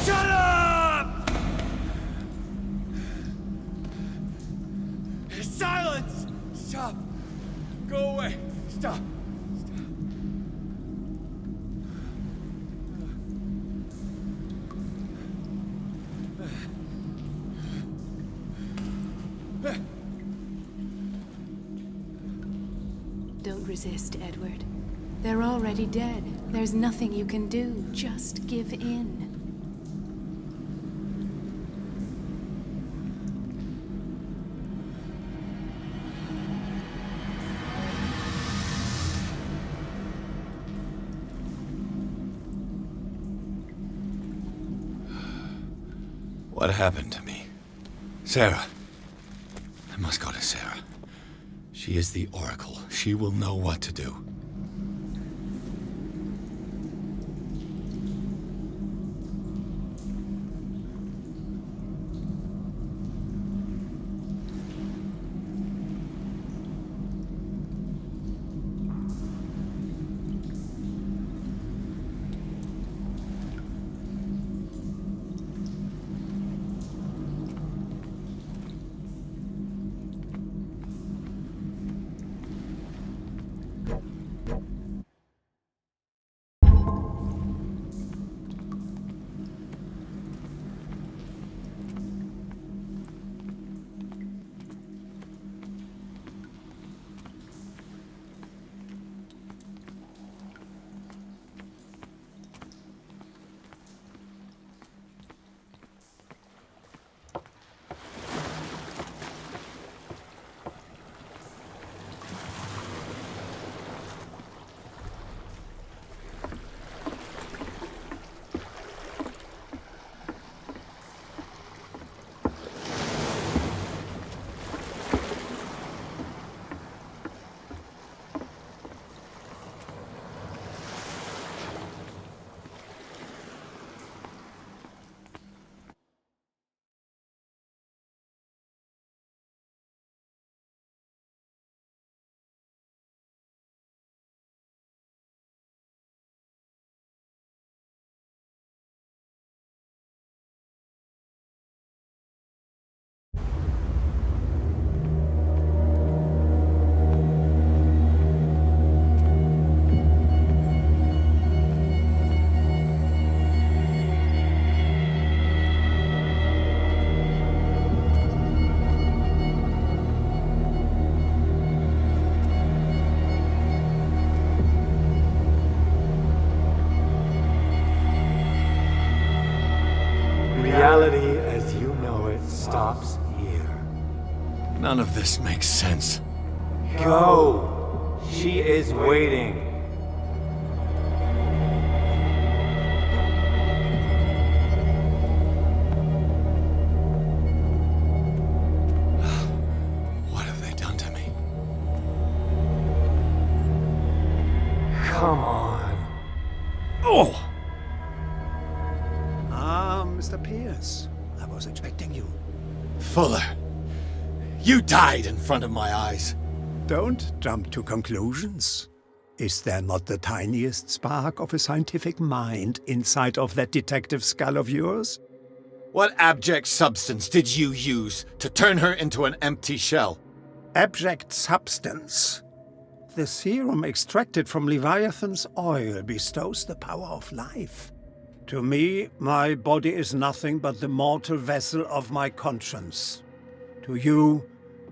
Shut up! Silence! Stop! Go away! Stop! Don't resist, Edward. They're already dead. There's nothing you can do. Just give in. What happened to me? Sarah. I must go to Sarah. She is the Oracle. She will know what to do. Reality as you know it stops here. None of this makes sense. Go! She is waiting. What have they done to me? Come on. Oh! Mr. Pierce, I was expecting you. Fuller, you died in front of my eyes. Don't jump to conclusions. Is there not the tiniest spark of a scientific mind inside of that detective skull of yours? What abject substance did you use to turn her into an empty shell? Abject substance. The serum extracted from Leviathan's oil bestows the power of life. To me, my body is nothing but the mortal vessel of my conscience. To you,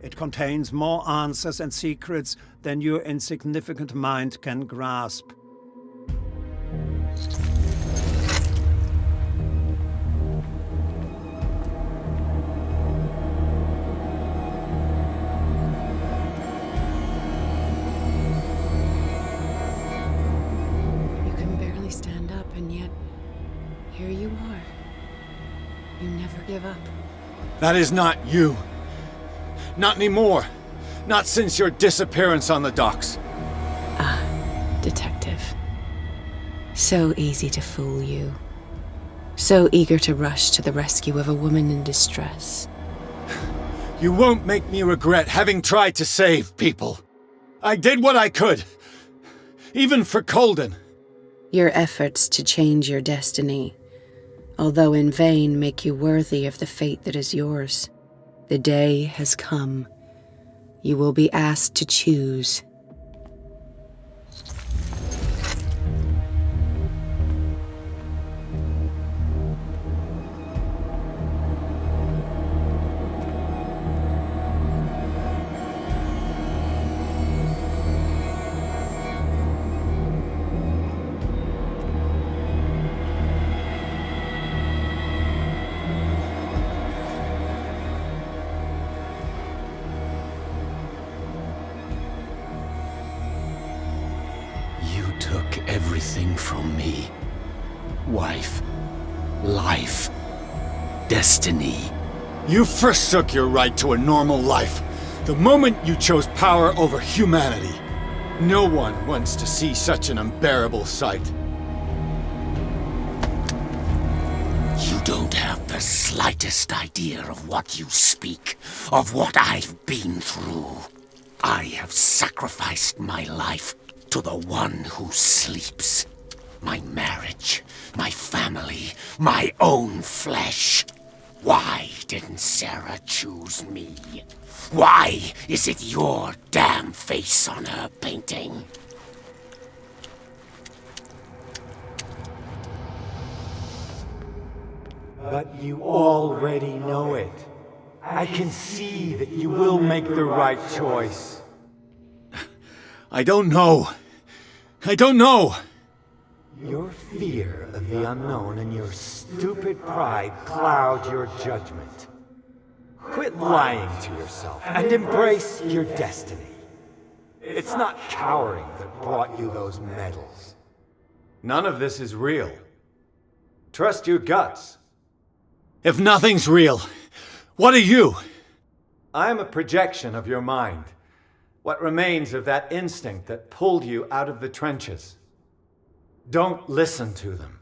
it contains more answers and secrets than your insignificant mind can grasp. Stand up, and yet here you are. You never give up. That is not you. Not anymore. Not since your disappearance on the docks. Detective. So easy to fool you. So eager to rush to the rescue of a woman in distress. You won't make me regret having tried to save people. I did what I could. Even for Colden. Your efforts to change your destiny, although in vain, make you worthy of the fate that is yours. The day has come. You will be asked to choose. Everything from me. Wife, life, destiny. You forsook your right to a normal life the moment you chose power over humanity. No one wants to see such an unbearable sight. You don't have the slightest idea of what you speak, of what I've been through. I have sacrificed my life to the one who sleeps. My marriage, my family, my own flesh. Why didn't Sarah choose me? Why is it your damn face on her painting? But you already know it. I can see that you will make the right choice. I don't know. I don't know. Your fear of the unknown and your stupid pride cloud your judgment. Quit lying to yourself and embrace your destiny. It's not cowering that brought you those medals. None of this is real. Trust your guts. If nothing's real, what are you? I am a projection of your mind. What remains of that instinct that pulled you out of the trenches. Don't listen to them.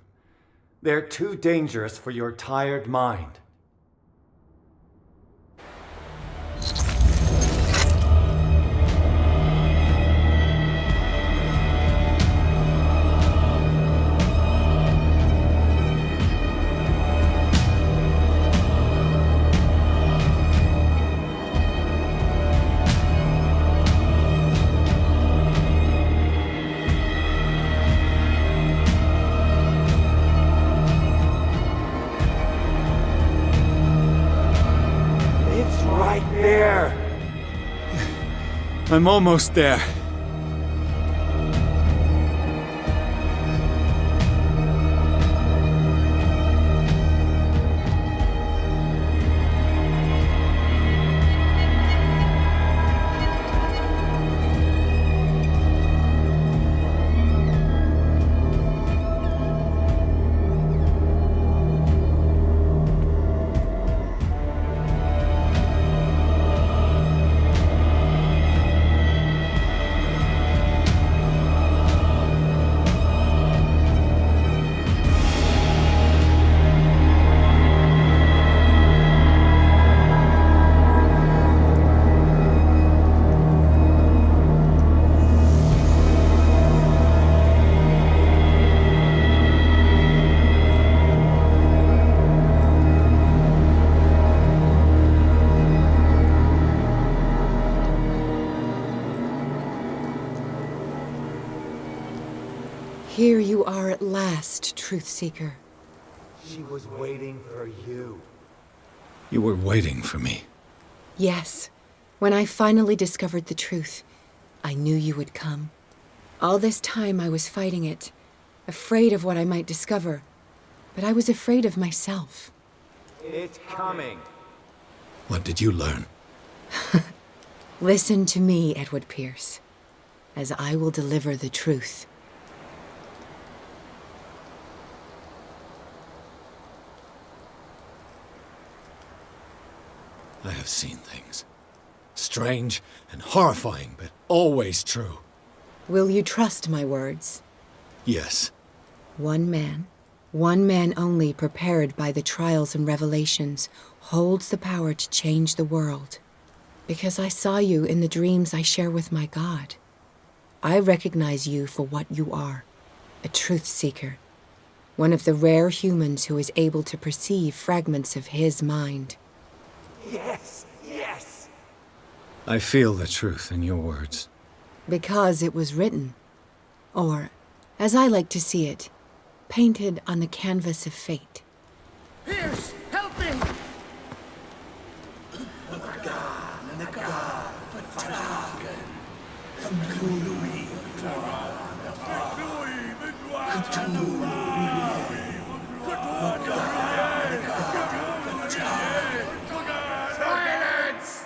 They're too dangerous for your tired mind. I'm almost there. Here you are at last, Truth Seeker. She was waiting for you. You were waiting for me. Yes. When I finally discovered the truth, I knew you would come. All this time I was fighting it, afraid of what I might discover. But I was afraid of myself. It's coming. What did you learn? Listen to me, Edward Pierce, as I will deliver the truth. I have seen things. Strange and horrifying, but always true. Will you trust my words? Yes. One man only prepared by the trials and revelations, holds the power to change the world. Because I saw you in the dreams I share with my God. I recognize you for what you are, a truth seeker. One of the rare humans who is able to perceive fragments of his mind. Yes, yes! I feel the truth in your words. Because it was written. Or, as I like to see it, painted on the canvas of fate. Pierce, help me! The god, Silence!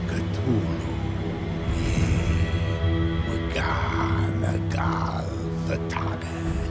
Cthulhu, Waganagal, Fatagan.